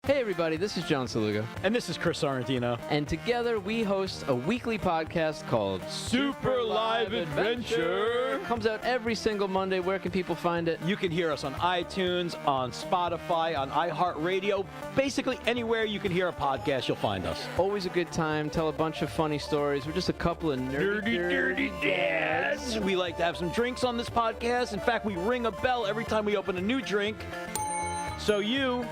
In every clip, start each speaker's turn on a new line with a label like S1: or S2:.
S1: Hey everybody, this is John Saluga.
S2: And this is Chris Sorrentino.
S1: And together we host a weekly podcast called
S2: Super Live Adventure.
S1: Comes out every single Monday. Where can people find it?
S2: You can hear us on iTunes, on Spotify, on iHeartRadio. Basically anywhere you can hear a podcast, you'll find us.
S1: Always a good time. Tell a bunch of funny stories. We're just a couple of dirty dads.
S2: We like to have some drinks on this podcast. In fact, we ring a bell every time we open a new drink. So you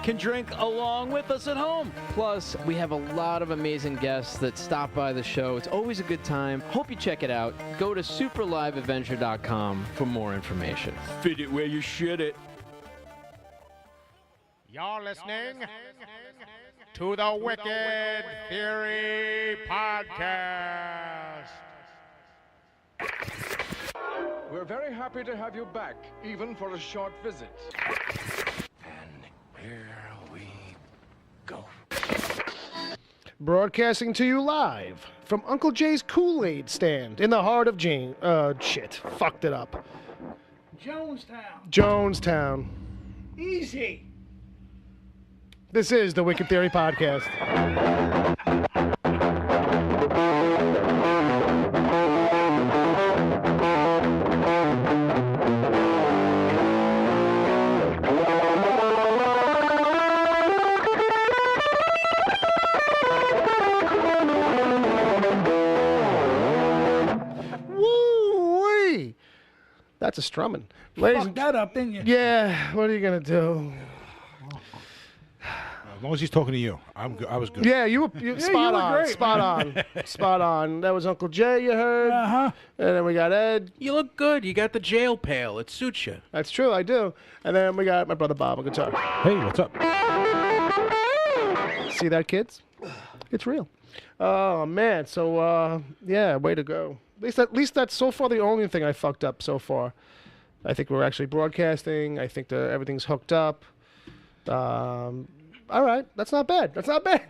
S2: can drink along with us at home.
S1: Plus, we have a lot of amazing guests that stop by the show. It's always a good time. Hope you check it out. Go to superliveadventure.com for more information.
S2: Fit it where you should it.
S3: You're listening to the Wicked Theory Podcast.
S4: We're very happy to have you back, even for a short visit.
S5: Here we go.
S6: Broadcasting to you live from Uncle Jay's Kool-Aid stand in the heart of fucked it up. Jonestown.
S7: Easy.
S6: This is the Wicked Theory Podcast. That's a strumming.
S7: Fucked that up, didn't you?
S6: Yeah, what are you going to do?
S8: As long as he's talking to you, I was good.
S6: Yeah, you were spot on.
S7: great,
S6: spot on. Spot on. That was Uncle Jay you heard.
S7: Uh-huh.
S6: And then we got Ed.
S5: You look good. You got the jail pail. It suits you.
S6: That's true, I do. And then we got my brother Bob on guitar.
S8: Hey, what's up?
S6: See that, kids? It's real. Oh, man. So, yeah, way to go. At least that's so far the only thing I fucked up so far. I think we're actually broadcasting. I think everything's hooked up. All right, that's not bad. That's not bad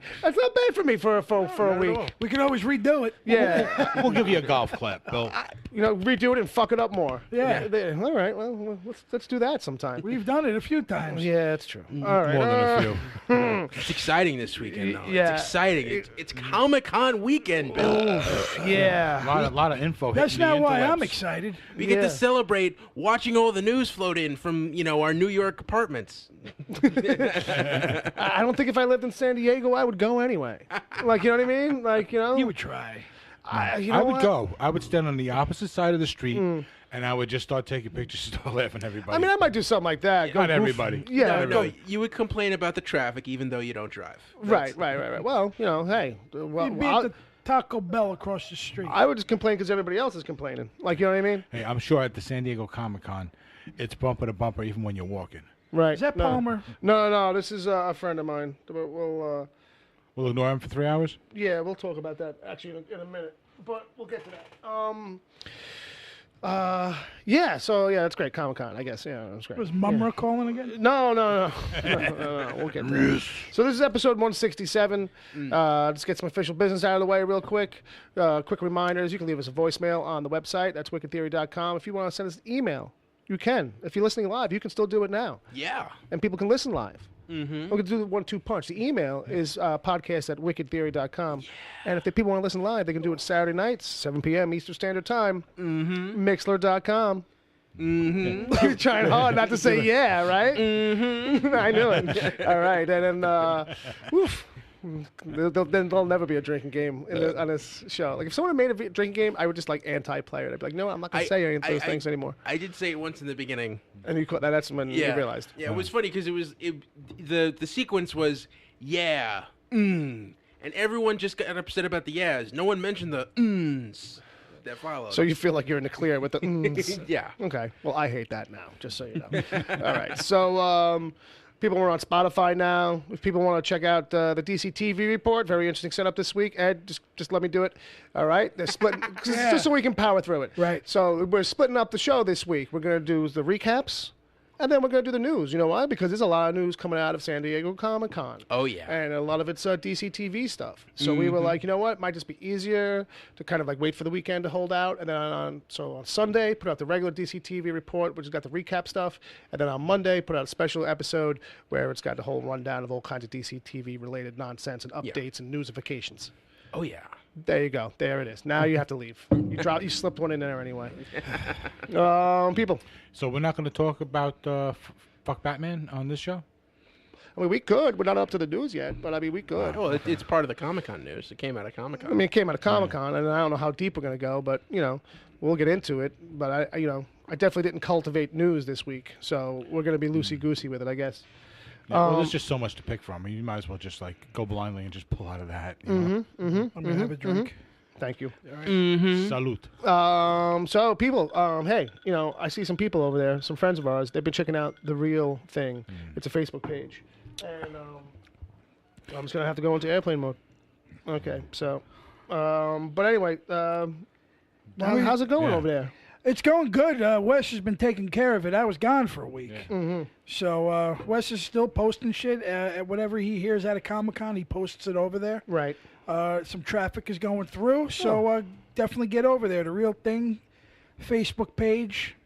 S6: for me for a week.
S7: We can always redo it.
S6: Yeah,
S8: We'll give you a golf clap, Bill.
S6: redo it and fuck it up more.
S7: Yeah.
S6: All right. Well, let's do that sometime.
S7: We've done it a few times.
S6: Yeah, that's true. All right.
S8: More than a few.
S5: It's exciting this weekend, though.
S6: Yeah.
S5: It's exciting. It's Comic-Con weekend, Bill.
S6: Yeah.
S8: A lot of info.
S7: That's
S8: hitting the
S7: not why
S8: interwebs.
S7: I'm excited.
S5: We get
S6: Yeah.
S5: to celebrate watching all the news float in from, our New York apartments.
S6: I don't think if I lived in San Diego, I would go anyway. Like, you know what I mean? Like,
S7: You would try.
S8: I would go. I would stand on the opposite side of the street, and I would just start taking pictures and start laughing at everybody.
S6: I mean, I might do something like that. Go
S8: Not
S6: goof-
S8: everybody.
S6: Yeah.
S5: No, you would complain about the traffic even though you don't drive.
S6: Right. Well, hey. Well,
S7: You'd be at the Taco Bell across the street.
S6: I would just complain because everybody else is complaining. Like, you know what I mean?
S8: Hey, I'm sure at the San Diego Comic-Con, it's bumper to bumper even when you're walking.
S6: Right.
S7: Is that
S6: No.
S7: Palmer?
S6: No. This is a friend of mine. We'll
S8: We'll ignore him for 3 hours?
S6: yeah, we'll talk about that actually in a minute. But we'll get to that. Yeah. So yeah, that's great. Comic-Con, I guess. Yeah, that's great.
S7: Was Mumra calling again?
S6: No. No. We'll get to that. So this is episode 167. Let's get some official business out of the way real quick. Quick reminders: you can leave us a voicemail on the website. That's wickedtheory.com. If you want to send us an email, you can. If you're listening live, you can still do it now,
S5: Yeah.
S6: and people can listen live. We're going to do the 1-2 punch. The email is podcast@wickedtheory.com. And if the people want to listen live, they can do it Saturday nights, 7 p.m. Eastern Standard Time. Mixler.com. You're trying hard not to say yeah, right? I knew it. All right. And then, there'll never be a drinking game on this show. Like, if someone made a drinking game, I would just, anti-play it. I'd be like, no, I'm not going to say any of those things anymore.
S5: I did say it once in the beginning.
S6: And you caught that. That's when you realized.
S5: Yeah, it was funny because the sequence was and everyone just got upset about the yeahs. No one mentioned the that followed.
S6: So you feel like you're in the clear with the
S5: Yeah.
S6: Okay. Well, I hate that now, just so you know. All right. So people are on Spotify now. If people want to check out the DC TV report, very interesting setup this week. Ed, just let me do it. All right. They're splitting just so we can power through it.
S7: Right.
S6: So we're splitting up the show this week. We're going to do the recaps And then we're going to do the news. You know why? Because there's a lot of news coming out of San Diego Comic-Con.
S5: Oh, yeah.
S6: And a lot of it's DC TV stuff. So we were like, you know what? It might just be easier to kind of like wait for the weekend to hold out. And then on Sunday, put out the regular DC TV report, which has got the recap stuff. And then on Monday, put out a special episode where it's got the whole rundown of all kinds of DC TV related nonsense and updates and newsifications.
S5: Oh, yeah.
S6: There you go. There it is. Now you have to leave. You slipped one in there anyway. People.
S8: So we're not going to talk about fuck Batman on this show?
S6: I mean, we could. We're not up to the news yet, but I mean, we could.
S5: Well, it's part of the Comic-Con news. It came out of Comic-Con.
S6: I mean, it came out of Comic-Con, and I don't know how deep we're going to go, but, we'll get into it. But, I definitely didn't cultivate news this week, so we're going to be loosey-goosey with it, I guess.
S8: Yeah, well, there's just so much to pick from. You might as well just like go blindly and just pull out of that. You know?
S7: I'm gonna have a drink.
S6: Thank you.
S8: Salute.
S6: So, people, hey, I see some people over there, some friends of ours. They've been checking out The Real Thing. It's a Facebook page. And I'm just going to have to go into airplane mode. Okay, so, but anyway, how's it going over there?
S7: It's going good. Wes has been taking care of it. I was gone for a week.
S8: Yeah.
S7: So Wes is still posting shit. Whatever he hears out of Comic-Con, he posts it over there.
S6: Right.
S7: Some traffic is going through, so definitely get over there. The Real Thing Facebook page.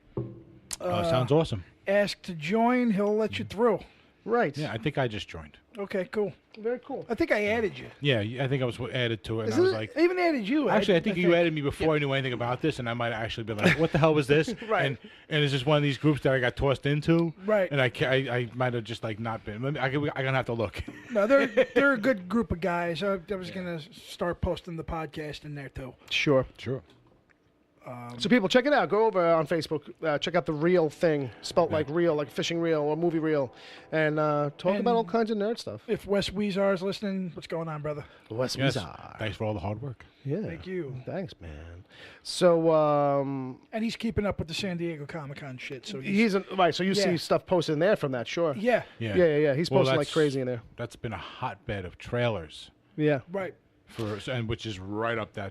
S8: Sounds awesome.
S7: Ask to join. He'll let you through.
S6: Right.
S8: Yeah, I think I just joined.
S7: Okay, cool.
S6: Very cool.
S7: I think I added you.
S8: Yeah, I think I was added to it, and I was like,
S7: I even added you.
S8: actually, I think you added me before I knew anything about this, and I might actually be like, what the hell was this?
S6: Right.
S8: And it's just one of these groups that I got tossed into.
S7: Right.
S8: And I might have just like not been. I'm gonna have to look.
S7: No, they're a good group of guys. I was gonna start posting the podcast in there too.
S6: Sure.
S8: Sure.
S6: So people, check it out. Go over on Facebook. Check out The Real Thing, spelt like real, like fishing reel or movie reel, and talk about all kinds of nerd stuff.
S7: If Wes Weezar is listening, what's going on, brother?
S6: Wes
S8: Yes.
S6: Weezar.
S8: Thanks for all the hard work.
S6: Yeah.
S7: Thank you.
S6: Thanks, man. So
S7: And he's keeping up with the San Diego Comic-Con shit. So
S6: he's right. So you
S7: Yeah.
S6: see stuff posted in there from that, sure.
S7: yeah,
S6: Yeah. He's
S8: Well,
S6: posting like
S8: that's-
S6: crazy in there.
S8: That's been a hotbed of trailers
S6: Yeah.
S7: right.
S8: and which is right up the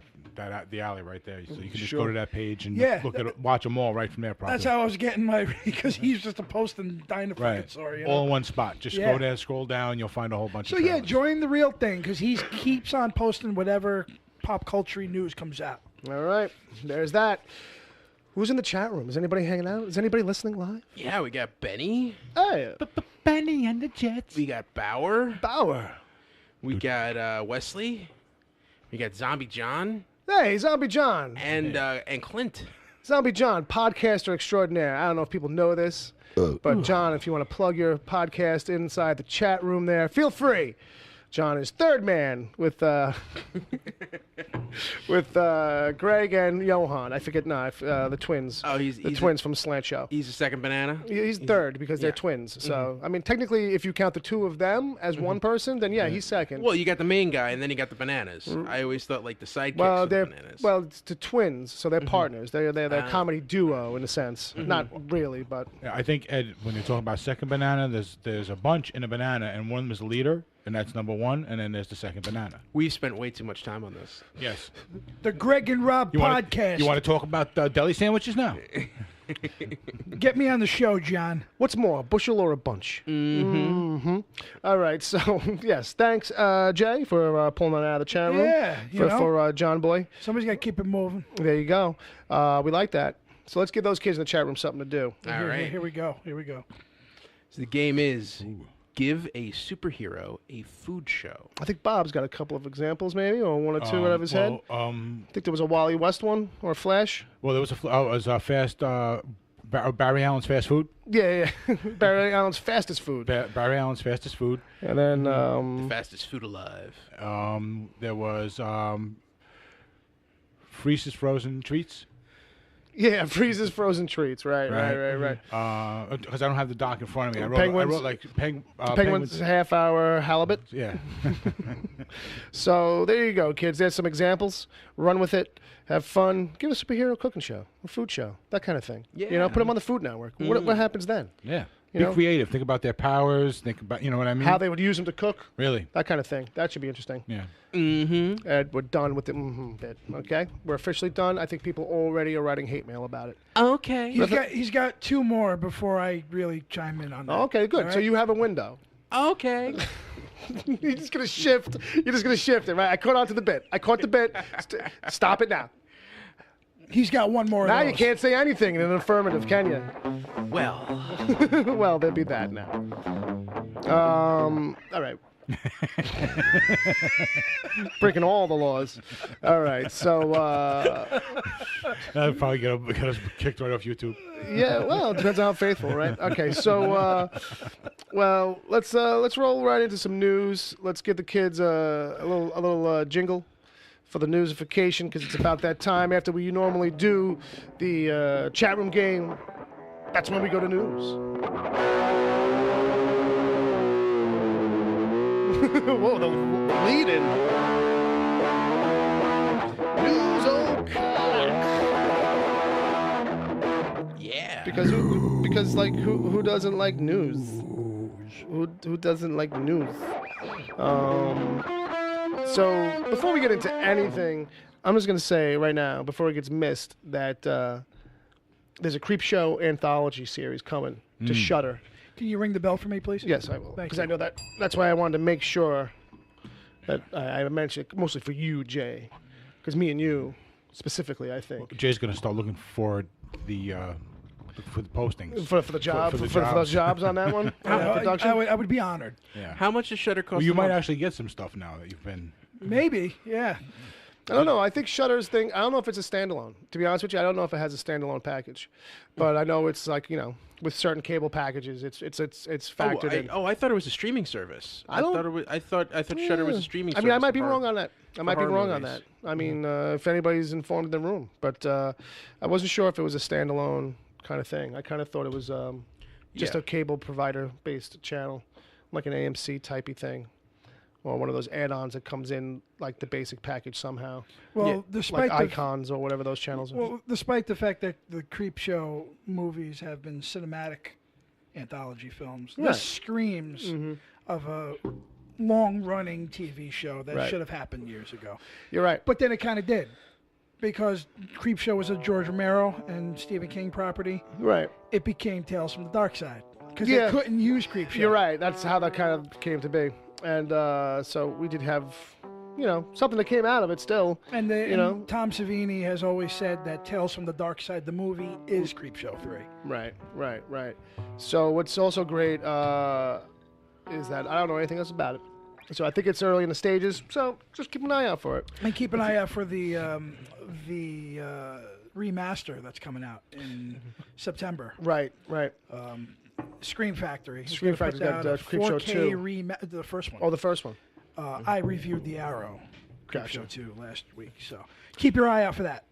S8: alley right there. So you can just
S6: Sure.
S8: go to that page and
S7: Yeah.
S8: watch them all right from there. Probably.
S7: That's how I was getting my because he's just a posting dying to fucking
S8: Right.
S7: sorry.
S8: All in one spot. Just
S7: Yeah.
S8: go there, scroll down, you'll find a whole bunch
S7: So
S8: of
S7: yeah,
S8: trailers.
S7: join The Real Thing because he keeps on posting whatever pop culture news comes out.
S6: All right. There's that. Who's in the chat room? Is anybody hanging out? Is anybody listening live?
S5: Yeah, we got Benny.
S6: Hey,
S8: Benny and the Jets.
S5: We got Bauer.
S6: Bauer.
S5: We got Wesley. We got Zombie John.
S6: Hey, Zombie John.
S5: And Clint.
S6: Zombie John, podcaster extraordinaire. I don't know if people know this, but John, if you want to plug your podcast inside the chat room there, feel free. John is third man with Greg and Johan. I forget the twins.
S5: Oh, he's
S6: the twins from Slant Show.
S5: He's the second banana.
S6: He's third because they're twins. So I mean, technically, if you count the two of them as one person, then he's second.
S5: Well, you got the main guy, and then you got the bananas. I always thought like the sidekicks
S6: Well,
S5: of the
S6: they're
S5: bananas.
S6: it's the twins, so they're partners. They're a comedy duo in a sense. Not really, but
S8: Yeah, I think, Ed, when you're talking about second banana, there's a bunch in a banana, and one of them is the leader, and that's number one, and then there's the second banana.
S5: We've spent way too much time on this.
S8: Yes.
S7: The Greg and Rob podcast.
S8: You want to talk about deli sandwiches now?
S7: Get me on the show, John.
S6: what's more, a bushel or a bunch? All right, so yes, thanks, Jay, for pulling that out of the chat room.
S7: Yeah,
S6: for John Boy.
S7: Somebody's got to keep it moving.
S6: There you go. We like that. So let's give those kids in the chat room something to do.
S5: All right.
S7: Here we go. Here we go.
S5: So the game is give a superhero a food show.
S6: I think Bob's got a couple of examples, maybe, or one or two out of his head. I think there was a Wally West one or a Flash.
S8: Well, there was a fast Barry Allen's fast food.
S6: Yeah. Barry Allen's fastest food.
S8: Barry Allen's fastest food.
S6: And then
S5: The fastest food alive.
S8: There was Freeze's frozen treats.
S6: yeah, Freeze's frozen treats. Right.
S8: Because I don't have the doc in front of me. I
S6: Penguins.
S8: wrote like
S6: Penguin's half-hour halibut.
S8: Yeah.
S6: So there you go, kids. There's some examples. Run with it. Have fun. Give a superhero cooking show, a food show, that kind of thing.
S5: Yeah.
S6: Put them on the Food Network. What happens then?
S8: Yeah.
S6: You
S8: Be
S6: know,
S8: creative. Think about their powers. Think about, you know what I mean?
S6: how they would use them to cook,
S8: Really?
S6: that kind of thing. That should be interesting.
S8: Yeah.
S5: Mm-hmm.
S6: And we're done with the bit. Okay, we're officially done. I think people already are writing hate mail about it.
S5: Okay.
S7: He's got 2 more before I really chime in on that.
S6: Okay, good.
S7: All
S6: So
S7: right?
S6: you have a window.
S5: Okay.
S6: You're just gonna shift. You're just gonna shift it, right? I caught on to the bit. I caught the bit. Stop it now.
S7: He's got 1 more.
S6: Now
S7: of
S6: you
S7: those.
S6: can't say anything in an affirmative, can you?
S5: Well.
S6: Well, there'd be that now. All right. Breaking all the laws. All right. So,
S8: That'll probably get us kicked right off YouTube.
S6: yeah. Well, it depends on how faithful, right? Okay. So, well, let's roll right into some news. Let's give the kids a little jingle for the newsification, because it's about that time after we normally do the chat room game. That's when we go to news. Whoa, the lead-in. News o'clock.
S5: Yeah.
S6: Because who doesn't like news? Who doesn't like news? So before we get into anything, I'm just gonna say right now, before it gets missed, that there's a Creep Show anthology series coming to Shudder.
S7: Can you ring the bell for me, please?
S6: Yes, I will.
S7: Thank
S6: Because
S7: you.
S6: I know that's why I wanted to make sure that I mentioned it, mostly for you, Jay. Because me and you, specifically, I think.
S8: Jay's gonna start looking for the postings.
S6: For the job,
S8: for the
S6: for those
S8: jobs.
S6: jobs on that one? Production?
S7: I would be honored.
S8: Yeah.
S5: How much does Shutter cost?
S8: Well, you
S5: a
S8: might
S5: month?
S8: actually get some stuff now that you've been.
S7: Maybe, yeah.
S6: I don't know. I think Shudder's thing, I don't know if it's a standalone. To be honest with you, I don't know if it has a standalone package. But I know it's like, with certain cable packages, it's factored in.
S5: I thought it was a streaming service.
S6: I don't-
S5: thought it was. I thought Shutter was a streaming
S6: I
S5: service.
S6: mean, I might be
S5: for
S6: wrong on that. I might be
S5: horror
S6: wrong on
S5: movies.
S6: that. I mean, if anybody's informed in the room. But I wasn't sure if it was a standalone kind of thing. I kind of thought it was just
S5: Yeah.
S6: a cable provider-based channel, like an AMC typey thing. Or one of those add-ons that comes in like the basic package somehow.
S7: Well,
S5: Yeah,
S6: Like
S7: despite the
S6: Icons or whatever those channels are.
S7: well, despite the fact that the Creep Show movies have been cinematic anthology films,
S6: Right.
S7: this screams of a long-running TV show that
S6: Right.
S7: should have happened years ago.
S6: You're right.
S7: But then it kind of did, because Creep Show was a George Romero and Stephen King property.
S6: Right.
S7: It became Tales from the Dark Side because
S6: Yeah.
S7: they couldn't use Creep Show.
S6: You're right. That's how that kind of came to be. And so we did have, something that came out of it still.
S7: And,
S6: know.
S7: Tom Savini has always said that Tales from the Dark Side, the movie, is Creep Show 3.
S6: Right. So what's also great is that I don't know anything else about it. So I think it's early in the stages. So just keep an eye out for it.
S7: And keep an eye out for the remaster that's coming out in September.
S6: Right.
S7: Scream Factory. is
S6: Scream
S7: gonna put
S6: Factory's got,
S7: out a
S6: Creep Show 2.
S7: 4K the first one.
S6: Oh, the first one.
S7: I reviewed The Arrow. Creep
S6: Gotcha.
S7: Show 2 last week. So keep your eye out for that.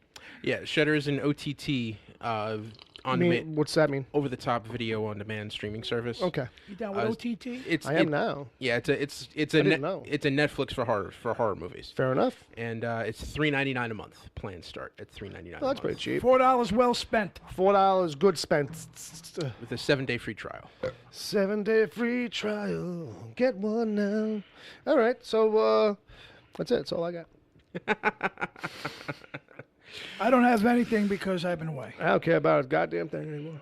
S5: Yeah, Shutter is an OTT on demand,
S6: What's that mean?
S5: over-the-top video on demand streaming service.
S6: Okay.
S7: You down with OTT?
S5: It's
S6: I am now.
S5: Yeah, it's a
S6: didn't know.
S5: it's a Netflix for horror movies,
S6: Fair enough.
S5: and it's $3.99 a month. Plans start at $3.99.
S6: Well, that's pretty cheap.
S7: $4 well spent.
S6: $4 good spent.
S5: with a 7-day free trial.
S6: 7-day free trial. Get one now. All right. So that's it. That's all I got.
S7: I don't have anything because I've been away.
S6: I don't care about a goddamn thing anymore.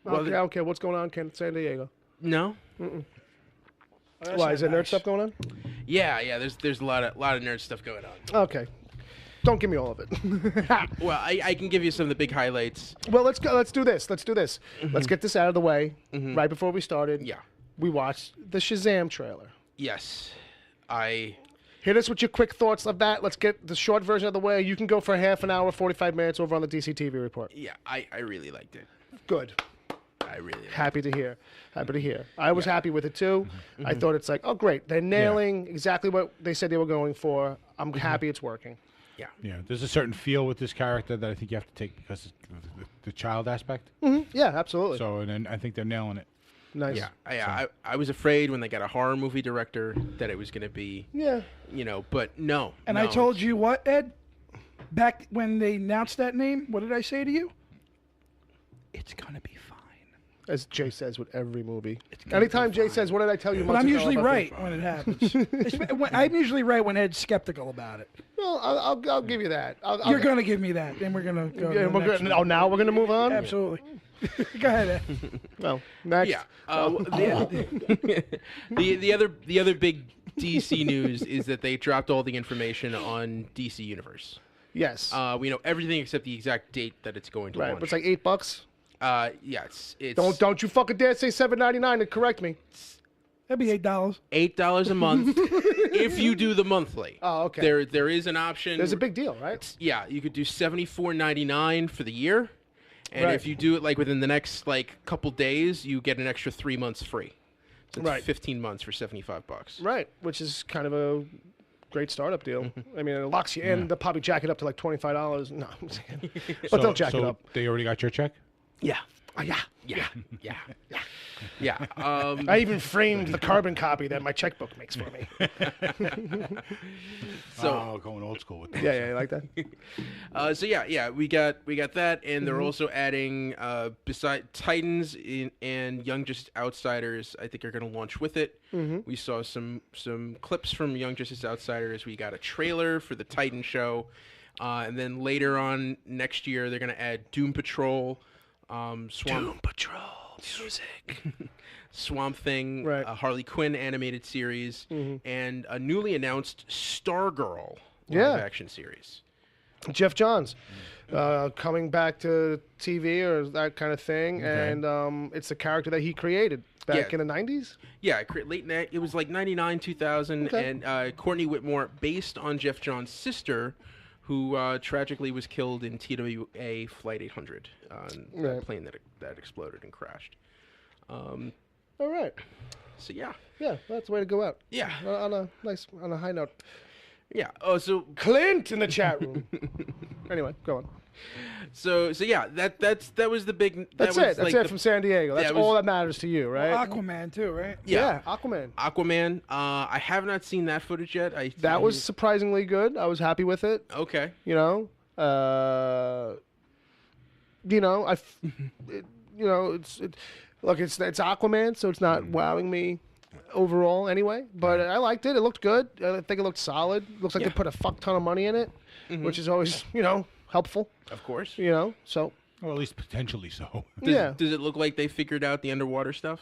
S6: I don't care what's going on in San Diego.
S5: No.
S6: Why, is there nerd stuff going on?
S5: Yeah. There's a lot of nerd stuff going on.
S6: Okay. Don't give me all of it.
S5: Well, I can give you some of the big highlights.
S6: Well, let's go. Let's do this. Let's get this out of the way right before we started.
S5: Yeah.
S6: We watched the Shazam trailer.
S5: Yes.
S6: Hit us with your quick thoughts of that. Let's get the short version of the way. You can go for half an hour, 45 minutes over on the DCTV report.
S5: Yeah, I really liked it.
S6: Good.
S5: I really liked
S6: Happy to hear. I was happy with it too. I thought it's like, oh great, they're nailing exactly what they said they were going for. I'm happy it's working.
S5: it.
S8: Yeah, there's a certain feel with this character that I think you have to take because of the child aspect.
S6: Yeah, absolutely.
S8: So, and then I think they're nailing it.
S6: Nice.
S5: Yeah, I was afraid when they got a horror movie director that it was going to be,
S6: Yeah.
S5: but no.
S7: And
S5: no,
S7: I told you what, Ed? Back when they announced that name, what did I say to you? It's going to be fine.
S6: As Jay says with every movie. Anytime Jay says, "What did I tell you?"
S7: But
S6: months
S7: I'm
S6: ago
S7: usually
S6: about
S7: right
S6: this?"
S7: when it happens. I'm usually right when Ed's skeptical about it.
S6: Well, I'll give you that.
S7: You're going to give me me that, and we're going to go.
S6: Yeah,
S7: to the
S6: we're
S7: next
S6: good.
S7: one.
S6: Oh, now we're gonna move on.
S7: Absolutely. Go ahead, Ed.
S6: Well, next.
S5: Yeah. The other big DC news is that they dropped all the information on DC Universe.
S6: Yes.
S5: We know everything except the exact date that it's going to
S6: Right.
S5: launch.
S6: But it's like $8.
S5: Yeah, it's
S6: Don't you fucking dare say $7.99 and correct me.
S7: That'd be $8.
S5: $8 a month if you do the monthly.
S6: Oh, okay.
S5: There is an option.
S6: There's a big deal, right?
S5: Yeah, you could do $74.99 for the year, and
S6: Right.
S5: if you do it like within the next like couple days, you get an extra 3 months free. So it's
S6: Right.
S5: 15 months for $75.
S6: Right. Which is kind of a great startup deal. I mean, it locks you in. They'll probably jack it up to like $25. No, I'm just kidding. But they'll jack it up.
S8: They already got your check?
S5: Yeah.
S6: Oh, yeah.
S5: Yeah.
S6: I even framed the carbon copy that my checkbook makes for me.
S8: So going old school with that.
S6: Yeah, you like that?
S5: So yeah, we got that, and they're also adding beside Titans and Young Justice Outsiders. I think are going to launch with it. We saw some clips from Young Justice Outsiders. We got a trailer for the Titan show, and then later on next year they're going to add Doom Patrol, Doom Patrol music. Swamp Thing,
S6: Right.
S5: a Harley Quinn animated series, and a newly announced Stargirl
S6: Yeah.
S5: live action series.
S6: Jeff Johns coming back to TV or that kind of thing, and it's a character that he created back
S5: Yeah.
S6: in the 90s.
S5: Yeah, it was like 99, 2000,
S6: Okay.
S5: and Courtney Whitmore, based on Jeff Johns' sister, who tragically was killed in TWA Flight 800, on a plane that exploded and crashed.
S6: All right.
S5: So yeah,
S6: that's the way to go out.
S5: yeah,
S6: On a high note.
S5: yeah. Oh, so
S6: Clint in the chat room. Anyway, go on.
S5: so yeah, that was the big.
S6: That's
S5: was
S6: it. That's
S5: like
S6: it from San Diego. That's
S5: that was-
S6: all that matters to you, right?
S7: Aquaman, too, right?
S6: Yeah, Aquaman.
S5: Aquaman. I have not seen that footage yet.
S6: That was surprisingly good. I was happy with it.
S5: okay.
S6: You know, look, it's Aquaman, so it's not wowing me overall anyway. But I liked it. It looked good. I think it looked solid. Looks like they put a fuck ton of money in it, which is always helpful.
S5: Of course.
S6: So
S8: Or at least potentially so.
S5: Does it look like they figured out the underwater stuff?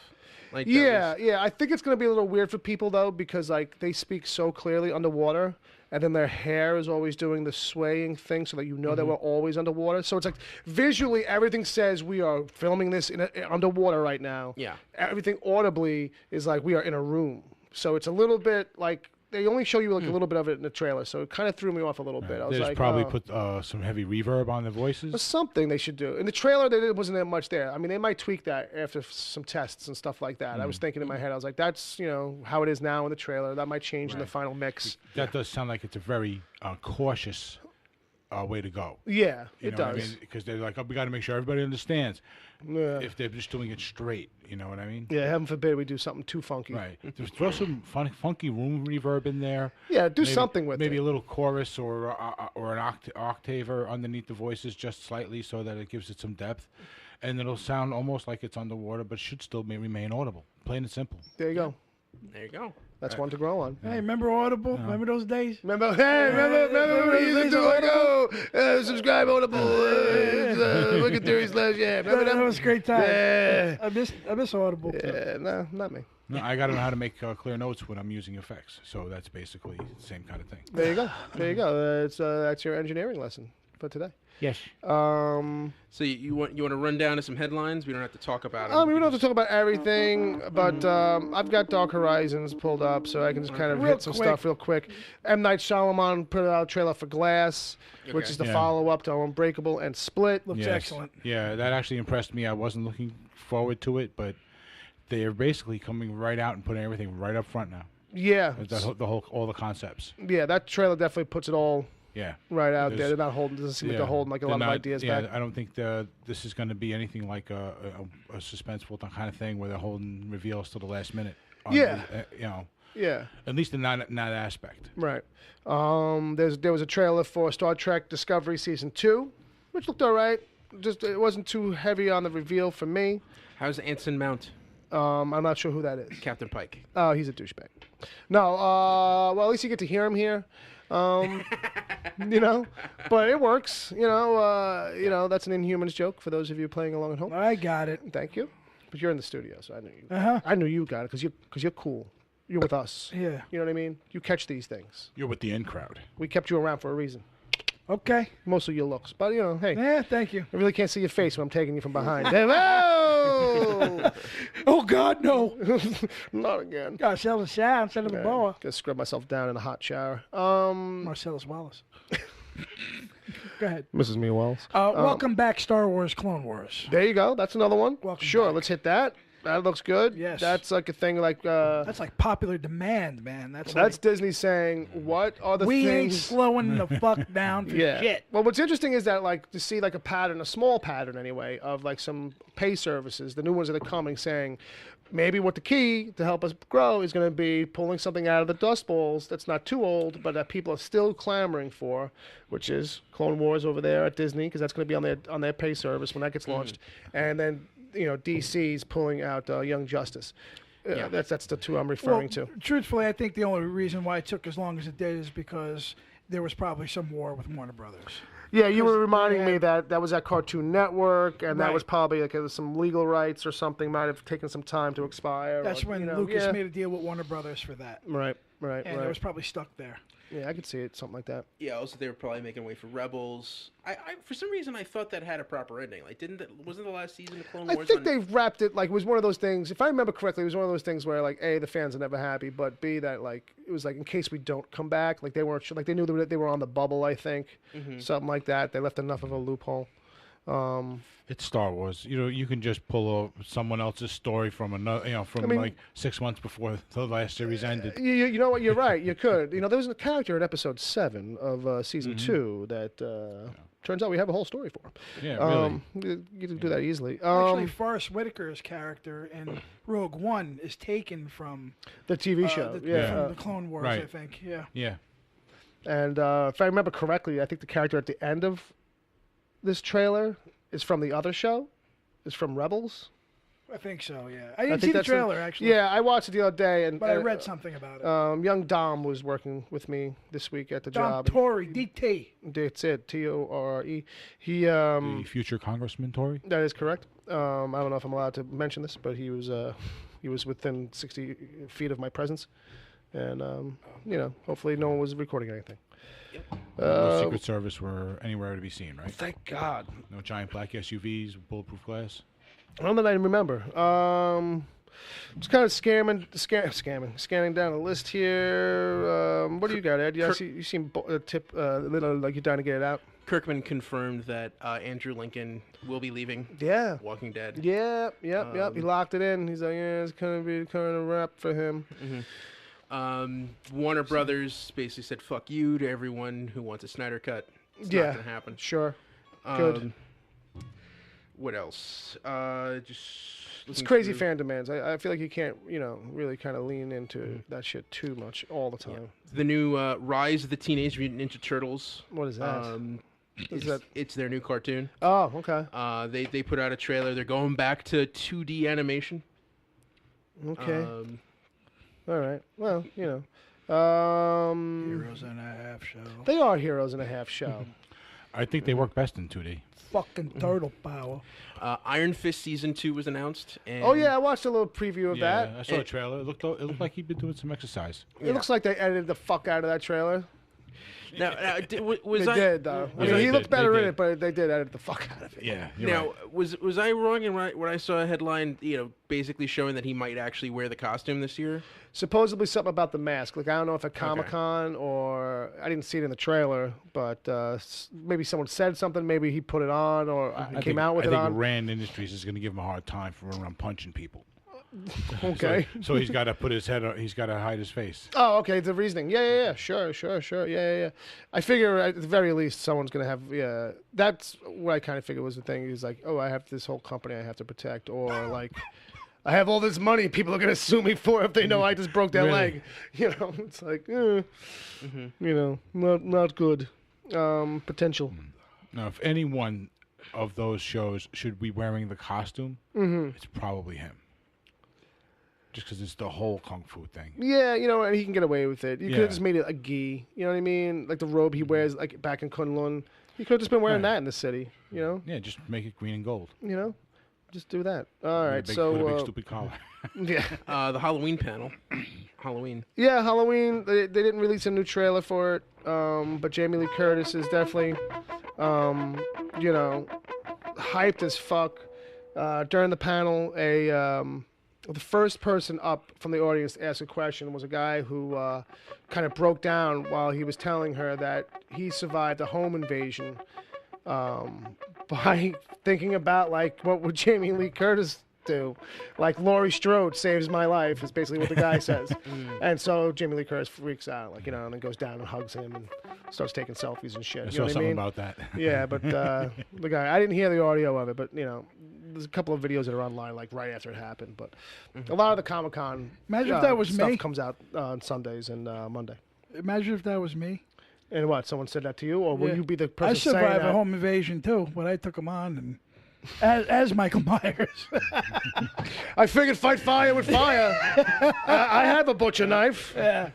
S5: Like that
S6: Yeah. I think it's gonna be a little weird for people though, because like they speak so clearly underwater, and then their hair is always doing the swaying thing, so that that we're always underwater. So it's like visually everything says we are filming this underwater right now.
S5: Yeah.
S6: Everything audibly is like we are in a room. So it's a little bit like they only show you like a little bit of it in the trailer, so it kind of threw me off a little bit. I was
S8: They just
S6: like,
S8: probably
S6: oh.
S8: put some heavy reverb on the voices.
S6: Something they should do. In the trailer, there wasn't that much there. I mean, they might tweak that after some tests and stuff like that. I was thinking in my head, I was like, that's, how it is now in the trailer. That might change in the final mix.
S8: That does sound like it's a very cautious way to go.
S6: Yeah,
S8: You
S6: it
S8: know what
S6: does.
S8: I mean? Because they're like, we got to make sure everybody understands.
S6: Yeah.
S8: If they're just doing it straight, you know what I mean?
S6: Yeah, heaven forbid we do something too funky.
S8: Right. Just throw some funky room reverb in there.
S6: Yeah, do
S8: Maybe-
S6: something with
S8: maybe
S6: it.
S8: a little chorus or an octaver underneath the voices just slightly so that it gives it some depth. And it'll sound almost like it's underwater, but should still remain audible. Plain and simple.
S6: There you go.
S5: There you go.
S6: That's one to grow on.
S7: Hey, remember Audible? Remember those days?
S6: Remember when we used to do like, subscribe Audible, Wicked Theory / yeah. Remember
S7: That
S6: that?
S7: was a great time.
S6: Yeah.
S7: I miss Audible.
S6: Yeah, no, not me.
S8: No, I got to know how to make clear notes when I'm using effects. So that's basically the same kind of thing.
S6: There you go. There you go. That's your engineering lesson for today.
S8: Yes.
S5: So you want to run down to some headlines? We don't have to talk about them.
S6: I mean, we don't have to talk about everything, but I've got Dark Horizons pulled up, so I can just kind of
S7: Real
S6: hit some
S7: quick.
S6: stuff real quick. M. Night Shyamalan put out a trailer for Glass, which
S5: Okay.
S6: is the
S8: Yeah.
S6: follow-up to Unbreakable and Split.
S7: Looks
S8: Yes.
S7: excellent.
S8: Yeah, that actually impressed me. I wasn't looking forward to it, but they're basically coming right out and putting everything right up front now.
S6: Yeah,
S8: All the concepts.
S6: yeah, that trailer definitely puts it all
S8: Yeah.
S6: right out there.
S8: There's-
S6: They're not holding. Doesn't seem like they're holding like a
S8: they're
S6: lot of
S8: not-
S6: ideas
S8: yeah,
S6: back.
S8: I don't think this is going to be anything like a suspenseful kind of thing where they're holding reveals to the last minute.
S6: Yeah. Yeah.
S8: At least in that aspect.
S6: Right. There was a trailer for Star Trek Discovery Season 2, which looked all right. Just it wasn't too heavy on the reveal for me.
S5: How's Anson Mount?
S6: I'm not sure who that is.
S5: Captain Pike.
S6: Oh, he's a douchebag. No, well, at least you get to hear him here. You know, but it works. You know, that's an Inhumans joke for those of you playing along at home.
S7: I got it.
S6: Thank you. But you're in the studio, so I knew you.
S7: Uh-huh.
S6: I knew you got it because you're cool. You're with us.
S7: Yeah.
S6: You know what I mean? You catch these things.
S8: You're with the in crowd.
S6: We kept you around for a reason.
S7: Okay.
S6: Mostly your looks, but you know, hey.
S7: Yeah, thank you.
S6: I really can't see your face when I'm taking you from behind. Whoa!
S7: Oh, God, no.
S6: Not again.
S7: Marcellus shower instead of a boa.
S6: Gotta scrub myself down in a hot shower.
S7: Marcellus Wallace. Go ahead.
S6: Mrs. Mia Wells.
S7: Welcome back, Star Wars Clone Wars.
S6: There you go. That's another one.
S7: Welcome
S6: sure,
S7: back.
S6: let's hit that. That looks good.
S7: Yes.
S6: That's like a thing like...
S7: That's like popular demand, man.
S6: That's
S7: like,
S6: Disney saying, what are the
S7: we ain't
S6: things...
S7: slowing the fuck down for shit.
S6: Well, what's interesting is that, like, to see, like, a pattern, a small pattern anyway, of, like, some pay services, the new ones that are coming, saying, maybe what the key to help us grow is going to be pulling something out of the dust balls that's not too old, but that people are still clamoring for, which is Clone Wars over there at Disney, because that's going to be on their pay service when that gets launched. And then, you know, DC's pulling out Young Justice. That's the two I'm referring to.
S7: Truthfully, I think the only reason why it took as long as it did is because there was probably some war with Warner Brothers.
S6: Yeah, you were reminding me that was at Cartoon Network, and that
S7: Right.
S6: was probably like some legal rights or something might have taken some time to expire.
S7: That's
S6: or,
S7: when
S6: you know,
S7: Lucas made a deal with Warner Brothers for that.
S6: Right.
S7: And it was probably stuck there.
S6: Yeah, I could see it, something like that.
S5: Yeah, also they were probably making way for Rebels. I for some reason I thought that had a proper ending. Like, wasn't the last season of Clone Wars?
S6: I think they've wrapped it, like, it was one of those things, if I remember correctly, it was one of those things where, like, A, the fans are never happy, but B, that, like, it was like, in case we don't come back, like, they weren't sure, like, they knew that they were on the bubble, I think, something like that. They left enough of a loophole.
S8: It's Star Wars. You know, you can just pull someone else's story from another, like 6 months before the last series ended.
S6: You know what? You're right. You could. You know, there was a character in episode 7 of season 2 that turns out we have a whole story for.
S8: Yeah, really.
S6: You can do that easily.
S7: Actually, Forrest Whitaker's character in Rogue One is taken from
S6: the TV show.
S7: from the Clone Wars,
S8: Right.
S7: I think. Yeah.
S8: Yeah.
S6: And if I remember correctly, I think the character at the end of this trailer is from the other show, is from Rebels.
S7: I think so, yeah. I didn't see the trailer, actually.
S6: Yeah, I watched it the other day.
S7: But I read something about it.
S6: Young Dom was working with me this week at the
S7: Dom
S6: job.
S7: Torre, DT.
S6: That's it, T-O-R-E. He,
S8: The future Congressman Tory?
S6: that is correct. I don't know if I'm allowed to mention this, but he was within 60 feet of my presence. And, you know, hopefully no one was recording anything.
S8: No Secret Service were anywhere to be seen, right?
S6: Thank God.
S8: No giant black SUVs with bulletproof glass?
S6: I don't know that I remember. Just kind of scanning down the list here. What do you got, Ed? Yeah, you seem tip little like you're trying to get it out.
S5: Kirkman confirmed that Andrew Lincoln will be leaving
S6: Yeah.
S5: Walking Dead.
S6: Yep. He locked it in. He's like, yeah, it's gonna be kind of a wrap for him.
S5: Warner Brothers basically said "fuck you" to everyone who wants a Snyder cut. It's not gonna happen.
S6: Sure. Good.
S5: What else?
S6: It's crazy fan demands. I feel like you can't, really kind of lean into that shit too much all the time.
S5: The new Rise of the Teenage Mutant Ninja Turtles.
S6: What is that?
S5: It's their new cartoon.
S6: Oh, okay.
S5: They put out a trailer. They're going back to 2D animation.
S6: Okay. All right. Well,
S7: Heroes and a half show.
S6: They are heroes and a half show.
S8: I think they work best in 2D.
S7: Fucking turtle power.
S5: Iron Fist Season 2 was announced. And
S6: Oh, yeah, I watched a little preview of that.
S8: I saw the trailer. It looked like he'd been doing some exercise.
S6: It looks like they edited the fuck out of that trailer.
S5: Now, was
S6: They
S5: I
S6: did, though. I
S8: Yeah,
S6: mean,
S8: they
S6: he looked
S8: did.
S6: better
S8: They
S6: in
S8: did.
S6: it, but they did edit the fuck out of it.
S8: Yeah.
S5: now was I wrong in when I saw a headline, basically showing that he might actually wear the costume this year?
S6: Supposedly something about the mask. Like, I don't know if at Comic-Con or... I didn't see it in the trailer, but maybe someone said something. Maybe he put it on or came out with it
S8: I
S6: on.
S8: think Rand Industries is going to give him a hard time for running around punching people.
S6: Okay.
S8: So he's got to put his head. He's got to hide his face.
S6: Oh, okay. The reasoning. Yeah. Sure. Yeah. I figure at the very least someone's gonna have. Yeah, that's what I kind of figured was the thing. He's like, oh, I have this whole company I have to protect, or like, I have all this money people are gonna sue me for if they know I just broke their
S8: Really?
S6: leg. It's like, not good. Potential.
S8: Now, if anyone of those shows should be wearing the costume, it's probably him. Just because it's the whole kung fu thing.
S6: Yeah, and he can get away with it. You could
S8: Yeah.
S6: have just made it a gi. You know what I mean? Like the robe he wears, like back in Kunlun. You could have just been wearing
S8: Right.
S6: that in the city.
S8: Yeah, just make it green and gold.
S6: Just do that. All right,
S8: With a
S6: so
S8: big stupid collar.
S6: yeah,
S5: The Halloween panel. Halloween.
S6: yeah, Halloween. They didn't release a new trailer for it, but Jamie Lee Curtis is definitely, hyped as fuck. During the panel, the first person up from the audience to ask a question was a guy who kind of broke down while he was telling her that he survived a home invasion by thinking about, like, what would Jamie Lee Curtis do? Like, Laurie Strode saves my life is basically what the guy says. And so Jamie Lee Curtis freaks out, like, and then goes down and hugs him and starts taking selfies and shit.
S8: I
S6: You
S8: saw
S6: know what I
S8: something
S6: mean?
S8: about that.
S6: Yeah, but the guy, I didn't hear the audio of it, but there's a couple of videos that are online, like right after it happened. But a lot of the Comic-Con
S7: Imagine if that was
S6: stuff
S7: me.
S6: comes out on Sundays and Monday.
S7: Imagine if that was me.
S6: And what? Someone said that to you, or will
S7: Yeah.
S6: you be the person
S7: I
S6: saying
S7: survived
S6: that?
S7: a home invasion too, but I took him on and as Michael Myers.
S6: I figured fight fire with fire. I have a butcher knife.
S7: Yeah.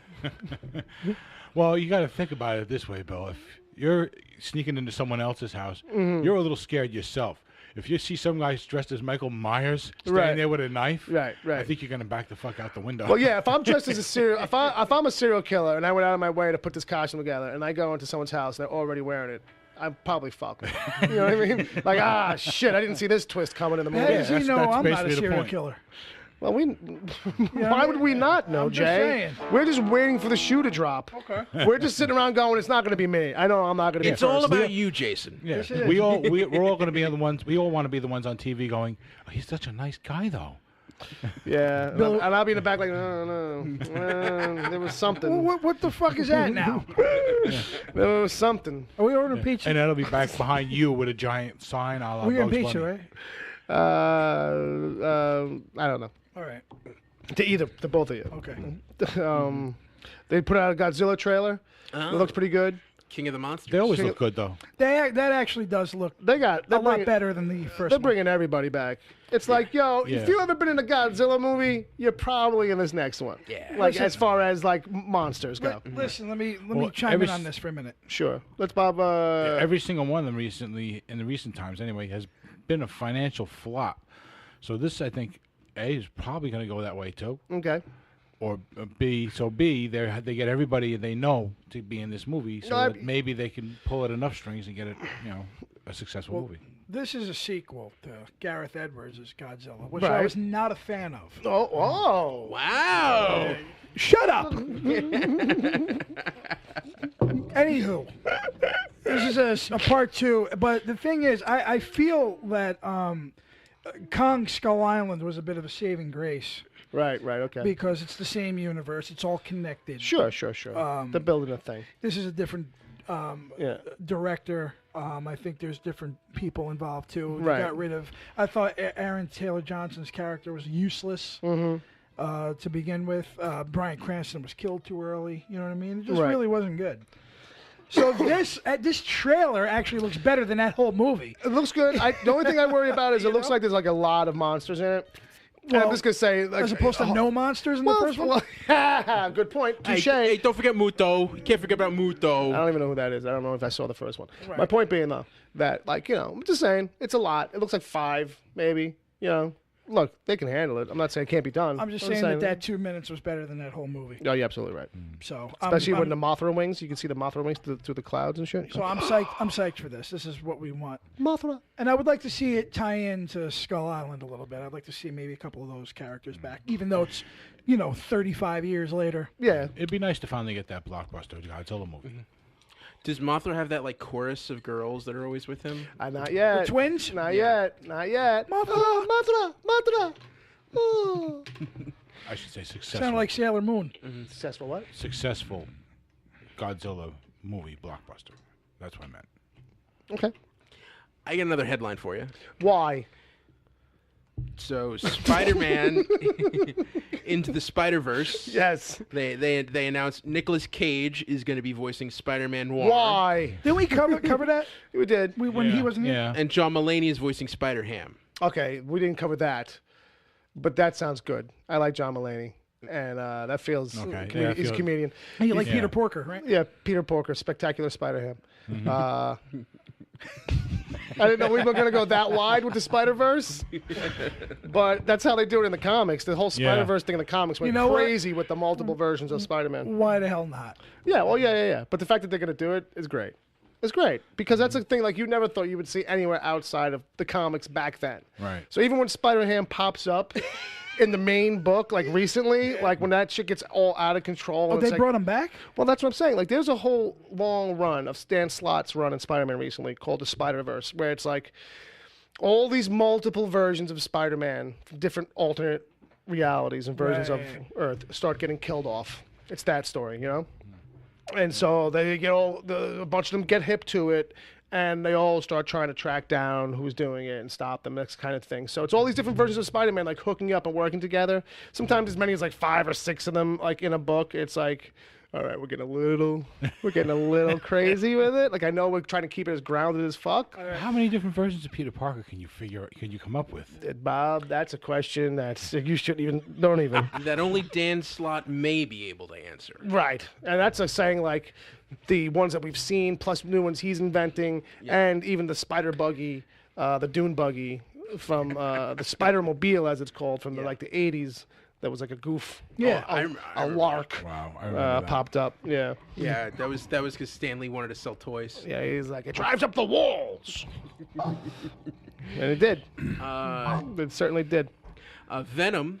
S8: Well, you got to think about it this way, Bill. If you're sneaking into someone else's house, you're a little scared yourself. If you see some guy dressed as Michael Myers standing
S6: Right.
S8: there with a knife,
S6: Right.
S8: I think you're gonna back the fuck out the window.
S6: Well, yeah. If I'm dressed as if I'm a serial killer and I went out of my way to put this costume together, and I go into someone's house and they're already wearing it, I'm probably fucked. You know what I mean? Like, shit, I didn't see this twist coming in the movie.
S7: How does he
S8: that's-
S7: know
S8: that's
S7: I'm not a
S8: basically the
S7: serial
S8: point.
S7: killer?
S6: Well, why would we not know,
S7: I'm just
S6: Jay?
S7: saying.
S6: We're just waiting for the shoe to drop.
S7: Okay.
S6: We're just sitting around going, it's not going to be me. I know I'm not going to be
S5: It's
S6: first.
S5: all about you, Jason.
S8: Yeah,
S7: Yes, it is.
S8: we're all going to be the ones. We all want to be the ones on TV going. Oh, he's such a nice guy, though.
S6: Yeah, and I'll be in the back like, no, there was something.
S7: Well, what the fuck is that now?
S6: There was something.
S7: Are we ordering pizza?
S8: And that'll be back behind you with a giant sign. A la
S7: We're getting
S8: Bugs
S7: pizza,
S8: Bunny.
S7: right?
S6: I don't know.
S7: All right.
S6: To both of you.
S7: Okay.
S6: They put out a Godzilla trailer. It looks pretty good.
S5: King of the Monsters.
S8: They always look good, though.
S7: That actually does look
S6: They're
S7: a lot
S6: bringing,
S7: better than the first
S6: They're
S7: one.
S6: bringing everybody back. It's like, yo, if
S8: Yeah.
S6: you ever been in a Godzilla movie, you're probably in this next one.
S5: Yeah.
S6: Like,
S7: Listen.
S6: as far as, like, monsters go.
S7: Listen, let me
S8: Well,
S7: chime
S8: every
S7: in on
S8: s-
S7: this for a minute.
S6: Sure. Let's, Bob.
S8: Every single one of them recently, in the recent times anyway, has been a financial flop. So this, I think, A, is probably going to go that way, too.
S6: Okay.
S8: Or B, they get everybody they know to be in this movie, so
S6: No,
S8: that maybe they can pull at enough strings and get it, a successful movie.
S7: This is a sequel to Gareth Edwards' Godzilla, which I
S6: Right.
S7: was not a fan of.
S6: Oh.
S5: Wow.
S7: Shut up! Anywho, this is a part two, but the thing is, I feel that Kong Skull Island was a bit of a saving grace
S6: Right, okay.
S7: because it's the same universe, it's all connected.
S6: Sure. They're building a thing.
S7: This is a different
S6: Yeah.
S7: director. I think there's different people involved too. They
S6: Right.
S7: got rid of. I thought Aaron Taylor Johnson's character was useless to begin with. Bryan Cranston was killed too early. You know what I mean? It just
S6: Right.
S7: really wasn't good. So this trailer actually looks better than that whole movie.
S6: It looks good. The only thing I worry about is it looks like there's like a lot of monsters in it. And I'm just gonna say, like,
S7: As opposed to no monsters in the first one.
S6: good point.
S5: Hey,
S6: Touche.
S5: hey, don't forget Muto. You can't forget about Muto.
S6: I don't even know who that is. I don't know if I saw the first one. My point being, though, that, like, I'm just saying, it's a lot. It looks like 5, maybe. Look, they can handle it. I'm not saying it can't be done.
S7: I'm just saying that 2 minutes was better than that whole movie.
S6: Oh, you're absolutely right.
S7: So
S6: Especially
S7: I'm,
S6: when the Mothra wings, you can see the Mothra wings through the clouds and shit.
S7: So I'm psyched. I'm psyched for this. This is what we want.
S6: Mothra.
S7: And I would like to see it tie into Skull Island a little bit. I'd like to see maybe a couple of those characters back, even though it's, 35 years later.
S6: Yeah.
S8: It'd be nice to finally get that blockbuster Godzilla movie.
S5: Does Mothra have that like chorus of girls that are always with him?
S6: Not yet.
S7: The twins?
S6: Not yet. Mothra. Mothra. Oh.
S8: I should say successful.
S7: Sounded like Sailor Moon.
S6: Successful what?
S8: Successful Godzilla movie blockbuster. That's what I meant.
S6: Okay.
S5: I got another headline for you.
S6: Why?
S5: So Spider-Man into the Spider-Verse.
S6: Yes.
S5: They announced Nicolas Cage is going to be voicing Spider-Man Noir.
S6: Why?
S7: Didn't we cover that?
S6: We did.
S7: When he wasn't here?
S8: Yeah.
S5: And John Mulaney is voicing Spider-Ham.
S6: Okay, we didn't cover that, but that sounds good. I like John Mulaney, and that feels.
S8: Okay.
S6: He's a
S8: feels-
S6: comedian.
S7: And you like
S8: Yeah.
S7: Peter Porker, right?
S6: Yeah, Peter Porker, Spectacular Spider-Ham. I didn't know we were going to go that wide with the Spider-Verse, but that's how they do it in the comics. The whole Spider-Verse thing in the comics went
S7: You know what?
S6: crazy with the multiple versions of Spider-Man.
S7: Why the hell not?
S6: Yeah, well, yeah. But the fact that they're going to do it is great. It's great because that's a thing like you never thought you would see anywhere outside of the comics back then.
S8: Right.
S6: So even when Spider-Ham pops up in the main book, like recently, like when that shit gets all out of control.
S7: Oh,
S6: and
S7: they
S6: it's like,
S7: brought him back?
S6: well, that's what I'm saying. Like, there's a whole long run of Stan Slott's run in Spider-Man recently called the Spider-Verse, where it's like all these multiple versions of Spider-Man from different alternate realities and versions of Earth start getting killed off. It's that story, you know? And so they get a bunch of them get hip to it, and they all start trying to track down who's doing it and stop them, that kind of thing. So it's all these different versions of Spider-Man, like hooking up and working together. Sometimes as many as like 5 or 6 of them, like in a book. It's like, all right, we're getting a little crazy with it. Like I know we're trying to keep it as grounded as fuck.
S8: How many different versions of Peter Parker can you come up with?
S6: Bob, that's a question that's you don't even.
S5: That only Dan Slott may be able to answer.
S6: Right, and that's a saying like the ones that we've seen plus new ones he's inventing, and even the spider buggy, the dune buggy from the Spider-Mobile as it's called from the 80s. That was like a goof.
S7: Yeah.
S6: A lark.
S8: Wow, I remember that.
S6: Popped up. Yeah.
S5: Yeah, that was because Stan Lee wanted to sell toys.
S6: Yeah, he's like, it drives up the walls. And it did. It certainly did.
S5: Venom.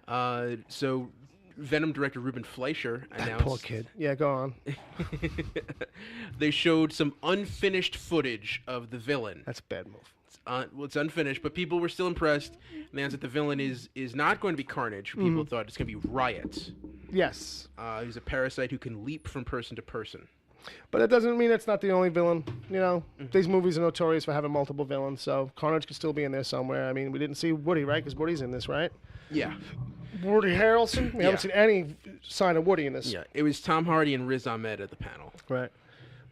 S5: So Venom director Ruben Fleischer announced.
S6: Poor kid. Yeah, go on.
S5: They showed some unfinished footage of the villain.
S6: That's a bad move.
S5: It's unfinished, but people were still impressed. And they announced that the villain is not going to be Carnage. People thought it's going to be Riot.
S6: Yes.
S5: He's a parasite who can leap from person to person.
S6: But it doesn't mean it's not the only villain. You know, these movies are notorious for having multiple villains, so Carnage could still be in there somewhere. I mean, we didn't see Woody, right? Because Woody's in this, right?
S5: Yeah.
S6: Woody Harrelson? We haven't seen any sign of Woody in this.
S5: Yeah. It was Tom Hardy and Riz Ahmed at the panel.
S6: Right.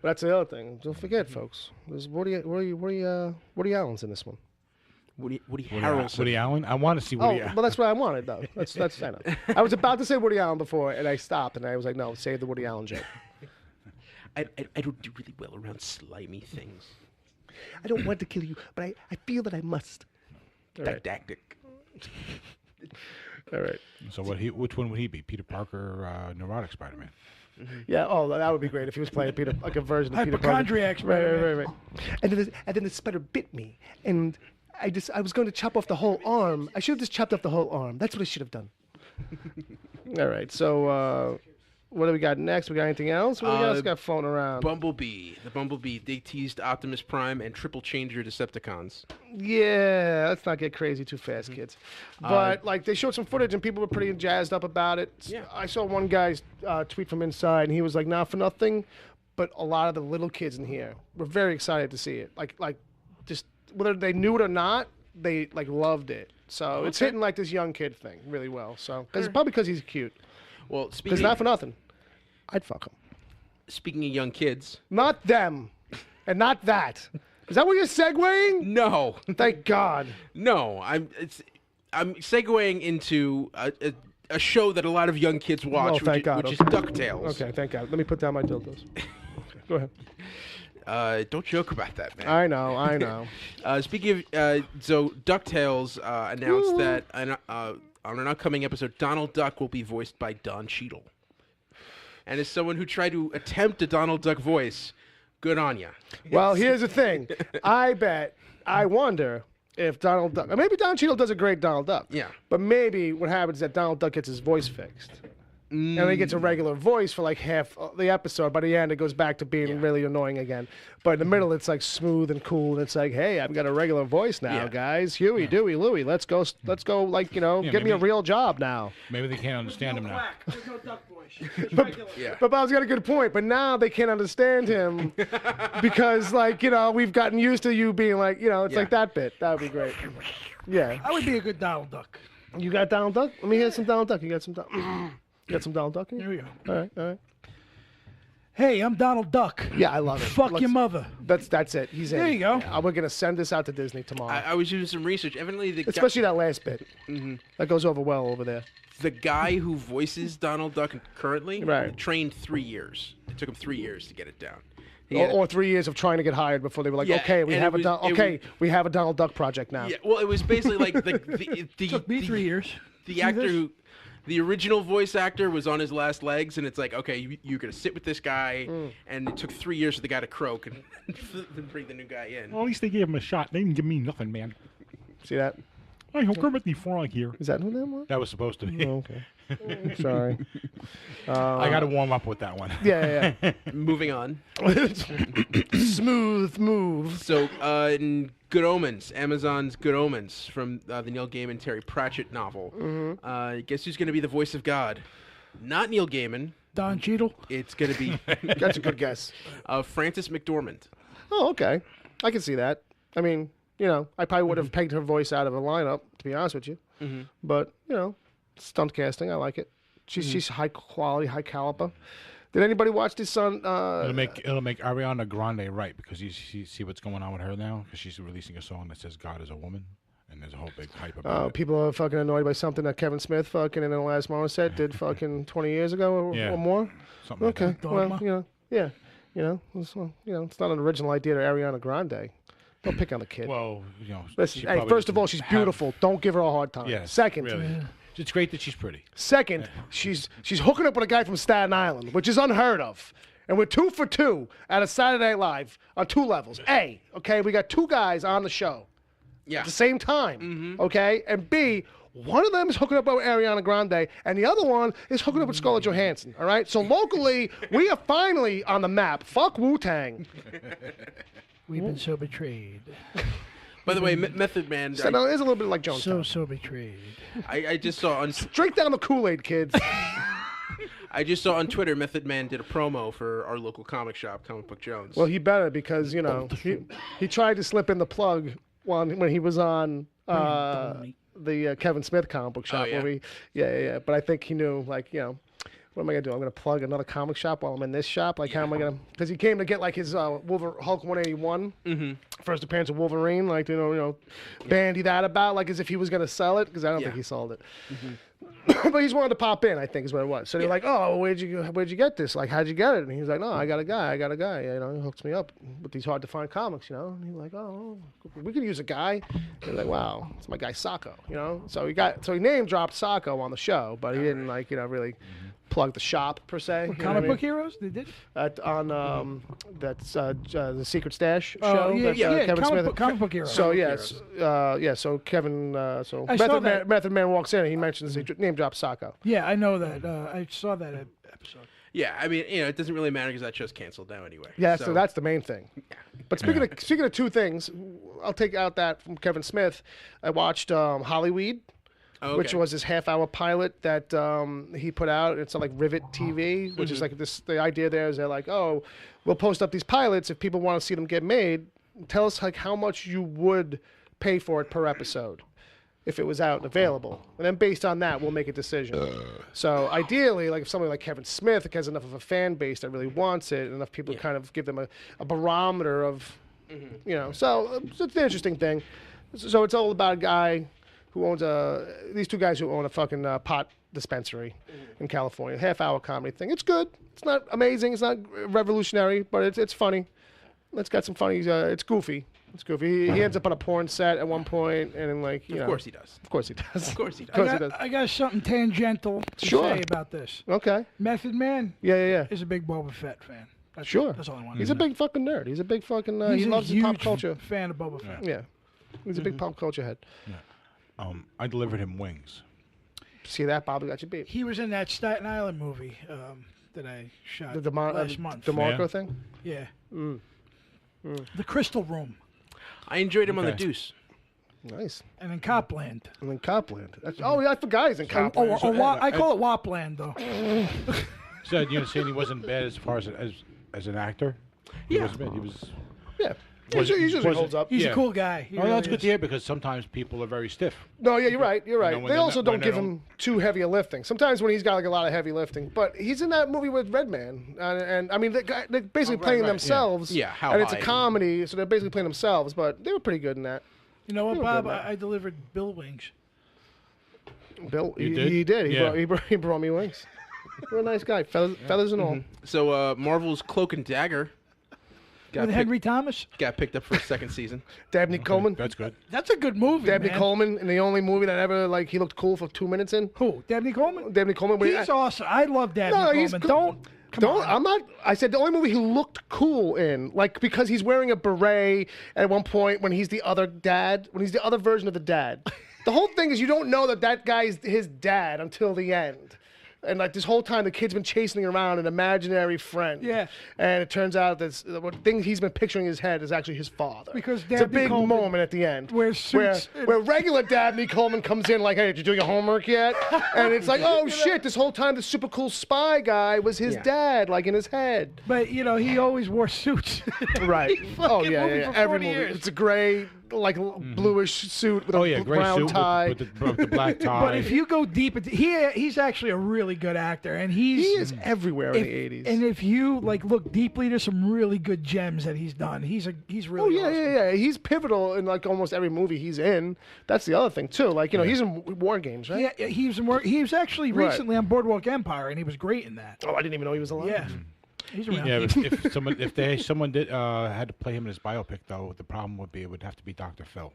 S6: But that's the other thing. Don't forget, folks. There's Woody Allen's in this one.
S5: Woody Harrelson.
S8: Woody Allen? I want to see Woody Allen.
S6: Well, that's what I wanted, though. That's I know. I was about to say Woody Allen before, and I stopped, and I was like, no, save the Woody Allen joke.
S5: I don't do really well around slimy things.
S6: I don't want to kill you, but I feel that I must.
S5: Didactic.
S6: All right.
S8: So which one would he be? Peter Parker or neurotic Spider-Man?
S6: Yeah. Oh, that would be great if he was playing Peter, like a version of Peter Parker.
S7: Hypochondriac Spider-Man.
S6: Right. And then the spider bit me, and I was going to chop off the whole arm. I should have just chopped off the whole arm. That's what I should have done. All right. So what do we got next? We got anything else? What do we else got floating around?
S5: The Bumblebee. They teased Optimus Prime and Triple Changer Decepticons.
S6: Yeah, let's not get crazy too fast, kids. But like they showed some footage and people were pretty jazzed up about it.
S5: Yeah.
S6: I saw one guy's tweet from inside and he was like, "Not for nothing, but a lot of the little kids in here were very excited to see it. Like just whether they knew it or not, they like loved it. So it's hitting like this young kid thing really well. So probably because he's cute.
S5: Well,
S6: Because not for nothing, I'd fuck him.
S5: Speaking of young kids,
S6: Not them, and not that. Is that what you're segueing?
S5: no,
S6: Thank God.
S5: no, I'm segueing into a show that a lot of young kids watch,
S6: thank God.
S5: which is
S6: Okay.
S5: DuckTales.
S6: Okay, thank God. Let me put down my dildos. Okay, go ahead.
S5: Don't joke about that, man.
S6: I know.
S5: Speaking of, so DuckTales announced that on an upcoming episode, Donald Duck will be voiced by Don Cheadle. And as someone who tried to attempt a Donald Duck voice, good on ya.
S6: Well, here's the thing. I wonder if Donald Duck, or maybe Don Cheadle does a great Donald Duck.
S5: Yeah.
S6: But maybe what happens is that Donald Duck gets his voice fixed. And then he gets a regular voice for like half the episode. By the end, it goes back to being really annoying again. But in the middle, it's like smooth and cool. And it's like, hey, I've got a regular voice now, guys. Huey, Dewey, Louie, let's go. Like, get me a real job now.
S8: Maybe they can't understand him now.
S7: There's no duck voice.
S6: But Bob's got a good point. But now they can't understand him because, like, we've gotten used to you being like, it's like that bit. That would be great. Yeah.
S7: I would be a good Donald Duck.
S6: You got Donald Duck? Let me hear some Donald Duck. You got some Donald Duck in
S7: There we go.
S6: All right.
S7: Hey, I'm Donald Duck.
S6: Yeah, I love it.
S7: Fuck your mother.
S6: That's it. He's in.
S7: There you go.
S6: Yeah, we're going to send this out to Disney tomorrow.
S5: I was doing some research. Evidently,
S6: Especially that last bit. That goes over well over there.
S5: the guy who voices Donald Duck currently trained 3 years. It took him 3 years to get it down.
S6: Or 3 years of trying to get hired before they were like, okay, we have a Donald Duck project now.
S5: Yeah, well, it was basically like the
S7: took me 3 years.
S5: The actor who, the original voice actor, was on his last legs, and it's like, okay, you're gonna sit with this guy, and it took 3 years for the guy to croak and bring the new guy in.
S9: Well, at least they gave him a shot. They didn't give me nothing, man.
S6: See that?
S9: I hope Kermit the Frog here.
S6: Is that who that was?
S8: That was supposed to be.
S6: Oh, okay. Sorry.
S8: I got to warm up with that one.
S6: Yeah.
S5: Moving on.
S6: Smooth move.
S5: So, in Good Omens, Amazon's Good Omens, from the Neil Gaiman, Terry Pratchett novel. Guess who's going to be the voice of God? Not Neil Gaiman.
S7: Don Cheadle.
S5: It's going to be...
S6: That's a good guess.
S5: Frances McDormand.
S6: Oh, okay. I can see that. I mean, I probably would have pegged her voice out of a lineup, to be honest with you. But, stunt casting, I like it. She's high quality, high caliber. Did anybody watch this on?
S8: It'll make Ariana Grande right, because you see what's going on with her now, because she's releasing a song that says God is a woman, and there's a whole big hype about it.
S6: People are fucking annoyed by something that Kevin Smith fucking in the last Morissette did fucking 20 years ago or more.
S8: Something like that.
S6: Well, it's not an original idea to Ariana Grande. Don't pick on the kid.
S8: Well,
S6: listen, hey, first of all, she's beautiful. Don't give her a hard time.
S8: Yes,
S6: Second,
S8: really. It's great that she's pretty.
S6: Second, she's hooking up with a guy from Staten Island, which is unheard of. And we're 2 for 2 at a Saturday Night Live on 2 levels. A, okay, we got 2 guys on the show at the same time, okay? And B, one of them is hooking up with Ariana Grande, and the other one is hooking up with Scarlett Johansson, all right? So locally, we are finally on the map. Fuck Wu-Tang.
S7: We've been so betrayed.
S5: By the way, Method Man...
S6: So, no, it is a little bit like Jonestown.
S7: So betrayed.
S5: I just saw on...
S6: Drink down the Kool-Aid, kids.
S5: I just saw on Twitter Method Man did a promo for our local comic shop, Comic Book Jones.
S6: Well, he better, because, he tried to slip in the plug when he was on the Kevin Smith comic book shop.
S5: Oh,
S6: yeah. But I think he knew, like, what am I going to do? I'm going to plug another comic shop while I'm in this shop? Like, how am I going to... Because he came to get, like, his Hulk 181 first appearance of Wolverine, like, bandy that about, like, as if he was going to sell it, because I don't think he sold it. But he's wanted to pop in, I think, is what it was. So they're like, oh, where'd you get this? Like, how'd you get it? And he's like, no, I got a guy. He hooks me up with these hard-to-find comics, And he's like, oh, we could use a guy. And he's like, wow, it's my guy Sacco, So he name-dropped Sacco on the show, but he didn't, like, really... plug the shop per se.
S7: Comic Book Heroes? They did?
S6: On that's the Secret Stash show.
S7: Kevin Smith. Comic Book Heroes.
S6: So so Kevin, Method Man walks in and he mentions he name drops Sacco.
S7: Yeah, I know that. I saw that episode.
S5: Yeah, I mean, it doesn't really matter because that show's canceled now anyway.
S6: Yeah, so that's the main thing. But speaking of 2 things, I'll take out that from Kevin Smith. I watched Hollyweed. Which was his half-hour pilot that he put out. It's on like Rivet TV, which is like this. The idea there is they're like, oh, we'll post up these pilots if people want to see them get made. Tell us like how much you would pay for it per episode if it was out and available, and then based on that, we'll make a decision. So ideally, like if somebody like Kevin Smith has enough of a fan base that really wants it, and enough people kind of give them a barometer of, So it's an interesting thing. So it's all about a guy who owns these 2 guys who own a fucking pot dispensary in California. Half-hour comedy thing. It's good. It's not amazing. It's not revolutionary, but it's funny. It's got some funny. It's goofy. It's goofy. He ends up on a porn set at one point, and then like
S5: Of course he does.
S6: Of course he does.
S5: Of course he does.
S7: I got something tangential to say about this.
S6: Okay.
S7: Method Man.
S6: Yeah.
S7: Is a big Boba Fett fan. That's all I want.
S6: He's a big fucking nerd. He's a big fucking. He loves pop culture.
S7: Fan of Boba Fett.
S6: Yeah. He's a big pop culture head.
S8: Yeah. I delivered him wings.
S6: See that? Bobby got you beat.
S7: He was in that Staten Island movie that I shot
S6: The
S7: last month.
S6: DeMarco
S8: Yeah.
S6: thing?
S7: Yeah. The Crystal Room.
S5: I enjoyed him on the
S8: Okay.
S5: Deuce.
S6: Nice.
S7: And in Copland.
S6: And then Copland. Oh, yeah, I forgot he's in Copland.
S7: I call it Wopland, though.
S8: So you're saying he wasn't bad as far as an actor? He wasn't bad. He was.
S6: Yeah. He
S8: Was it-
S6: usually
S8: was it-
S6: holds up.
S7: He's
S8: Yeah.
S7: a cool guy. He
S8: Oh,
S7: really
S8: that's good
S7: is.
S8: to hear because sometimes people are very stiff.
S6: No, yeah, you're right. You're right.
S8: when
S6: They
S8: they're
S6: also
S8: not- when
S6: don't
S8: they
S6: give him too heavy a lifting. Sometimes when he's got like a lot of heavy lifting, but he's in that movie with Redman, and I mean they're basically playing
S8: right, yeah.
S6: themselves.
S5: Yeah, how
S6: and it's a
S5: high?
S6: comedy, so they're basically playing themselves. But they were pretty good in that.
S7: You know what,
S6: He was
S7: Bob?
S6: good, man.
S7: I delivered Bill wings.
S6: Bill,
S8: You
S6: he
S8: did?
S6: he did.
S8: Yeah.
S6: He brought me wings. You're a nice guy, feathers and all.
S5: So Marvel's Cloak and Dagger
S7: With Henry Thomas?
S5: got picked up for a second season.
S6: Dabney Coleman.
S8: That's good.
S7: That's a good movie,
S6: Dabney
S7: man.
S6: Coleman in the only movie that ever he looked cool for 2 minutes in.
S7: Who? Dabney Coleman?
S6: Dabney Coleman.
S7: He's awesome. I love Dabney
S6: No, he's
S7: Coleman.
S6: good.
S7: Come
S6: Don't.
S7: on.
S6: I'm not. I said the only movie he looked cool in, because he's wearing a beret at one point when he's the other dad, when he's the other version of the dad. The whole thing is you don't know that guy's his dad until the end. And this whole time, the kid's been chasing around an imaginary friend.
S7: Yeah.
S6: And it turns out that the thing he's been picturing in his head is actually his father.
S7: Because
S6: it's a
S7: Dabney
S6: big
S7: Coleman
S6: moment at the end.
S7: wears suits.
S6: Where regular Dabney Coleman comes in like, hey, did you do your homework yet? And it's like, oh, shit, this whole time the super cool spy guy was his dad, in his head.
S7: But, he always wore suits.
S6: Right. Oh,
S7: fucking
S6: yeah,
S7: movie
S6: yeah.
S7: for
S6: Every
S7: 40
S6: movie.
S7: years.
S6: It's a gray, bluish suit with
S8: Oh
S6: a
S8: yeah, gray
S6: brown
S8: suit
S6: tie.
S8: with the black tie.
S7: But if you go deep into he's actually a really good actor, and
S6: He is everywhere in the 80s.
S7: And if you look deeply, there's some really good gems that he's done. He's really
S6: Oh, yeah,
S7: awesome.
S6: yeah. He's pivotal in almost every movie he's in. That's the other thing, too. He's in War Games, right?
S7: Yeah, he was actually
S6: Right.
S7: recently on Boardwalk Empire, and he was great in that.
S6: Oh, I didn't even know he was alive.
S7: Yeah, he's around.
S8: yeah, if someone did had to play him in his biopic though, the problem would be it would have to be Dr. Phil.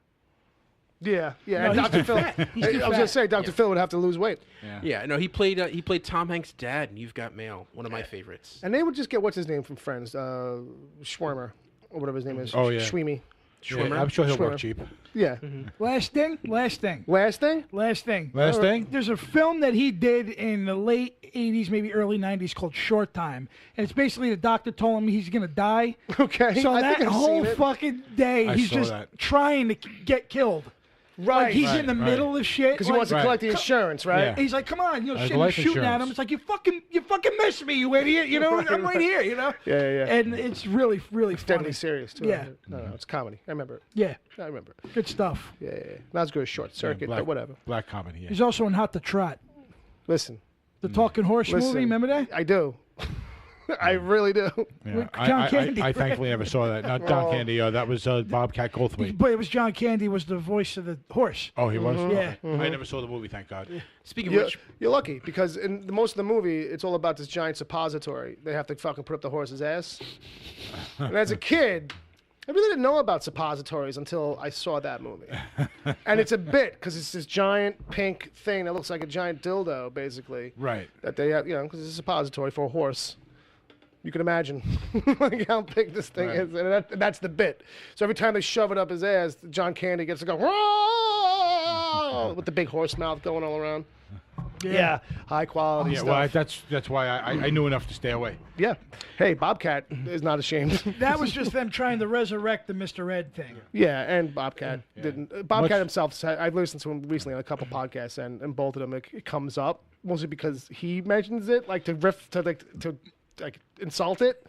S6: Yeah.
S7: No,
S6: And
S7: he's
S6: Dr.
S7: too
S6: Phil.
S7: fat. He's
S6: I
S7: too
S6: was going to
S7: fat.
S6: say, Dr. Phil would have to lose weight.
S5: Yeah, no, he played Tom Hanks' dad in You've Got Mail, one of my favorites.
S6: And they would just get, what's his name from Friends? Schwarmer, or whatever his name is.
S8: Oh, yeah.
S6: Schweemy.
S8: Yeah, I'm sure he'll work
S6: Schwimmer.
S8: cheap.
S6: Yeah.
S7: Last thing.
S6: Last thing?
S8: Last thing?
S7: There's a film that he did in the late 80s, maybe early 90s called Short Time. And it's basically the doctor told him he's going to die.
S6: Okay.
S7: So
S6: I
S7: that
S6: think I've
S7: whole
S6: seen it.
S7: fucking day,
S8: I
S7: he's
S8: saw
S7: just
S8: that.
S7: trying to get killed.
S6: Right.
S7: Like he's in the middle of shit.
S6: Because he wants to
S8: Right.
S6: collect the insurance, right?
S8: Yeah.
S7: He's like, come on,
S8: Like
S7: shit,
S8: life
S7: shooting at
S8: insurance.
S7: him. It's like, you fucking missed me, you idiot. I'm right here,
S6: Yeah, yeah.
S7: And it's really, really funny.
S6: Deadly serious, too.
S7: Yeah.
S6: No, it's comedy. I remember it.
S7: Yeah,
S6: I remember it.
S7: good stuff.
S6: Yeah. Not as good as Short Circuit, but whatever.
S8: Black comedy. Yeah.
S7: He's also in Hot to Trot,
S6: Listen.
S7: the Talking Horse
S6: Listen.
S7: movie. Remember that?
S6: I do. I really do.
S8: Yeah.
S7: With John Candy,
S8: I
S7: right?
S8: thankfully never saw that. Not John Candy. That was Bobcat Goldthwait.
S7: But it was John Candy was the voice of the horse.
S8: Oh, he was.
S7: Yeah.
S8: I never saw the movie. Thank God.
S5: Speaking of
S6: You're,
S5: which,
S6: you're lucky because in most of the movie, it's all about this giant suppository. They have to fucking put up the horse's ass. And as a kid, I really didn't know about suppositories until I saw that movie. And it's a bit because it's this giant pink thing that looks like a giant dildo, basically.
S8: Right.
S6: That they have, because it's a suppository for a horse. You can imagine like how big this thing is, and that's the bit. So every time they shove it up his ass, John Candy gets to go "Whoa!" with the big horse mouth going all around. Yeah, high quality
S8: Yeah.
S6: stuff.
S8: Well, that's why I knew enough to stay away.
S6: Yeah. Hey, Bobcat is not ashamed.
S7: That was just them trying to resurrect the Mr. Ed thing.
S6: Yeah, and Bobcat didn't. Bobcat
S8: Much-
S6: himself said, I've listened to him recently on a couple podcasts, and both of them it comes up mostly because he mentions it, like to riff to insult it,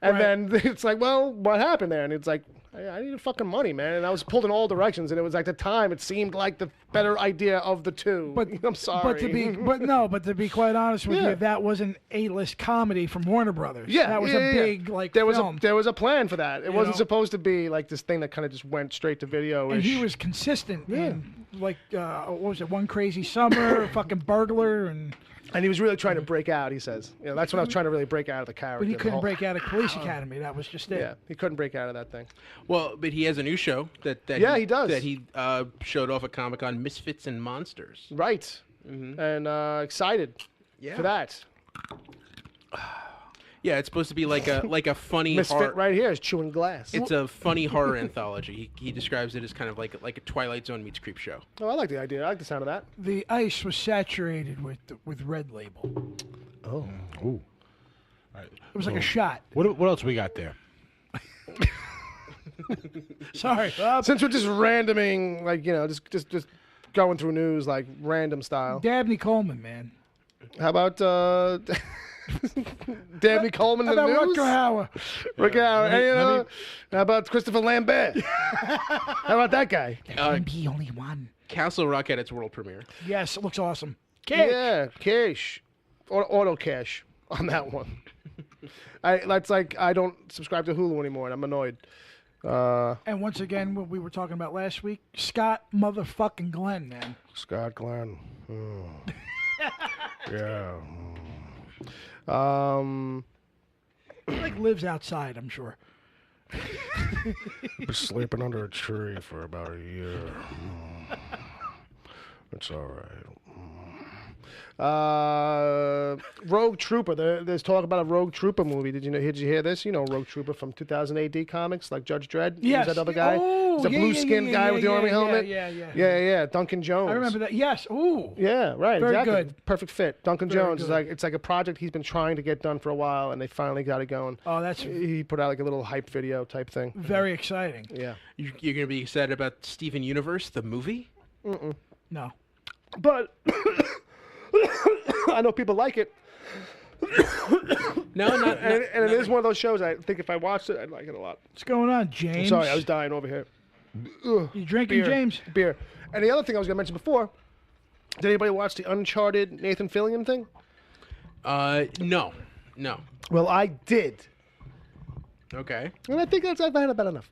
S6: and then it's like, well, what happened there? And it's like, I needed fucking money, man, and I was pulled in all directions, and it was like the time it seemed like the better idea of the two.
S7: But
S6: I'm sorry.
S7: But to be quite honest with
S6: Yeah.
S7: you, that was an A-list comedy from Warner Brothers.
S6: Yeah,
S7: that was
S6: yeah,
S7: a
S6: yeah.
S7: big
S6: there was
S7: film.
S6: there was a plan for that. It wasn't
S7: know?
S6: supposed to be like this thing that kind of just went straight to video.
S7: And he was consistent. In, what was it? One Crazy Summer, fucking Burglar, and
S6: he was really trying to break out. He says, that's when I was trying to really break out of the character.
S7: but he
S6: the
S7: couldn't
S6: whole-
S7: break out of Police Academy. That was just it.
S6: Yeah, he couldn't break out of that thing.
S5: well, but he has a new show that
S6: Yeah, he does.
S5: that he showed off at Comic-Con, Misfits and Monsters.
S6: Right. And excited for that.
S5: Yeah, it's supposed to be like a funny
S6: Misfit
S5: horror.
S6: right here is chewing glass.
S5: It's a funny horror anthology. He describes it as kind of like a Twilight Zone meets Creep Show.
S6: Oh, I like the idea. I like the sound of that.
S7: The ice was saturated with Red Label.
S6: Oh.
S8: Ooh. All right.
S7: It was like a shot.
S8: What else we got there?
S7: Sorry.
S6: Since we're just randoming, like, just going through news, like, random style.
S7: Dabney Coleman, man.
S6: How about Dabney Coleman in the
S7: How about
S6: news?
S7: Rutger Hauer?
S6: Rutger Hauer. Hey, how about Christopher Lambert? How about that guy?
S7: Be only one.
S5: Castle Rock had its world premiere.
S7: Yes, it looks awesome.
S6: Yeah, cash. Auto cash on that one. I don't subscribe to Hulu anymore, and I'm annoyed.
S7: And once again, what we were talking about last week, Scott motherfucking Glenn, man.
S6: Scott Glenn. Yeah.
S7: He like lives outside, I'm sure.
S6: Been sleeping under a tree for about a year. It's all right. Rogue Trooper. There's talk about a Rogue Trooper movie. Did you hear this? You know Rogue Trooper from 2000 AD comics, like Judge Dredd.
S7: Yes.
S6: Who's that other guy?
S7: Oh,
S6: He's a blue-skinned guy with the army helmet.
S7: Yeah.
S6: Duncan Jones.
S7: I remember that. Yes. Ooh.
S6: Yeah, right.
S7: Very
S6: exactly.
S7: good.
S6: Perfect fit. Duncan
S7: Very
S6: Jones is
S7: good.
S6: it's like a project he's been trying to get done for a while, and they finally got it going.
S7: Oh, that's
S6: He put out like a little hype video type thing.
S7: very exciting.
S6: Yeah.
S5: You're going to be excited about Steven Universe, the movie?
S7: No.
S6: But I know people like it.
S5: No, not.
S6: And it is one of those shows. I think if I watched it, I'd like it a lot.
S7: What's going on, James?
S6: Sorry, I was dying over here. Ugh,
S7: You drinking,
S6: beer,
S7: James?
S6: Beer. And the other thing I was going to mention before, did anybody watch the Uncharted Nathan Fillion thing?
S5: No.
S6: Well, I did.
S5: Okay.
S6: And I think I've had about enough.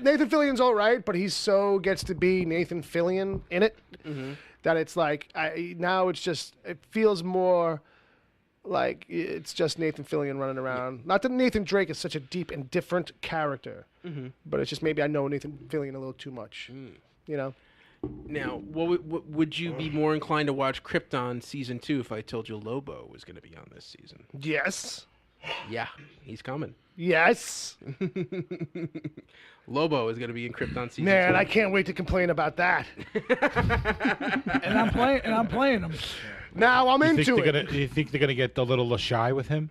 S6: Nathan Fillion's all right, but he so gets to be Nathan Fillion in it that it's like now it feels more like it's just Nathan Fillion running around. Not that Nathan Drake is such a deep and different character, but it's just maybe I know Nathan Fillion a little too much. You know.
S5: Now, would you be more inclined to watch Krypton season 2 if I told you Lobo was going to be on this season?
S6: Yes.
S5: Yeah, he's coming.
S6: Yes.
S5: Lobo is going to be in Krypton season 2.
S6: Man, I can't wait to complain about that.
S7: And I'm playing them.
S6: Now I'm into it.
S8: Do you think they're gonna get a little shy with him?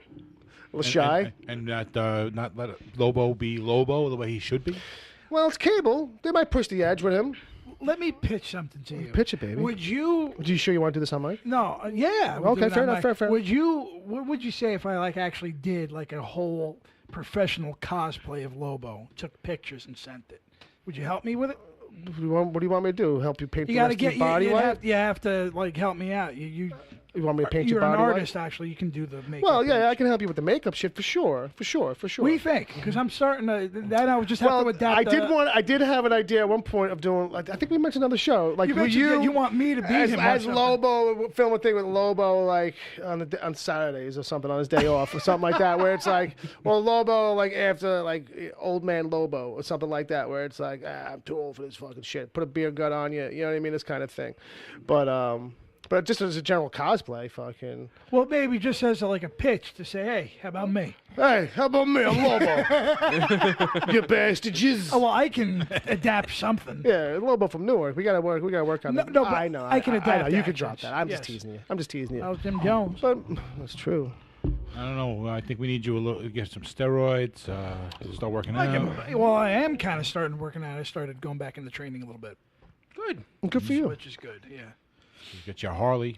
S6: Shy?
S8: And not let Lobo be Lobo the way he should be?
S6: Well, it's Cable. They might push the edge with him.
S7: Let me pitch something to you.
S6: Pitch it, baby.
S7: Would you?
S6: Are you sure you want to do this on mic?
S7: No. Yeah. we'll do
S6: Okay,
S7: it
S6: fair
S7: on
S6: enough.
S7: mic.
S6: Fair.
S7: What would you say if I actually did like a whole professional cosplay of Lobo, took pictures and sent it? Would you help me with it?
S6: What do you want me to do? Help you paint
S7: You
S6: the
S7: got to
S6: rest of
S7: get
S6: your body white?
S7: you have to like help me out. You
S6: want me to paint
S7: you're
S6: your
S7: an
S6: body
S7: artist,
S6: white?
S7: actually. You can do the makeup.
S6: Well, yeah, I
S7: things.
S6: can help you with the makeup shit for sure.
S7: What do you think? Because I'm starting to. That I would just have
S6: Well,
S7: to adapt.
S6: I did have an idea at one point of doing. Like, I think we mentioned on the show. Like,
S7: You mentioned that you want me to be
S6: as,
S7: him or
S6: as
S7: something.
S6: Lobo, film a thing with Lobo like on Saturdays or something on his day off or something like that, where it's like, well, Lobo like after like old man Lobo or something like that, where it's like, I'm too old for this fucking shit. Put a beer gut on you, you know what I mean? This kind of thing, but just as a general cosplay, fucking.
S7: Well, maybe just as like a pitch to say, hey, how about me?
S6: Hey, how about me? I'm Lobo. You bastards.
S7: Oh well, I can adapt something.
S6: Yeah, Lobo from Newark. We gotta work on
S7: No,
S6: that.
S7: no, but
S6: I know.
S7: I can adapt
S6: I know. You could
S7: actions.
S6: drop that. I'm
S7: Yes.
S6: just teasing you.
S7: I was Jim Jones.
S6: But that's true.
S8: I don't know. I think we need you a little. Get some steroids. Start working out.
S7: Well, I am kind of starting working out. I started going back into training a little bit,
S5: Good.
S6: Good for you.
S7: which is good. Yeah.
S8: You get your Harley.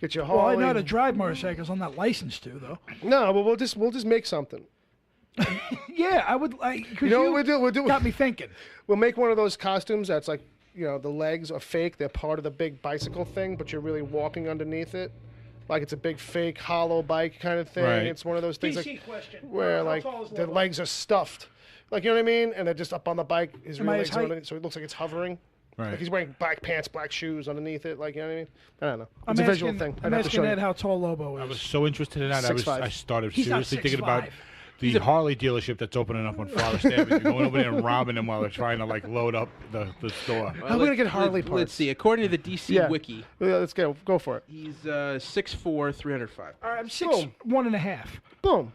S6: Get your
S7: Well, I
S6: Harley.
S7: know how to drive motorcycles. I'm not licensed to though.
S6: No, but we'll just make something.
S7: Yeah, I would like.
S6: You know what we'll do? We'll do.
S7: Got me thinking.
S6: We'll make one of those costumes that's like, the legs are fake. They're part of the big bicycle thing, but you're really walking underneath it, like it's a big fake hollow bike kind of thing.
S8: Right.
S6: It's one of those things
S7: DC question.
S6: where
S7: How
S6: like
S7: tall is
S6: the
S7: Lobo?
S6: legs are stuffed, like you know what I mean, and they're just up on the bike. His
S7: Am
S6: real
S7: I
S6: legs
S7: his
S6: are
S7: height?
S6: underneath, so it looks like it's hovering.
S8: Right.
S6: Like he's wearing black pants, black shoes underneath it. Like you know what I mean? I don't know.
S7: I'm
S6: It's a visual
S7: asking,
S6: thing.
S7: I'm
S6: I'd have to show
S7: asking
S6: you.
S7: Ed how tall Lobo is.
S8: I was so interested in that.
S6: 6'5".
S8: I started
S7: He's not
S8: seriously thinking about
S7: 6'5".
S8: the Harley dealership that's opening up on Forest Avenue. Going over there and robbing them while they're trying to like load up the store.
S6: How are we gonna get Harley parts?
S5: Let's see. According to the DC Wiki,
S6: let's go for it.
S5: he's 6'4", 305.
S7: All right, I'm 6'1.5".
S6: Boom.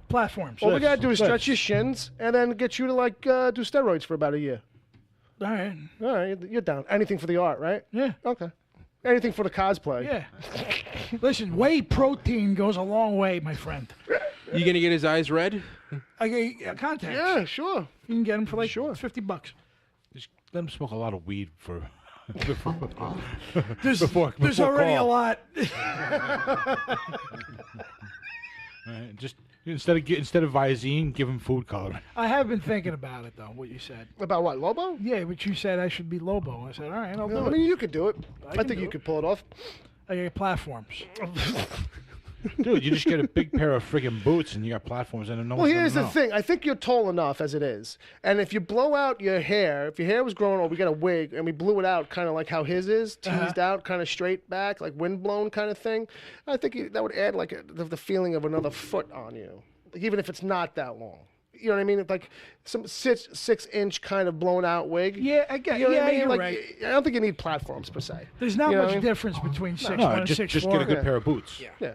S7: Platforms.
S6: All we gotta do is stretch your shins and then get you to like do steroids for about a year.
S7: All right.
S6: All right, you're down. Anything for the art, right?
S7: Yeah.
S6: Okay. Anything for the cosplay.
S7: Yeah. Listen, whey protein goes a long way, my friend.
S5: You gonna get his eyes red?
S7: I get contacts.
S6: Yeah, sure.
S7: You can get them for like $50.
S8: Just let them smoke a lot of weed for.
S7: There's
S8: before
S7: already
S8: call.
S7: a lot.
S8: Right, just instead of Visine, give him food coloring.
S7: I have been thinking about it, though, what you said.
S6: About what, Lobo?
S7: Yeah, but you said I should be Lobo. I said, all right, I'll do
S6: I
S7: it.
S6: mean, you could do it. I
S7: can
S6: think
S7: do
S6: you
S7: it.
S6: could pull it off.
S7: I get platforms.
S8: Dude, you just get a big pair of friggin' boots and you got platforms and no
S6: Well,
S8: one's
S6: here's
S8: gonna
S6: the
S8: know.
S6: thing. I think you're tall enough as it is. And if you blow out your hair, if your hair was growing or we got a wig and we blew it out kind of like how his is, teased out, kind of straight back, like windblown kind of thing, I think that would add like the feeling of another foot on you, like, even if it's not that long. You know what I mean? It's like some 6-inch kind of blown out wig.
S7: Yeah, I get.
S6: You know what
S7: yeah,
S6: I mean?
S7: you're
S6: Like,
S7: right.
S6: I don't think you need platforms per se.
S7: There's not
S6: You know
S7: much
S6: what I mean?
S7: difference between 6'1"
S8: No,
S7: and
S8: just
S7: 6'4".
S8: get a good pair of boots.
S5: Yeah.
S6: Yeah.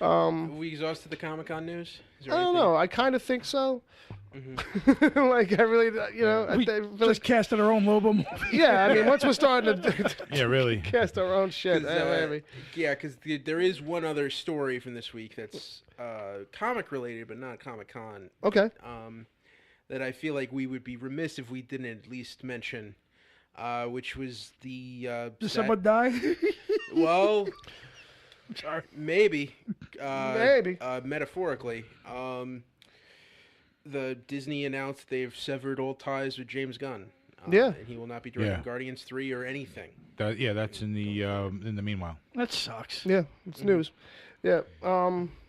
S5: We exhausted the Comic-Con news? Is
S6: I
S5: there
S6: don't
S5: anything?
S6: know. I kind of think so. Like I really, I
S7: We
S6: feel
S7: just
S6: like,
S7: casted our own Lobo movie.
S6: yeah. I mean, once we're starting to
S8: Yeah, really.
S6: cast our own shit,
S5: 'Cause,
S6: maybe.
S5: Yeah, because there is one other story from this week that's comic related, but not Comic-Con.
S6: Okay.
S5: That I feel like we would be remiss if we didn't at least mention, which was the.
S7: Did someone die?
S5: Well,
S7: Sorry.
S5: maybe.
S6: Maybe.
S5: Metaphorically. The Disney announced they've severed all ties with James Gunn.
S6: Yeah.
S5: And he will not be directing
S8: Yeah.
S5: Guardians 3 or anything.
S8: That's in the meanwhile.
S7: That sucks.
S6: Yeah, it's news. Yeah.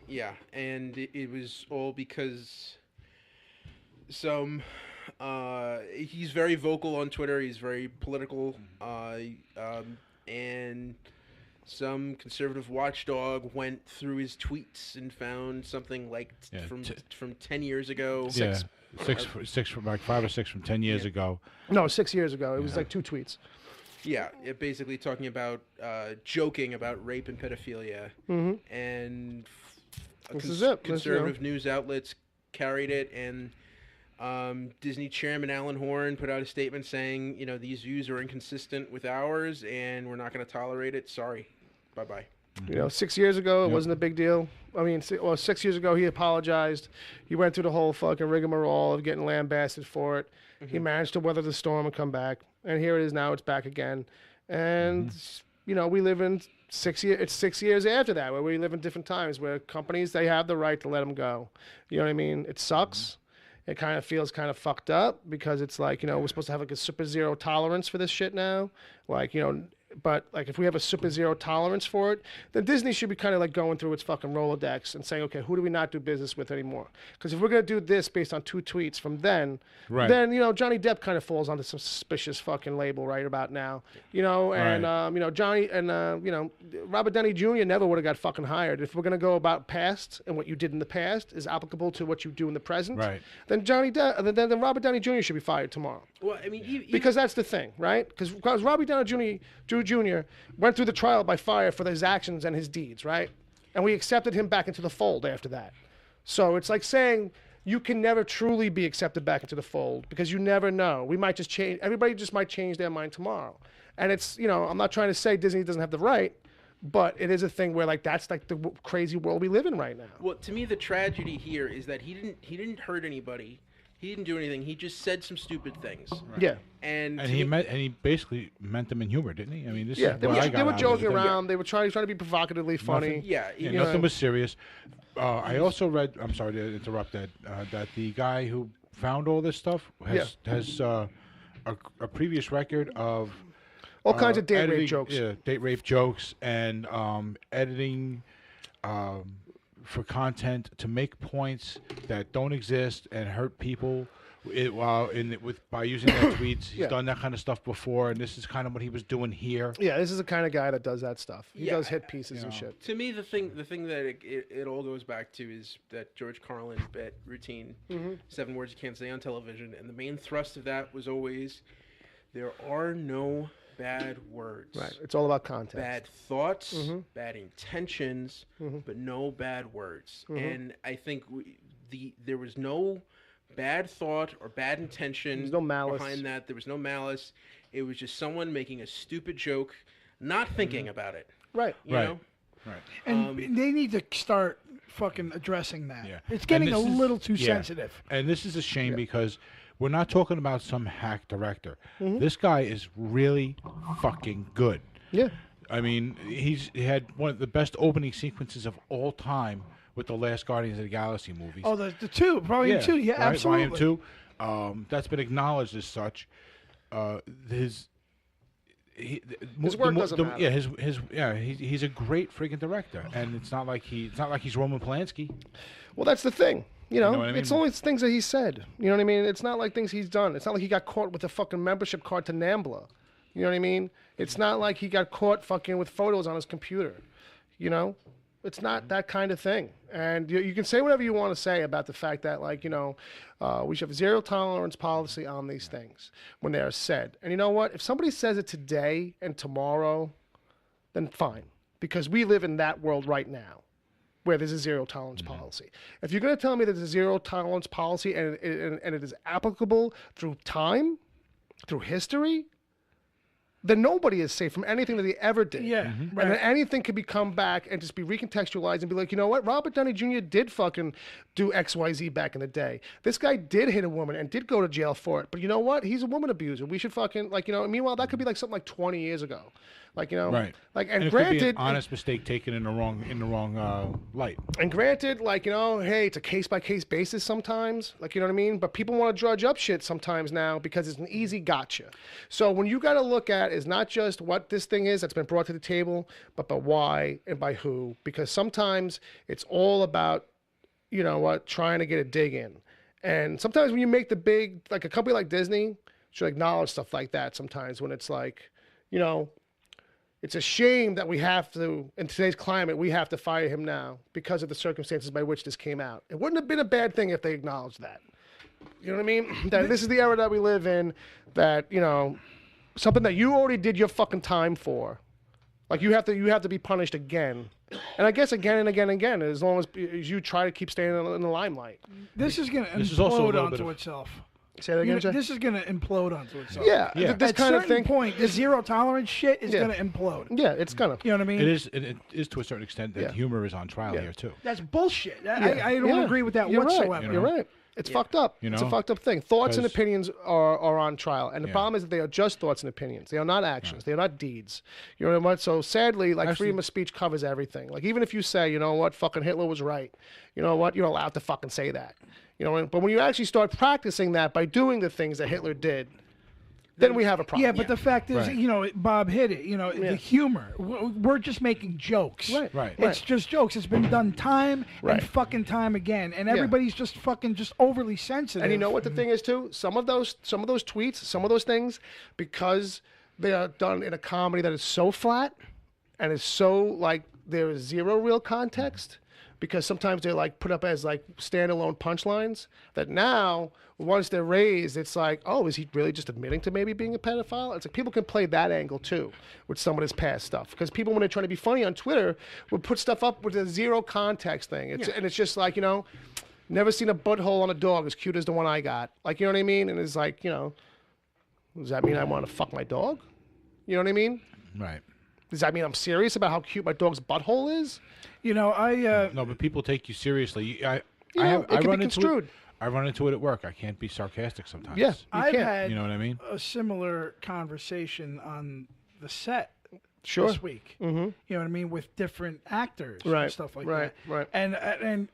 S5: Yeah, and it was all because he's very vocal on Twitter. He's very political, and some conservative watchdog went through his tweets and found something like from 10 years ago.
S8: Yeah, six from like 5 or 6 from 10 years ago.
S6: No, 6 years ago. It was like 2 tweets.
S5: Yeah, it basically talking about joking about rape and pedophilia, and
S6: This is it.
S5: conservative news outlets carried it, and Disney chairman Alan Horn put out a statement saying, these views are inconsistent with ours, and we're not going to tolerate it. Sorry, bye.
S6: 6 years ago, it wasn't a big deal. I mean, 6 years ago, he apologized. He went through the whole fucking rigmarole of getting lambasted for it. He managed to weather the storm and come back. And here it is now. It's back again. And, we live in 6 years. It's 6 years after that where we live in different times where companies, they have the right to let them go. You know what I mean? It sucks. It kind of feels kind of fucked up because it's like, we're supposed to have like a super zero tolerance for this shit now. Like, but like if we have a super zero tolerance for it, then Disney should be kind of like going through its fucking Rolodex and saying, okay, who do we not do business with anymore? Because if we're going to do this based on 2 tweets from then Johnny Depp kind of falls onto some suspicious fucking label right about now, and Johnny and Robert Downey Jr. never would have got fucking hired. If we're going to go about past and what you did in the past is applicable to what you do in the present, then then Robert Downey Jr. should be fired tomorrow.
S5: Well, I mean,
S6: Because that's the thing, right? Because Robert Downey Jr. went through the trial by fire for his actions and his deeds, right? And we accepted him back into the fold after that. So it's like saying you can never truly be accepted back into the fold because you never know. We might just change. Everybody just might change their mind tomorrow. And it's, I'm not trying to say Disney doesn't have the right, but it is a thing where like that's like the crazy world we live in right now.
S5: Well, to me, the tragedy here is that he didn't hurt anybody. He didn't do anything. He just said some stupid things.
S8: Right.
S6: Yeah.
S5: And
S8: he basically meant them in humor, didn't he? I mean, this is
S6: they
S8: what I got
S6: were
S8: out of
S6: joking
S8: it.
S6: around. They were trying to be provocatively funny.
S8: Nothing was serious. I also read. I'm sorry to interrupt that. That the guy who found all this stuff has a previous record of
S6: all kinds of date
S8: editing,
S6: rape jokes.
S8: Yeah, date rape jokes and editing. For content to make points that don't exist and hurt people By using their tweets, he's done that kind of stuff before, and this is kind of what he was doing here.
S6: Yeah, this is the kind of guy that does that stuff. He does hit pieces and shit.
S5: To me, the thing that it all goes back to is that George Carlin bit routine, 7 words you can't say on television, and the main thrust of that was always, there are no bad words.
S6: Right. It's all about context.
S5: Bad thoughts, bad intentions, but no bad words. And I think there was no bad thought or bad intention.
S6: There's no malice
S5: behind that. There was no malice. It was just someone making a stupid joke, not thinking about it.
S6: Right.
S5: You know?
S8: Right.
S7: And they need to start fucking addressing that.
S8: Yeah.
S7: It's getting a little too sensitive.
S8: And this is a shame because we're not talking about some hack director. This guy is really fucking good.
S6: Yeah.
S8: I mean, he had one of the best opening sequences of all time with the last Guardians of the Galaxy movies.
S7: Oh, the two, Volume 2, yeah,
S8: right?
S7: absolutely.
S8: Volume 2. That's been acknowledged as such. His
S6: work doesn't matter.
S8: Yeah, he's a great freaking director, and it's not like he's Roman Polanski.
S6: Well, that's the thing. You know,
S8: what I mean?
S6: it's only things that he said. You know what I mean? It's not like things he's done. It's not like he got caught with a fucking membership card to NAMBLA. You know what I mean? It's not like he got caught fucking with photos on his computer. You know? It's not that kind of thing. And you can say whatever you want to say about the fact that, like, you know, we should have zero tolerance policy on these things when they are said. And you know what? If somebody says it today and tomorrow, then fine. Because we live in that world right now where there's a zero tolerance policy. If you're going to tell me that there's a zero tolerance policy and it is applicable through time, through history, then nobody is safe from anything that he ever did.
S7: Yeah,
S6: And then anything could be come back and just be recontextualized and be like, you know what? Robert Downey Jr. did fucking do XYZ back in the day. This guy did hit a woman and did go to jail for it. But you know what? He's a woman abuser. We should fucking, like, you know, meanwhile, that could be like something like 20 years ago. Like, you know,
S8: Right.
S6: Like,
S8: And it
S6: granted,
S8: could be an honest mistake taken in the wrong light.
S6: and granted, like, you know, hey, it's a case-by-case basis sometimes, like, you know what I mean? But people want to drudge up shit sometimes now because it's an easy gotcha. So when you got to look at is not just what this thing is that's been brought to the table, but by why and by who. Because sometimes it's all about, you know what, trying to get a dig in. And sometimes when you make the big, like a company like Disney should acknowledge stuff like that sometimes when it's like, you know, it's a shame that we have to, in today's climate, we have to fire him now because of the circumstances by which this came out. It wouldn't have been a bad thing if they acknowledged that. You know what I mean? That this is the era that we live in, that, you know, something that you already did your fucking time for. Like, you have to be punished again. And I guess again and again and again, as long as you try to keep staying in the limelight.
S7: This is going to
S8: This is also a
S7: implode
S8: little bit
S7: onto
S8: of-
S7: itself.
S6: Say that again, Jay?
S7: This is going to implode onto itself.
S6: Yeah,
S8: Yeah.
S6: this
S7: At
S6: kind
S7: a
S6: of
S7: certain
S6: thing.
S7: point, the zero tolerance shit is
S6: Yeah.
S7: going to implode.
S6: Yeah, it's gonna.
S7: You know what I mean?
S8: It is to a certain extent that
S6: Yeah.
S8: humor is on trial
S6: Yeah.
S8: here too.
S7: That's bullshit. I don't agree with that
S6: You're
S7: whatsoever.
S6: Right. You're right. It's fucked up.
S8: You
S6: It's a
S8: know?
S6: fucked up thing. Thoughts and
S8: 'Cause-
S6: opinions are on trial. And the
S8: Yeah.
S6: problem is that they are just thoughts and opinions. They are not actions. They are not deeds. You know what? So sadly, like,
S8: Actually-
S6: freedom of speech covers everything. Like, even if you say, you know what, fucking Hitler was right, you know what, you're allowed to fucking say that. You know, but when you actually start practicing that by doing the things that Hitler did, then we have a problem.
S7: Yeah, but the fact is,
S8: Right.
S7: you know, Bob hit it. You know, the humor. We're just making jokes.
S6: Right.
S8: Right.
S7: It's just jokes. It's been done time
S6: Right.
S7: and fucking time again, and everybody's just fucking just overly sensitive.
S6: And you know what the thing is too? Some of those tweets, some of those things, because they are done in a comedy that is so flat and is so, like, there is zero real context, because sometimes they're like put up as like standalone punchlines, that now once they're raised, it's like, oh, is he really just admitting to maybe being a pedophile? It's like people can play that angle too with some of this past stuff, because people, when they're trying to be funny on Twitter, would put stuff up with a zero context thing. And it's just like, you know, never seen a butthole on a dog as cute as the one I got. Like, you know what I mean? And it's like, you know, does that mean I want to fuck my dog? You know what I mean?
S8: Right.
S6: Does that mean I'm serious about how cute my dog's butthole is?
S7: You know,
S8: No, but people take you seriously. I
S6: You know, it can be
S8: run
S6: construed.
S8: into it. I run into it at work. I can't be sarcastic sometimes.
S6: Yeah, you
S7: I've
S6: can't.
S7: had
S8: You know what I mean?
S7: a similar conversation on the set
S6: Sure.
S7: this week. Mm-hmm. You know what I mean, with different actors and
S6: Right,
S7: stuff like
S6: right,
S7: that.
S6: right.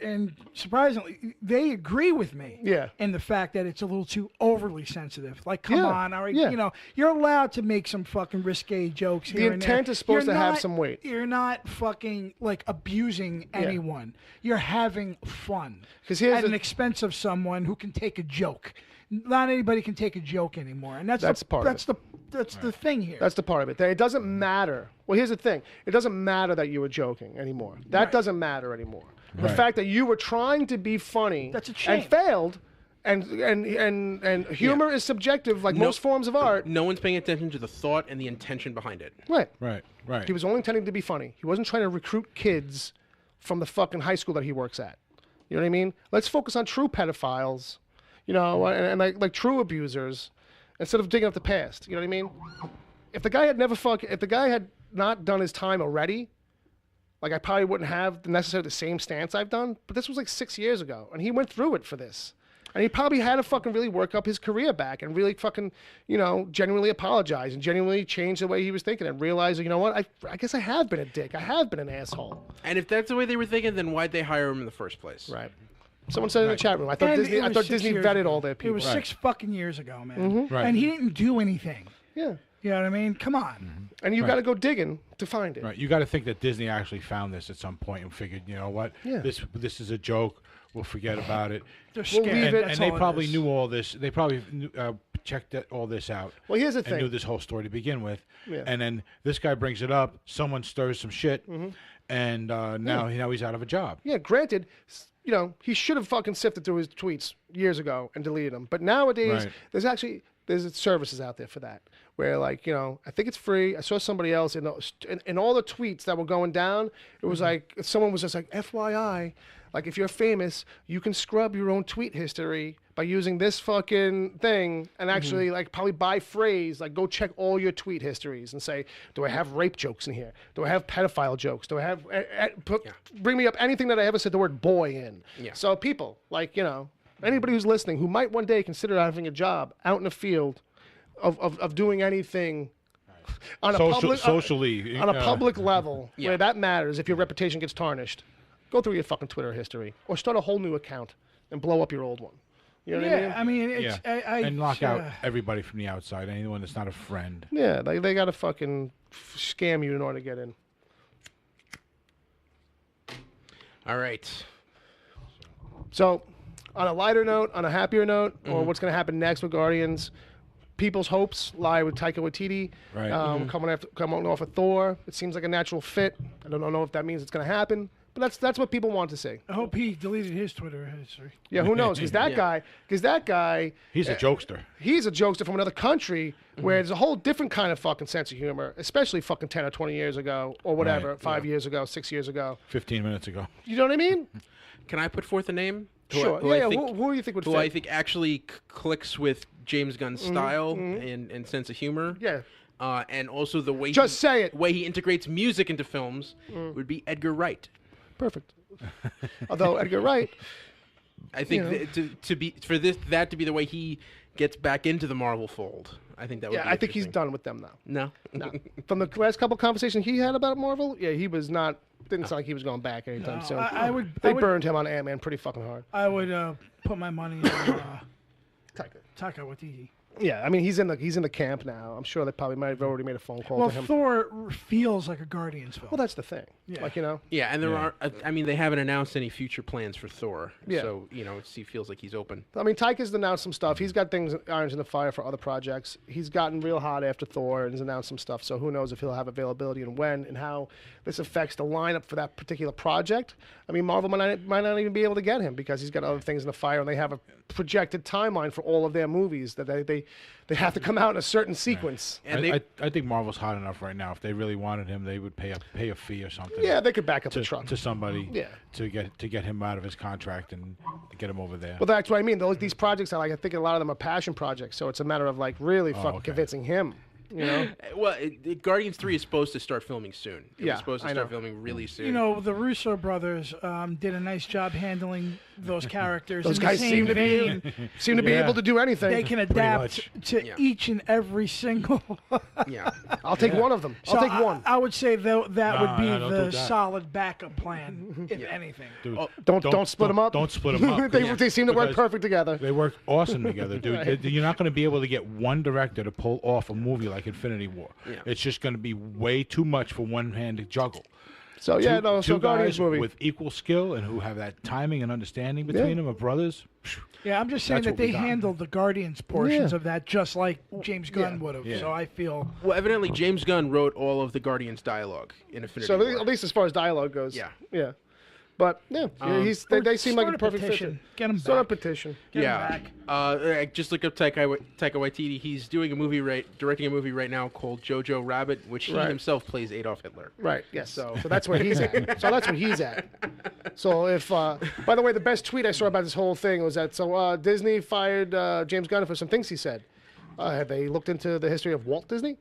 S7: And surprisingly, they agree with me.
S6: Yeah.
S7: In the fact that it's a little too overly sensitive. Like, come
S6: Yeah,
S7: on, all right,
S6: yeah.
S7: you know, you're allowed to make some fucking risque jokes.
S6: The
S7: here and
S6: intent
S7: there.
S6: is supposed
S7: You're
S6: to have
S7: not-
S6: some weight.
S7: You're not fucking like abusing anyone. You're having fun
S6: 'Cause here's
S7: at
S6: the-
S7: an expense of someone who can take a joke. not anybody can take a joke anymore, and that's the thing here.
S6: That's the part of it. It doesn't matter. Well, here's the thing. It doesn't matter that you were joking anymore. That doesn't matter anymore. The fact that you were trying to be funny and failed, and humor is subjective, like most forms of art.
S5: No one's paying attention to the thought and the intention behind it.
S6: Right. He was only intending to be funny. He wasn't trying to recruit kids from the fucking high school that he works at. You know what I mean? Let's focus on true pedophiles, you know, and like true abusers, instead of digging up the past. You know what I mean? If the guy had not done his time already, like I probably wouldn't have necessarily the same stance I've done. But this was like 6 years ago, and he went through it for this. And he probably had to fucking really work up his career back and really fucking, you know, genuinely apologize and genuinely change the way he was thinking and realize, you know what, I guess I have been a dick. I have been an asshole.
S5: And if that's the way they were thinking, then why'd they hire him in the first place?
S6: Right. Someone said in the chat room, I thought Disney vetted all their people.
S7: It was 6 fucking years ago, man. And he didn't do anything.
S6: Yeah.
S7: You know what I mean? Come on.
S6: And you got to go digging to find it.
S8: Right. You got to think that Disney actually found this at some point and figured, you know what, this is a joke. We'll forget about it.
S7: They're scared.
S8: And they probably knew all this. They probably checked all this out.
S6: Well, here's the thing.
S8: And knew this whole story to begin with.
S6: Yeah.
S8: And then this guy brings it up. Someone stirs some shit. And now he's out of a job.
S6: Yeah, granted, you know, he should have fucking sifted through his tweets years ago and deleted them. But nowadays, there's services out there for that. Where, like, you know, I think it's free. I saw somebody else in all the tweets that were going down. It was like someone was just like, FYI, like if you're famous, you can scrub your own tweet history by using this fucking thing and actually like probably by phrase, like go check all your tweet histories and say, do I have rape jokes in here? Do I have pedophile jokes? Do I have bring me up anything that I ever said the word boy in? Yeah. So people, like, you know, anybody who's listening who might one day consider having a job out in the field of doing anything on a public level where that matters, if your reputation gets tarnished, go through your fucking Twitter history or start a whole new account and blow up your old one. You know what I mean?
S7: It's
S8: and lock out everybody from the outside, anyone that's not a friend.
S6: Yeah, they got to fucking scam you in order to get in.
S5: All right.
S6: So, on a lighter note, on a happier note, or what's going to happen next with Guardians, people's hopes lie with Taika Waititi coming off of Thor. It seems like a natural fit. I don't know if that means it's going to happen, but that's what people want to see.
S7: I hope he deleted his Twitter history.
S6: Yeah, who knows? Because that guy,
S8: he's a jokester.
S6: He's a jokester from another country where there's a whole different kind of fucking sense of humor, especially fucking 10 or 20 years ago or whatever, 5 years ago, 6 years ago.
S8: 15 minutes ago.
S6: You know what I mean?
S5: Can I put forth a name?
S6: Sure. Who do you think would fit?
S5: Who I think actually clicks with James Gunn's style and sense of humor.
S6: Yeah.
S5: And also the way way he integrates music into films would be Edgar Wright.
S6: Perfect. Although Edgar Wright,
S5: I think to be the way he gets back into the Marvel fold. I think that would be
S6: I think he's done with them now.
S5: No.
S6: From the last couple conversations he had about Marvel, he was not. Didn't sound like he was going back anytime soon. They burned him on Ant-Man pretty fucking hard.
S7: I would put my money on Taika Waititi.
S6: Yeah, I mean he's in the camp now. I'm sure they probably might have already made a phone call to him.
S7: Thor feels like a Guardians film.
S6: Well, that's the thing.
S7: Yeah.
S6: Like, you know.
S5: Yeah, and there are. I mean, they haven't announced any future plans for Thor.
S6: Yeah.
S5: So he feels like he's open.
S6: I mean, Taika's announced some stuff. He's got irons in the fire for other projects. He's gotten real hot after Thor and has announced some stuff. So who knows if he'll have availability and when and how this affects the lineup for that particular project. I mean, Marvel might not even be able to get him because he's got other things in the fire and they have a projected timeline for all of their movies that they have to come out in a certain sequence.
S8: Right. And I think Marvel's hot enough right now. If they really wanted him, they would pay a fee or something.
S6: Yeah, they could back up the truck
S8: to somebody. Yeah. To get him out of his contract and get him over there.
S6: Well, that's what I mean. These projects are like, I think a lot of them are passion projects. So it's a matter of like really convincing him. You know?
S5: Well, Guardians 3 is supposed to start filming soon. It's supposed to start filming really soon.
S7: You know, the Russo brothers did a nice job handling those characters.
S6: Those guys seem to be able to do anything.
S7: They can adapt to each and every single.
S6: I'll take one of them. I'll take one.
S7: I would say that would be the solid backup plan, if anything.
S8: Dude,
S6: don't split them up.
S8: Don't split them up.
S6: They seem to work perfect together.
S8: They work awesome together, dude. Right. You're not going to be able to get one director to pull off a movie like Infinity War. Yeah. It's just going to be way too much for one hand to juggle.
S6: So
S8: Two
S6: Guardians
S8: guys
S6: movie.
S8: with equal skill and who have that timing and understanding between them of brothers.
S7: Yeah, I'm just saying
S8: That's
S7: that
S8: what we
S7: they
S8: got.
S7: handled the Guardians portions
S6: Yeah.
S7: of that just like James Gunn would have.
S8: Yeah.
S7: So I feel
S5: Well, evidently James Gunn wrote all of the Guardians dialogue in Infinity
S6: So
S5: War.
S6: at least as far as dialogue goes.
S5: Yeah.
S6: Yeah. But they seem like a
S7: start
S6: perfect
S7: petition.
S6: fit.
S7: Get him
S6: Start a
S7: back.
S6: petition.
S7: Get him
S5: Yeah.
S7: back.
S5: Just look up Taika Waititi. He's doing a movie directing a movie right now called Jojo Rabbit, which he
S6: Right.
S5: himself plays Adolf Hitler.
S6: Right. Yes. So that's where he's at. So if, by the way, the best tweet I saw about this whole thing was that Disney fired James Gunn for some things he said. Have they looked into the history of Walt Disney?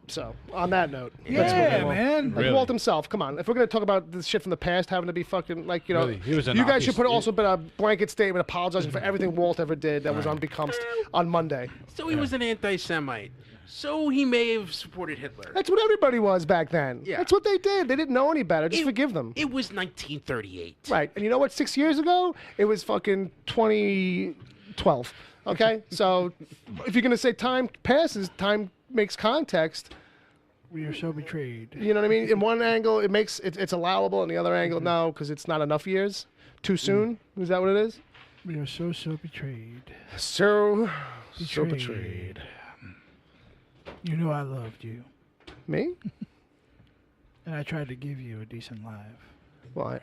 S6: So on that note,
S7: Yeah, man.
S6: like Walt himself. Come on, if we're gonna talk about this shit from the past, having to be fucking like
S8: Really, he was a
S6: you guys
S8: Nazi
S6: should put
S8: st-
S6: also put a blanket statement apologizing for everything Walt ever did that was unbecomst on Monday.
S5: So he was an anti-Semite. So he may have supported Hitler.
S6: That's what everybody was back then.
S5: Yeah.
S6: That's what they did. They didn't know any better. Just forgive them.
S5: It was 1938.
S6: Right. And you know what? 6 years ago, it was fucking 2012. Okay? So if you're going to say time passes, time makes context.
S7: We are so betrayed.
S6: You know what I mean? In one angle, it's allowable. In the other angle, no, because it's not enough years. Too soon? Is that what it is?
S7: We are so betrayed.
S6: So
S7: Betrayed.
S6: betrayed.
S7: You know I loved you,
S6: Me?
S7: and I tried to give you a decent life.
S6: Well,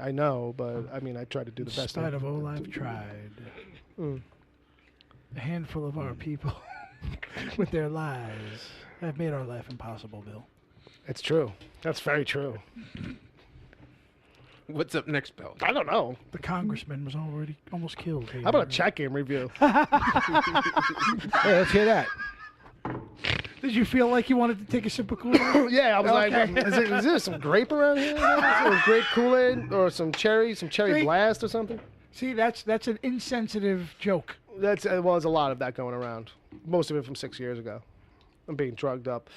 S6: I know, but I mean, I try to do the
S7: In
S6: best.
S7: spite of all I've tried, a handful of our people, with their lies, have made our life impossible, Bill.
S6: It's true. That's very true.
S5: What's up next, Bill?
S6: I don't know.
S7: The congressman was already almost killed.
S6: How about a chat game review?
S8: Hey, let's hear that.
S7: Did you feel like you wanted to take a sip of Kool-Aid?
S6: Yeah, I was
S7: Okay.
S6: like, is there some grape around here? Some grape Kool-Aid or some cherry
S7: See?
S6: blast or something?
S7: See, that's an insensitive joke.
S6: That's there's a lot of that going around. Most of it from 6 years ago. I'm being dragged up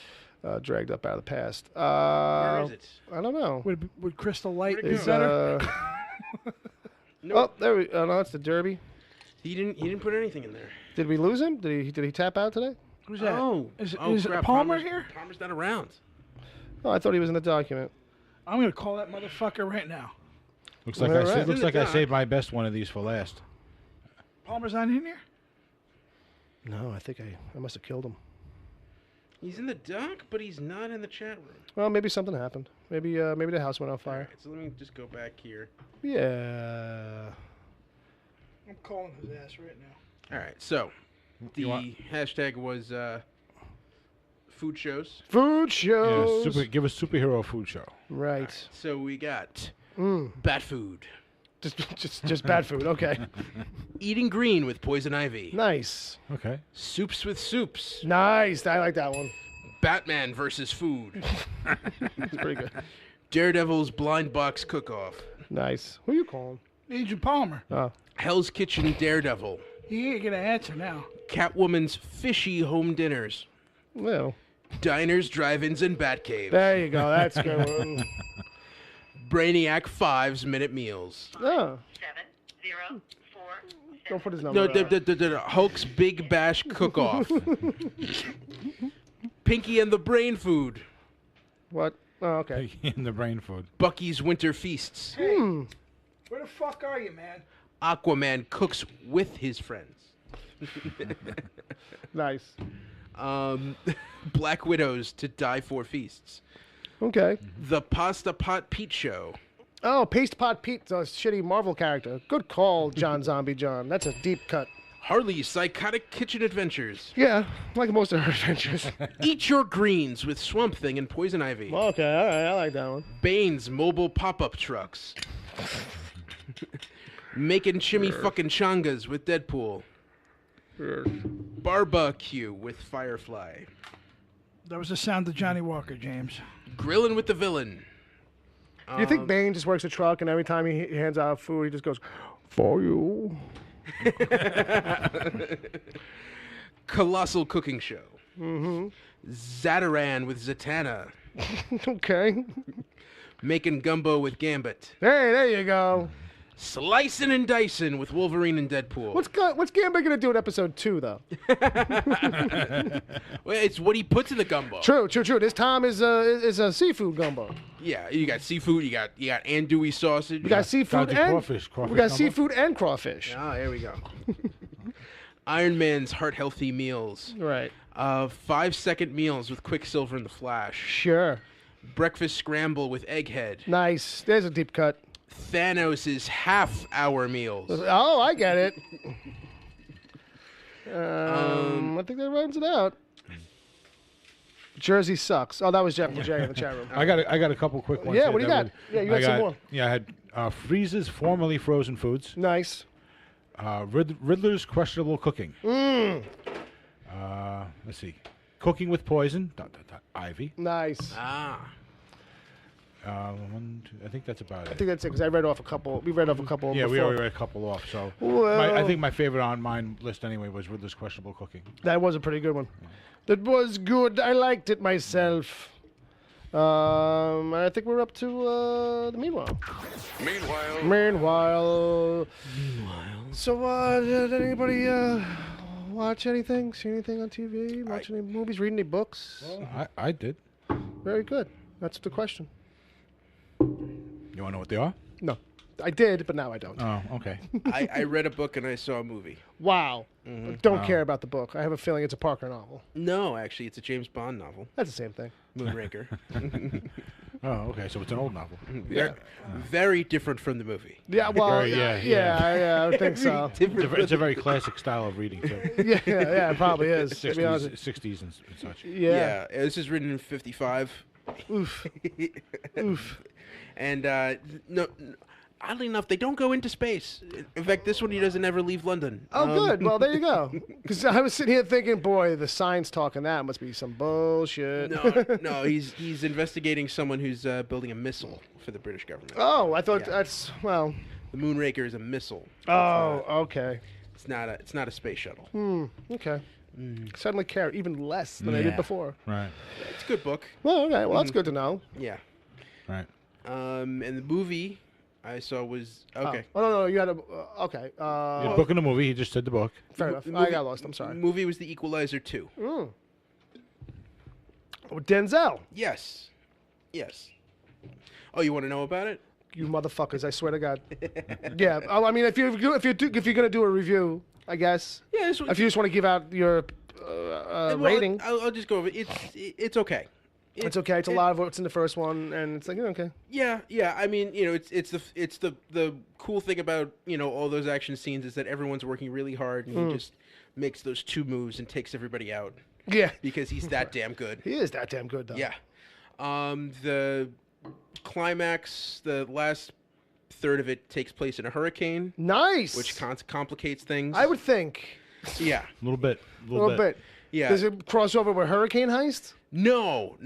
S6: out of the past.
S5: Where is it?
S6: I don't know.
S7: Would Crystal Light be
S6: Is,
S7: better?
S6: Oh, there we. Oh no, it's the Derby.
S5: He didn't put anything in there.
S6: Did we lose him? Did he tap out today?
S7: Who's that?
S5: Oh,
S7: Is
S5: crap,
S7: Palmer here?
S5: Palmer's not around.
S6: Oh, I thought he was in the document.
S7: I'm gonna call that motherfucker right now.
S8: Looks like
S6: All right.
S8: looks like I saved my best one of these for last.
S7: Palmer's not in here?
S6: No, I think I must have killed him.
S5: He's in the dock, but he's not in the chat room.
S6: Well, maybe something happened. Maybe the house went on fire.
S5: Alright, so let me just go back here.
S6: Yeah.
S7: I'm calling his ass right now.
S5: All right, so the
S8: You want-
S5: hashtag was food shows.
S6: Food
S8: Yeah,
S6: shows.
S8: give a superhero food show.
S6: Right.
S5: So we got
S6: Mm.
S5: bat food,
S6: Just bad food. Okay.
S5: eating green with poison ivy,
S6: Nice.
S8: Okay.
S5: soups with soups,
S6: Nice. I like that one.
S5: Batman versus food,
S6: It's pretty good.
S5: Daredevil's blind box cook-off,
S6: Nice. Who you calling?
S7: Agent Palmer.
S6: Oh.
S5: Hell's Kitchen Daredevil,
S7: He ain't gonna answer now.
S5: Catwoman's fishy home dinners,
S6: Well,
S5: diners, drive-ins, and Batcaves,
S6: there you go. That's a good one.
S5: Brainiac 5's minute meals.
S6: Oh.
S10: 704.
S6: Don't put his number.
S5: No, Hulk's Big Bash Cook-Off. Pinky and the Brain Food.
S6: What? Oh, okay.
S8: In the brain food.
S5: Bucky's Winter Feasts.
S6: Hmm.
S7: Where the fuck are you, man?
S5: Aquaman cooks with his friends.
S6: Nice.
S5: Black Widows to Die for Feasts.
S6: Okay.
S5: The Pasta Pot Pete Show.
S6: Oh, Paste Pot Pete, a shitty Marvel character. Good call, John Zombie John. That's a deep cut.
S5: Harley's Psychotic Kitchen Adventures.
S6: Yeah, like most of her adventures.
S5: Eat Your Greens with Swamp Thing and Poison Ivy.
S6: Okay, all right, I like that one.
S5: Bane's Mobile Pop-Up Trucks. Making Chimmy Fucking Chongas with Deadpool. Barbecue with Firefly.
S7: That was the sound of Johnny Walker, James.
S5: Grilling with the Villain.
S6: Do you think Bane just works a truck and every time he hands out food, he just goes, for you?
S5: Colossal Cooking Show. Mm-hmm. Zataran with Zatanna.
S6: Okay.
S5: Making Gumbo with Gambit.
S6: Hey, there you go.
S5: Slicing and dicing with Wolverine and Deadpool.
S6: What's Gambit gonna do in episode 2 though?
S5: Well, it's what he puts in the gumbo.
S6: True. This time is a seafood gumbo.
S5: Yeah, you got seafood. You got andouille sausage.
S6: We got seafood and
S8: crawfish
S6: we got
S8: gumbo?
S6: seafood and crawfish.
S5: Ah, there we go. Iron Man's heart healthy meals.
S6: Right.
S5: 5-second meals with Quicksilver and the Flash.
S6: Sure.
S5: Breakfast scramble with Egghead.
S6: Nice. There's a deep cut.
S5: Thanos' half-hour meals.
S6: Oh, I get it. I think that runs it out. Jersey sucks. Oh, that was Jeff J in the chat room.
S8: I got a couple quick ones.
S6: Yeah,
S8: here
S6: what do you
S8: that
S6: got? Yeah, you got some more.
S8: Yeah, I had Freeze's formerly frozen foods.
S6: Nice.
S8: Riddler's questionable cooking.
S6: Mm.
S8: Let's see. Cooking with poison. ... Ivy.
S6: Nice.
S5: Ah.
S8: I think that's about it.
S6: I think that's it because I read off a couple. We read off a couple.
S8: Yeah,
S6: before.
S8: we already read a couple off. So
S6: Well-
S8: I think my favorite on mine list anyway was Riddler's questionable cooking.
S6: That was a pretty good one. That was good. I liked it myself. I think we're up to the meanwhile. Meanwhile. So, did anybody watch anything? See anything on TV? Watch any movies? Read any books?
S8: I did.
S6: Very good. That's the question.
S8: You want to know what they are?
S6: No, I did, but now I don't.
S8: Oh, okay.
S5: I read a book and I saw a movie.
S6: Wow. Don't care about the book. I have a feeling it's a Parker novel.
S5: No, actually, it's a James Bond novel.
S6: That's the same thing.
S5: Moonraker.
S8: Oh, okay. So it's an old novel.
S5: Very different from the movie.
S6: Yeah, well,
S8: Very-
S6: yeah, I would think so.
S8: It's a very classic style of reading too.
S6: yeah, it probably is. To be honest.
S8: 60s and such.
S6: Yeah.
S5: This is written in 55.
S6: Oof. Oof.
S5: And no, oddly enough, they don't go into space. In fact, this one he doesn't ever leave London.
S6: Oh, good. Well, there you go. Because I was sitting here thinking, boy, the science talking that must be some bullshit.
S5: No, he's investigating someone who's building a missile for the British government.
S6: Oh, I thought
S5: Yeah.
S6: that's well.
S5: The Moonraker is a missile.
S6: Oh, okay.
S5: It's not a space shuttle.
S6: Okay. Suddenly care even less than I did before.
S8: Right.
S5: It's a good book.
S6: Well, okay. Well, that's good to know.
S5: Yeah.
S8: Right.
S5: And the movie I saw was okay.
S6: Oh no, you had a okay.
S8: The book and the movie. He just said the book.
S6: Fair enough.
S5: the
S6: I
S5: movie-
S6: got lost. I'm sorry.
S5: The movie was The Equalizer 2.
S6: Oh, Denzel,
S5: Yes. Oh, you want to know about it?
S6: you motherfuckers! I swear to God. Yeah. Oh, I mean, if you're gonna do a review, I guess.
S5: Yeah. This
S6: If you just want to give out your rating,
S5: I'll just go over it. It's okay.
S6: it's okay. It's a lot of what's in the first one, and it's like okay.
S5: Yeah. I mean, it's the cool thing about all those action scenes is that everyone's working really hard and he just makes those 2 moves and takes everybody out
S6: Yeah.
S5: because he's that damn good.
S6: He is that damn good, though.
S5: Yeah. The climax, the last third of it takes place in a hurricane,
S6: Nice.
S5: which complicates things.
S6: I would think
S5: Yeah.
S8: A little bit.
S6: a little bit.
S5: Yeah.
S6: Does it cross over with Hurricane Heist?
S5: No.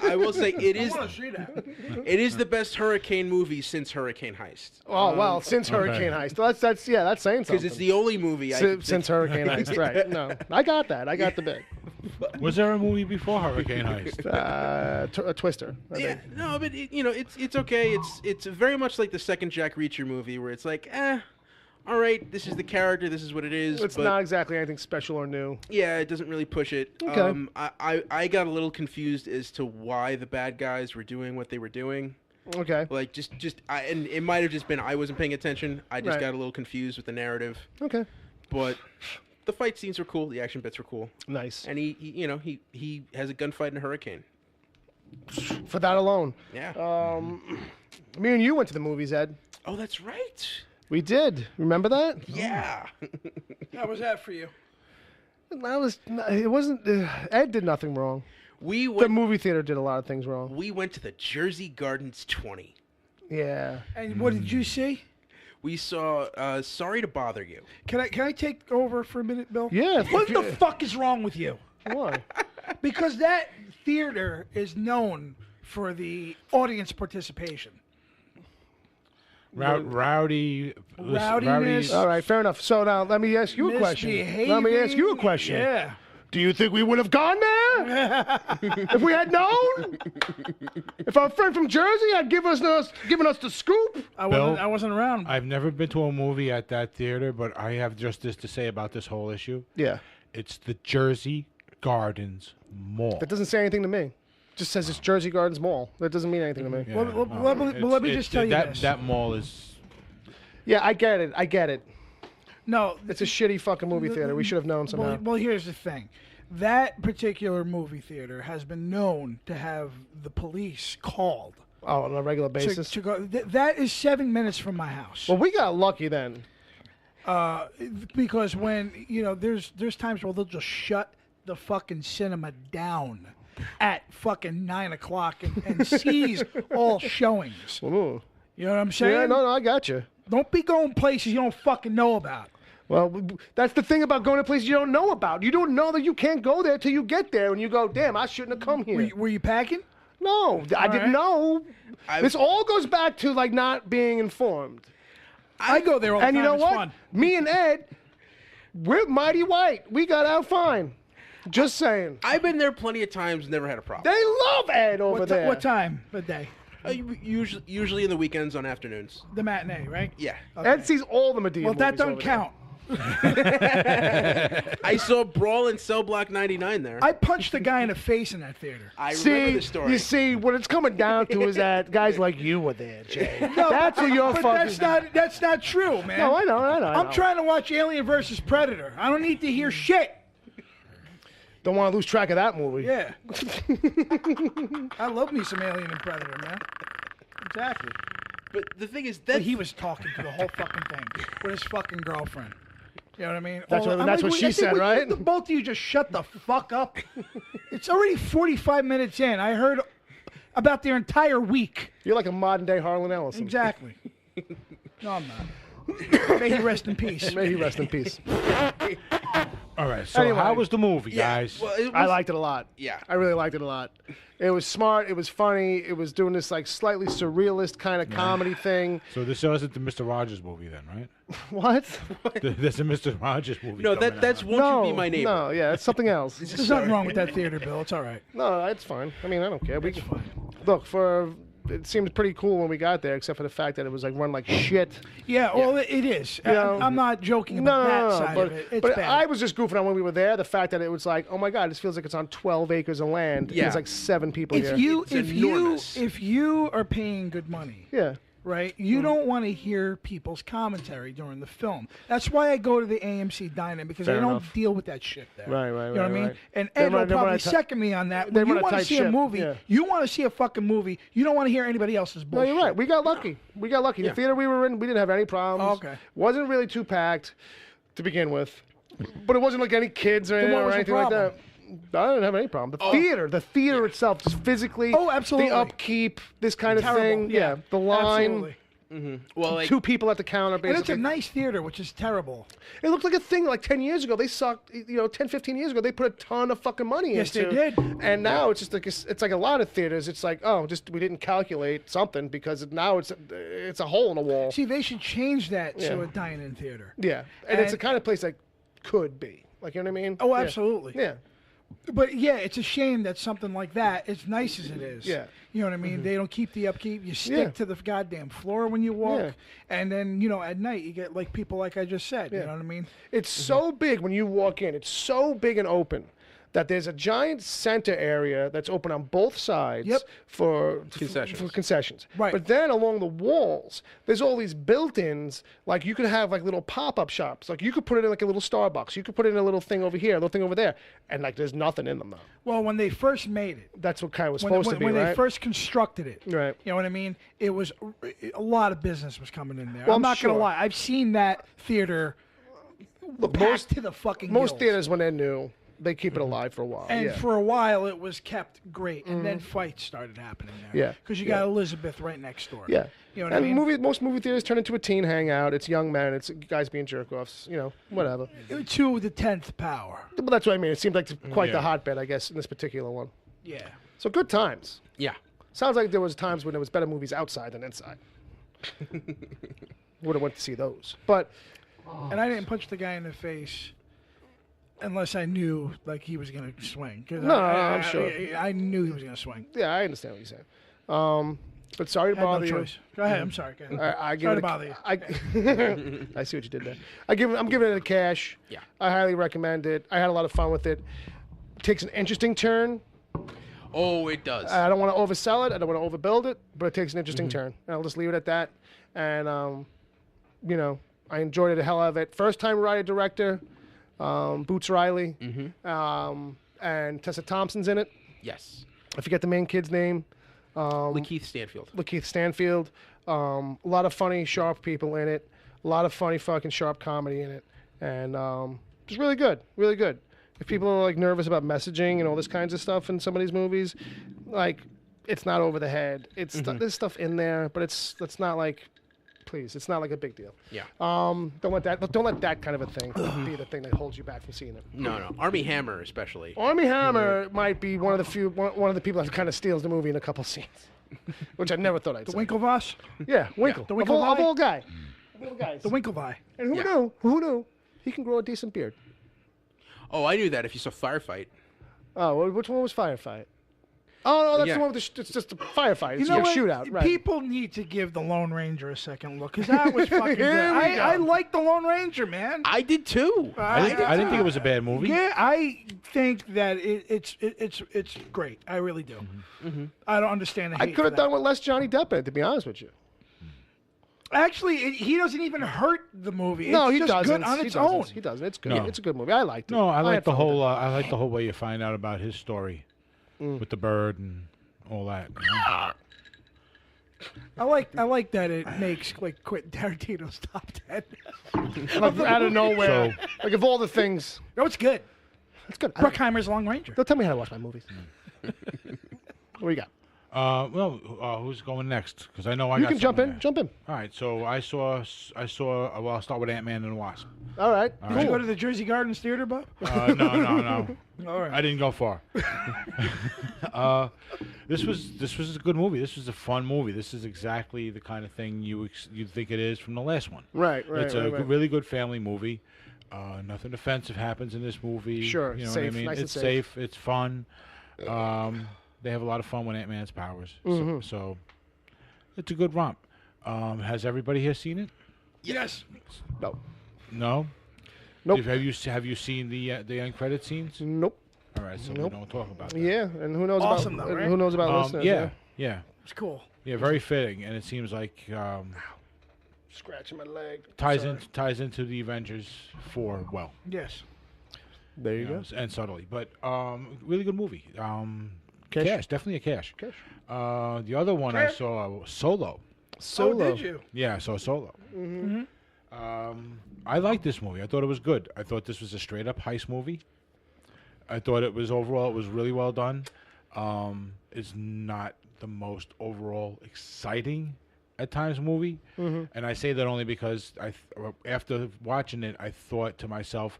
S5: I will say it is.
S7: see that.
S5: It is the best hurricane movie since Hurricane Heist.
S6: Oh well, since Hurricane Heist. Well, that's saying something.
S5: Because it's the only movie
S6: Since Hurricane Heist, right? No, I got that. I got the bit.
S8: Was there a movie before Hurricane Heist?
S6: A Twister. I
S5: Yeah,
S6: think.
S5: no, but it's okay. It's very much like the second Jack Reacher movie where it's like, all right, this is the character, this is what it is.
S6: It's
S5: but
S6: not exactly anything special or new.
S5: Yeah, it doesn't really push it.
S6: Okay.
S5: I got a little confused as to why the bad guys were doing what they were doing.
S6: Okay.
S5: Like and it might have just been I wasn't paying attention. I just
S6: Right.
S5: got a little confused with the narrative.
S6: Okay.
S5: But the fight scenes were cool. The action bits were cool.
S6: Nice.
S5: And he has a gunfight in a hurricane.
S6: For that alone.
S5: Yeah.
S6: Me and you went to the movies, Ed.
S5: Oh, that's right.
S6: We did. Remember that?
S5: Yeah.
S7: How was that for you?
S6: It wasn't. Ed did nothing wrong.
S5: We
S6: The
S5: went.
S6: movie theater did a lot of things wrong.
S5: We went to the Jersey Gardens 20.
S6: Yeah.
S7: And what did you see?
S5: We saw Sorry to Bother You.
S7: Can I take over for a minute, Bill?
S6: Yeah.
S7: What the fuck is wrong with you?
S6: Why?
S7: Because that theater is known for the audience participation.
S8: Rowdy.
S7: Rowdiness.
S6: All right, fair enough. So now let me ask you a question. Let me ask you a question.
S7: Yeah.
S6: Do you think we would have gone there if we had known? If our friend from Jersey had given us the scoop?
S7: I wasn't around.
S8: I've never been to a movie at that theater, but I have just this to say about this whole issue.
S6: Yeah.
S8: It's the Jersey Gardens Mall.
S6: That doesn't say anything to me. Just says it's Jersey Gardens Mall. That doesn't mean anything to me.
S8: Yeah,
S7: Let me just tell you
S8: that,
S7: this.
S8: That mall is...
S6: Yeah, I get it.
S7: No,
S6: It's a shitty fucking movie theater. We should have known somehow.
S7: Well, here's the thing. That particular movie theater has been known to have the police called.
S6: Oh, on a regular basis?
S7: To go, that is 7 minutes from my house.
S6: Well, we got lucky then.
S7: Because when, there's times where they'll just shut the fucking cinema down at fucking 9 o'clock and seize all showings.
S6: Ooh.
S7: You know what I'm saying?
S6: Yeah, no, I got you.
S7: Don't be going places you don't fucking know about.
S6: Well, that's the thing about going to places you don't know about. You don't know that you can't go there till you get there, and you go, damn, I shouldn't have come here.
S7: Were you packing?
S6: No, I didn't know. This all goes back to, like, not being informed.
S7: I go there all the time.
S6: And you know
S7: it's
S6: what?
S7: Fun.
S6: Me and Ed, we're mighty white. We got out fine. Just saying.
S5: I've been there plenty of times, never had a problem.
S6: They love Ed over there.
S7: What time of day?
S5: Usually in the weekends on afternoons.
S7: The matinee, right?
S5: Yeah.
S7: Okay.
S6: Ed sees all the Medea
S7: Well, that
S6: movies
S7: don't
S6: over
S7: count.
S5: I saw Brawl in Cell Block 99 there.
S7: I punched a guy in the face in that theater.
S5: I
S6: See,
S5: remember the story.
S6: you see, what it's coming down to is that guys like you were there, Jay. That's who you're
S7: But
S6: fucking...
S7: that's not true, man.
S6: No, I know.
S7: I'm trying to watch Alien versus Predator. I don't need to hear shit.
S6: Don't want to lose track of that movie.
S7: Yeah. I love me some Alien and Predator, man. Exactly.
S5: But the thing is
S7: But
S5: that
S7: he was talking to the whole fucking thing with his fucking girlfriend. You know what I mean?
S6: That's what-
S7: I'm
S6: that's what
S7: "Wait,
S6: she
S7: I think
S6: said,
S7: we-
S6: right?"
S7: Both of you just shut the fuck up. It's already 45 minutes in. I heard about their entire week.
S6: You're like a modern-day Harlan Ellison.
S7: Exactly. No, I'm not. May he rest in peace.
S6: May he rest in peace.
S8: All right, so
S6: Anyway.
S8: how was the movie, guys?
S5: Well, it was,
S6: I liked it a lot.
S5: Yeah.
S6: I really liked it a lot. It was smart. It was funny. It was doing this like slightly surrealist kind of comedy thing.
S8: So this wasn't the Mr. Rogers movie then, right?
S6: What?
S8: There's a Mr. Rogers movie.
S5: No,
S8: coming
S5: that's
S8: out.
S5: Won't You Be My Neighbor.
S6: No, yeah, it's something else.
S7: There's nothing wrong with that theater, Bill. It's all right.
S6: No, it's fine. I mean, I don't care.
S7: It's fine.
S6: Look, it seemed pretty cool when we got there, except for the fact that it was like run like shit.
S7: Yeah, well, it is.
S6: You know,
S7: I'm not joking about that side
S6: but,
S7: of it. It's
S6: but
S7: bad.
S6: I was just goofing on when we were there. The fact that it was like, oh my god, this feels like it's on 12 acres of land.
S5: Yeah.
S6: There's like 7 people
S7: if
S6: here.
S7: if you are paying good money,
S6: Yeah.
S7: right? You don't want to hear people's commentary during the film. That's why I go to the AMC Dine-In, because
S6: Fair
S7: they don't
S6: enough.
S7: deal with that shit there.
S6: Right,
S7: You know what I mean?
S6: right.
S7: And
S6: They
S7: Ed will
S6: run- they run
S7: probably
S6: a ti-
S7: second me on that.
S6: they
S7: When you
S6: run a
S7: want to
S6: tight
S7: see
S6: ship,
S7: a movie,
S6: yeah.
S7: you want to see a fucking movie. You don't want to hear anybody else's
S6: No,
S7: bullshit.
S6: you're right. We got lucky. The theater we were in, we didn't have any problems.
S7: Oh, okay.
S6: Wasn't really too packed to begin with. But it wasn't like any kids or anything,
S7: what was the
S6: anything like
S7: problem?
S6: that. I didn't have any problem. The theater itself, just physically.
S7: Oh, absolutely.
S6: The upkeep, this kind of
S7: Terrible.
S6: thing. Yeah. The line.
S7: Absolutely.
S5: Well, like,
S6: 2 people at the counter,
S7: And it's a
S6: basically.
S7: nice theater, which is terrible.
S6: It looked like a thing like 10 years ago. They sucked, 10, 15 years ago, they put a ton of fucking money
S7: Yes,
S6: into.
S7: they did.
S6: And now it's just like, it's like a lot of theaters. It's like, we didn't calculate something because now it's a hole in the wall.
S7: See, they should change that to
S6: Yeah.
S7: a dine-in theater.
S6: Yeah. And it's the
S7: And-
S6: kind of place that could be. Like, you know what I mean?
S7: Oh,
S6: Yeah.
S7: absolutely.
S6: Yeah.
S7: But yeah, it's a shame that something like that, as nice as it is,
S6: Yeah.
S7: you know what I mean? They don't keep the upkeep. You stick
S6: Yeah.
S7: to the goddamn floor when you walk,
S6: Yeah.
S7: and then at night you get like people like I just said. You know what I mean?
S6: It's so big when you walk in. It's so big and open that there's a giant center area that's open on both sides
S7: Yep.
S6: for
S5: Concessions.
S6: For concessions.
S7: Right.
S6: But then along the walls, there's all these built-ins. Like you could have like little pop-up shops. Like you could put it in like a little Starbucks. You could put it in a little thing over here, a little thing over there, and like there's nothing in them though.
S7: Well, when they first made it,
S6: That's what kind of was
S7: when,
S6: supposed
S7: when,
S6: to be,
S7: when
S6: right?
S7: they first constructed it,
S6: Right.
S7: You know what I mean? It was a lot of business was coming in there.
S6: Well,
S7: I'm not
S6: sure.
S7: gonna lie. I've seen that theater packed to the fucking
S6: Most
S7: gills.
S6: theaters, when they're new, they keep it alive for a while.
S7: And
S6: yeah.
S7: for a while, it was kept great, and then fights started happening there.
S6: Yeah.
S7: Because you got Elizabeth right next door.
S6: Yeah.
S7: You know what I
S6: and
S7: mean?
S6: most movie theaters turn into a teen hangout. It's young men. It's guys being jerk-offs. Whatever.
S7: To the 10th power.
S6: But that's what I mean. It seemed like quite the
S8: Yeah.
S6: hotbed, I guess, in this particular one.
S7: Yeah.
S6: So good times.
S5: yeah.
S6: Sounds like there was times when there was better movies outside than inside. Would have went to see those. But
S7: And I didn't punch the guy in the face Unless I knew like he was gonna swing.
S6: No, I'm sure.
S7: I knew he was gonna swing.
S6: Yeah, I understand what you're saying. But sorry to
S7: Had no
S6: bother you.
S7: choice. Go ahead. I'm sorry. Go ahead.
S6: I give
S7: Sorry
S6: it
S7: to
S6: a-
S7: bother you.
S6: I see what you did there. I'm giving it a cash.
S5: Yeah.
S6: I highly recommend it. I had a lot of fun with it. Takes an interesting turn.
S5: Oh, it does.
S6: I don't want to oversell it. I don't want to overbuild it, but it takes an interesting turn. And I'll just leave it at that. And you know, I enjoyed it the hell out of it. First time writer director, Boots Riley, and Tessa Thompson's in it.
S5: Yes.
S6: I forget the main kid's name.
S5: Lakeith Stanfield.
S6: Lakeith Stanfield. A lot of funny, sharp people in it. A lot of funny, fucking sharp comedy in it. And it's really good. Really good. If people are like nervous about messaging and all this kinds of stuff in some of these movies, like it's not over the head. It's there's stuff in there, but it's not like, please, it's not like a big deal.
S5: Yeah.
S6: Don't let that kind of a thing be the thing that holds you back from seeing it.
S5: No. Army Hammer, especially.
S6: Army Hammer might be one of the people that kind of steals the movie in a couple scenes, which I never thought I'd
S7: The
S6: say.
S7: Winklevoss.
S6: Yeah, Winkle.
S7: The
S6: Of all
S7: Winklevi?
S6: guy. Of all guys.
S7: The Winklevi.
S6: And who knew? Who knew? He can grow a decent beard.
S5: Oh, I knew that if you saw Firefight.
S6: Oh, well, which one was Firefight? Oh, no, that's
S5: Yeah.
S6: the one with it's just a firefight. It's
S7: You know
S6: a
S7: what?
S6: shootout, right?
S7: People need to give the Lone Ranger a second look because that was fucking good.
S6: Here we go.
S7: I like the Lone Ranger, man.
S5: I did too.
S8: I didn't think it was a bad movie.
S7: Yeah, I think that it's great. I really do. I don't understand the hate
S6: I could
S7: for
S6: have
S7: that.
S6: done with less Johnny Depp in it, to be honest with you.
S7: Actually, he doesn't even hurt the movie.
S6: No,
S7: it's
S6: he
S7: just
S6: doesn't.
S7: good on
S6: He
S7: its
S6: doesn't.
S7: own.
S6: He doesn't. It's good.
S8: No.
S6: It's a good movie. I liked it.
S8: No, I like
S6: had
S8: the
S6: fun with
S8: whole.
S6: it.
S8: I like the whole way you find out about his story with the bird and all that. You know?
S7: I like that it makes like Quentin Tarantino's top 10.
S6: Like, out of nowhere. Like of all the things,
S7: No, it's good.
S6: it's good.
S7: Bruckheimer's Lone Ranger.
S6: Don't tell me how to watch my movies. What do you got?
S8: Who's going next? Because I know I
S6: You
S8: got
S6: can jump
S8: something
S6: in.
S8: there.
S6: Jump in.
S8: All right, so I saw. Well, I'll start with Ant-Man and the Wasp.
S6: All right.
S7: Did you go to the Jersey Gardens Theater, Bob?
S8: No.
S7: All right.
S8: I didn't go far. This was a good movie. This was a fun movie. This is exactly the kind of thing you think it is from the last one.
S6: Right.
S8: It's a really good family movie. Nothing offensive happens in this movie.
S6: Sure,
S8: you know
S6: safe,
S8: what I mean.
S6: nice and
S8: It's
S6: safe.
S8: It's fun. They have a lot of fun with Ant-Man's powers. So it's a good romp. Has everybody here seen it?
S7: Yes.
S6: No.
S8: No.
S6: Nope.
S8: Have you seen the end credit scenes?
S6: Nope.
S8: All right, so we don't talk about that.
S6: Yeah, and who knows
S7: Awesome,
S6: about
S7: though, right?
S6: who knows about listeners?
S8: Yeah,
S7: It's cool.
S8: very fitting, and it seems like
S6: Scratching my leg.
S8: ties into the Avengers 4 well.
S7: Yes.
S6: There you
S8: You
S6: go.
S8: know, and subtly, but really good movie.
S6: Cash.
S8: Definitely a cash.
S6: Cash.
S8: The other one I
S7: Cash.
S8: saw was Solo.
S6: Solo.
S7: Oh, did you?
S8: Yeah, I saw Solo. I liked this movie. I thought it was good. I thought this was a straight up heist movie. I thought it was really well done. It's not the most overall exciting at times movie, and I say that only because after watching it, I thought to myself,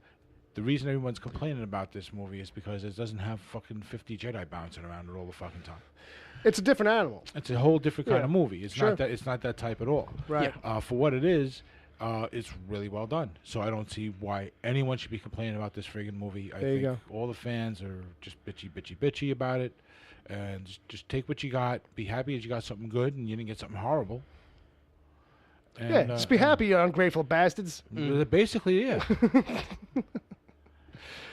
S8: the reason everyone's complaining about this movie is because it doesn't have fucking 50 Jedi bouncing around it all the fucking time.
S6: It's a different animal.
S8: It's a whole different kind
S6: Yeah,
S8: of movie. It's
S6: sure.
S8: not that. It's not that type at all.
S6: Right.
S8: For what it is, it's really well done. So I don't see why anyone should be complaining about this friggin' movie. I
S6: There you
S8: think all the fans are just bitchy about it, and just take what you got. Be happy that you got something good and you didn't get something horrible. And,
S6: Yeah, just be happy, you ungrateful bastards.
S8: Basically, yeah.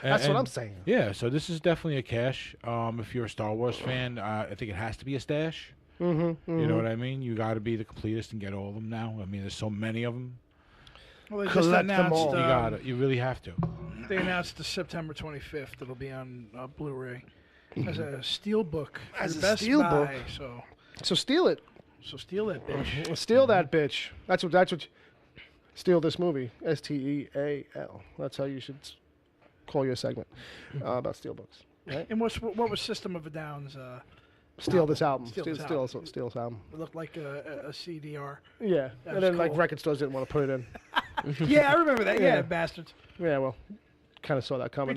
S6: That's what I'm saying.
S8: Yeah, so this is definitely a cash. If you're a Star Wars fan, I think it has to be a stash. You know what I mean? You got to be the completist and get all of them now. I mean, there's so many of them.
S7: Well, they just
S6: Collect them
S7: announced.
S6: all.
S8: You got to. You really have to.
S7: They announced the September 25th. It'll be on Blu-ray as a steelbook.
S6: As
S7: for
S6: a
S7: Best
S6: steelbook?
S7: Buy, So
S6: Steal it.
S7: steal that bitch.
S6: Steal that bitch. That's what. Steal this movie. STEAL. That's how you should call your segment about steelbooks. Right?
S7: And what was System of a Down's?
S6: Steal this album.
S7: Steal
S6: Steal
S7: this
S6: this album.
S7: It looked like a CDR.
S6: Yeah,
S7: That
S6: and
S7: was
S6: then like
S7: cool.
S6: record stores didn't want to put it in.
S7: Yeah, I remember that. Yeah,
S6: Yeah.
S7: bastards.
S6: Yeah, well, kind of saw that coming.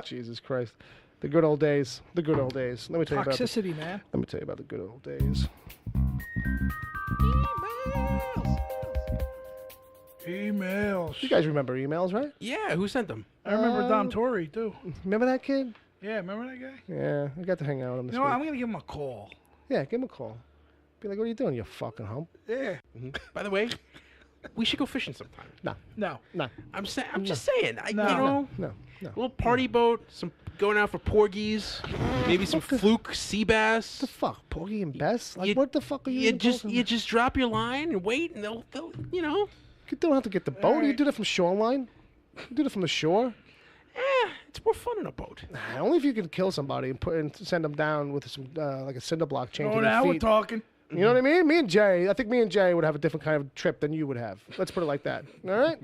S6: Jesus Christ, the good old days. The good old days. Let me tell you about.
S7: Toxicity, man.
S6: Let me tell you about the good old days.
S7: Emails.
S6: You guys remember emails, right?
S5: Yeah, who sent them?
S7: I remember Don Torrey, too.
S6: Remember that kid?
S7: Yeah, remember that guy?
S6: Yeah, I got to hang out with him
S7: You
S6: this
S7: know what? I'm
S6: week.
S7: going to give him a call.
S6: Yeah, give him a call. Be like, what are you doing, you fucking hump?
S7: Yeah.
S5: By the way, we should go fishing sometime.
S7: No.
S6: No,
S5: I'm just saying.
S7: No.
S5: You know,
S6: no.
S5: a little party boat, some going out for porgies, maybe some fluke sea bass.
S6: What the fuck? Porgy and Bess? Like,
S5: You-
S6: what the fuck are you talking
S5: You just drop your line and wait, and they'll you know.
S6: You don't have to get the boat. You do that from shoreline. You do that from the shore.
S5: It's more fun in a boat.
S6: Nah, only if you can kill somebody and send them down with some like a cinder block chain to
S7: Oh,
S6: their
S7: now we're
S6: feet.
S7: talking.
S6: You know what I mean? I think me and Jay would have a different kind of trip than you would have. Let's put it like that. All right?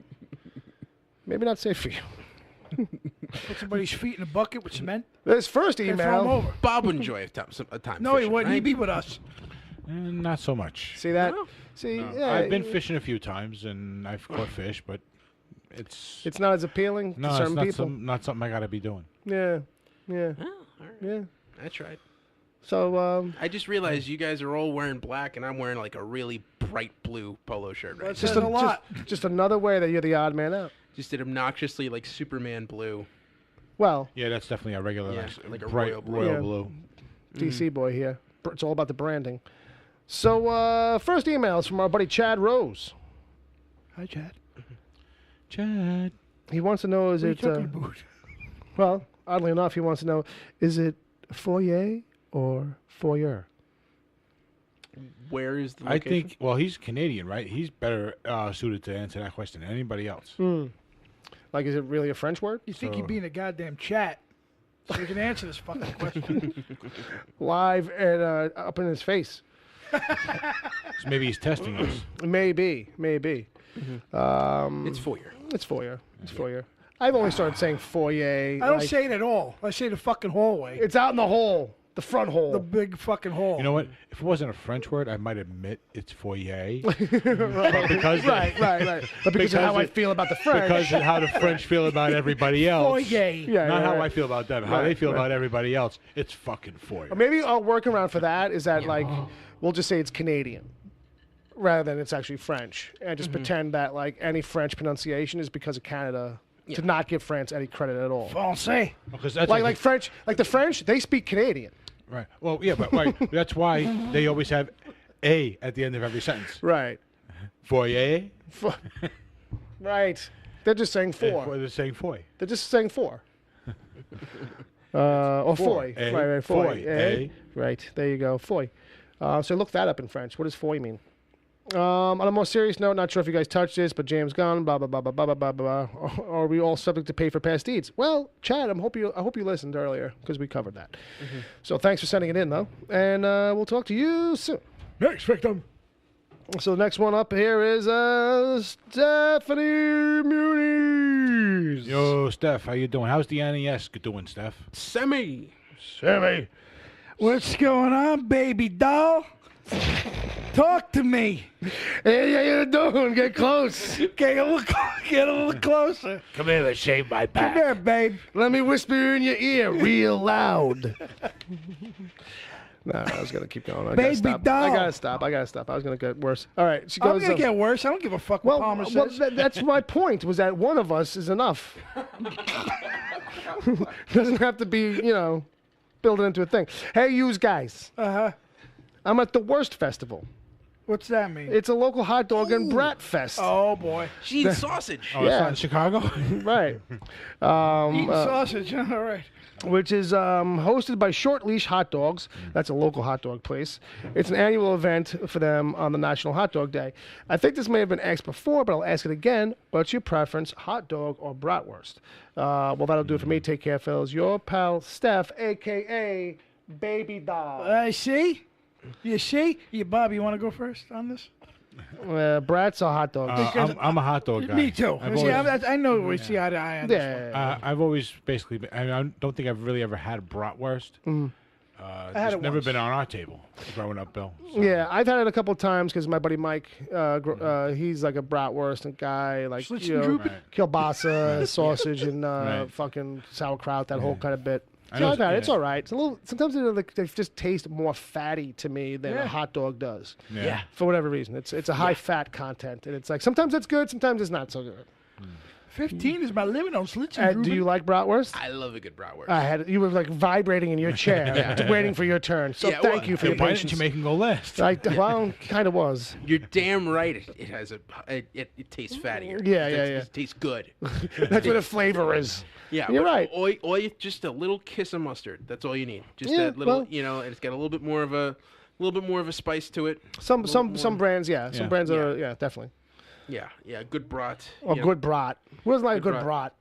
S6: Maybe not safe for you.
S7: Put somebody's feet in a bucket with cement.
S6: This first
S7: And throw 'em
S6: email.
S7: over.
S5: Bob would enjoy a time.
S7: No, he
S5: fishing,
S7: wouldn't.
S5: right?
S7: He'd be with us.
S8: Not so much.
S6: See that?
S5: No.
S6: See,
S8: No.
S6: yeah,
S8: I've been fishing a few times and I've caught fish, but it's
S6: not as appealing to
S8: no, it's
S6: certain
S8: not
S6: people.
S8: not something I got to be doing.
S6: Yeah, yeah,
S5: Oh, all right.
S6: yeah.
S5: I tried.
S6: So
S5: I just realized you guys are all wearing black, and I'm wearing like a really bright blue polo shirt right
S7: That's
S5: now.
S6: just
S7: a lot.
S6: just another way that you're the odd man out.
S5: Just an obnoxiously like Superman blue.
S6: Well,
S8: Yeah, that's definitely a regular,
S5: Yeah,
S8: like
S5: like a
S8: bright
S5: royal blue.
S8: royal
S6: Yeah.
S8: blue.
S6: DC boy here. It's all about the branding. So first email is from our buddy Chad Rose.
S7: Hi, Chad.
S8: Chad.
S6: He wants to know is
S7: What are you
S6: it
S7: talking about?
S6: well, oddly enough, he wants to know is it foyer or foyer?
S5: Where is the
S8: I
S5: location?
S8: think. Well, he's Canadian, right? He's better suited to answer that question than anybody else.
S6: Like, is it really a French word?
S7: You think
S8: So-
S7: you'd be in a goddamn chat so you can answer this fucking question.
S6: Live and up in his face.
S8: So maybe he's testing us.
S6: Maybe.
S5: It's foyer.
S6: It's foyer. It's foyer. I've only started saying foyer.
S7: I don't
S6: like,
S7: say it at all. I say the fucking hallway.
S6: it's out in the hole, the front hole.
S7: The big fucking hall.
S8: You know what? If it wasn't a French word, I might admit it's foyer. But because
S6: right. But because of how I feel about the French.
S8: because of how the French feel about everybody else.
S7: Foyer.
S6: yeah,
S8: Not
S6: yeah,
S8: how
S6: right.
S8: I feel about them. How
S6: Right,
S8: they feel
S6: right.
S8: about everybody else. It's fucking foyer.
S6: Or maybe our workaround for that is that, like, we'll just say it's Canadian rather than it's actually French. And just pretend that, like, any French pronunciation is because of Canada to not give France any credit at all.
S7: Francais.
S8: Because that's
S6: Like French, like the French, they speak Canadian.
S8: right. Well, yeah, but right. That's why they always have a at the end of every sentence.
S6: Right.
S8: Foyer.
S6: Right. They're just saying four.
S8: They're saying foy.
S6: They're just saying four. Or foy.
S8: A.
S6: Right, foy.
S8: Foy. A.
S6: Right, there you go. Foy. So look that up in French. What does foy mean? On a more serious note, not sure if you guys touched this, but James Gunn, blah blah blah blah blah blah blah. Are we all subject to pay for past deeds? Well, Chad, I hope you listened earlier because we covered that. So thanks for sending it in, though, and we'll talk to you soon.
S7: Next victim.
S6: So the next one up here is Stephanie Muniz.
S8: Yo, Steph, how you doing? How's the NES doing, Steph?
S5: Semi.
S6: Sammy.
S7: What's going on, baby doll? Talk to me.
S6: Hey, how you doing? Get close.
S7: Get a little closer.
S8: Come here and shave my
S7: Come here, babe.
S6: Let me whisper in your ear real loud. No, I was gonna keep going. I
S7: Baby
S6: gotta stop.
S7: doll.
S6: I gotta stop. I was gonna get worse. All right, she
S7: I'm
S6: goes.
S7: gonna get worse. I don't give a fuck what
S6: well,
S7: Palmer
S6: well
S7: says.
S6: that's my point. Was that one of us is enough. Doesn't have to be, build it into a thing. Hey, you guys. I'm at the Worst Festival.
S7: What's that mean?
S6: It's a local hot dog and brat fest.
S7: Oh boy.
S5: She eats sausage.
S8: Oh,
S6: Yeah.
S8: it's not in Chicago?
S6: Right.
S7: Eating sausage. All right.
S6: Which is hosted by Short Leash Hot Dogs. That's a local hot dog place. It's an annual event for them on the National Hot Dog Day. I think this may have been asked before, but I'll ask it again. What's your preference, hot dog or bratwurst? Well, that'll do it for me. Take care, fellas. Your pal, Steph, a.k.a. Baby Doll.
S7: See? You see? Bob, you want to go first on this?
S6: Brats or hot dogs?
S8: I'm a hot dog guy.
S7: Me too.
S8: I've
S7: See,
S8: always,
S7: I know we see eye to eye on this one.
S6: Yeah.
S8: I've always basically been, I don't think I've really ever had bratwurst.
S7: had
S8: It's
S7: it
S8: never
S7: once.
S8: been on our table growing up, Bill. So.
S6: Yeah, I've had it a couple times because my buddy Mike, he's like a bratwurst and guy, like
S7: Schlitzendruppen?
S8: Right.
S6: kielbasa, sausage, and
S8: Right.
S6: fucking sauerkraut, that whole kind of bit.
S8: I
S6: Yeah,
S8: know
S6: I've had it.
S8: yeah.
S6: It's all right. It's a little. Sometimes they just taste more fatty to me than a hot dog does.
S8: Yeah.
S6: For whatever reason, it's a high fat content, and it's like sometimes it's good, sometimes it's not so good.
S7: 15 is my limit on Schlitz.
S6: Do you like bratwurst?
S5: I love a good bratwurst.
S6: I had you were like vibrating in your chair, waiting for your turn. So
S5: Yeah,
S6: thank you for your
S8: Why
S6: patience.
S8: didn't you make him go last?
S6: Well, kind of was.
S5: You're damn right. It has it tastes fattier.
S6: Yeah,
S5: It tastes good.
S6: That's what the flavor is.
S5: Yeah,
S6: You're
S5: but
S6: right.
S5: All you just a little kiss of mustard. That's all you need. Just
S6: Yeah,
S5: that little,
S6: well-
S5: and it's got a little bit more of a spice to it.
S6: Some brands, some
S8: Yeah.
S6: brands are definitely.
S5: Yeah, good brat.
S6: Or good brat. What is like a good
S5: brat.
S6: brat?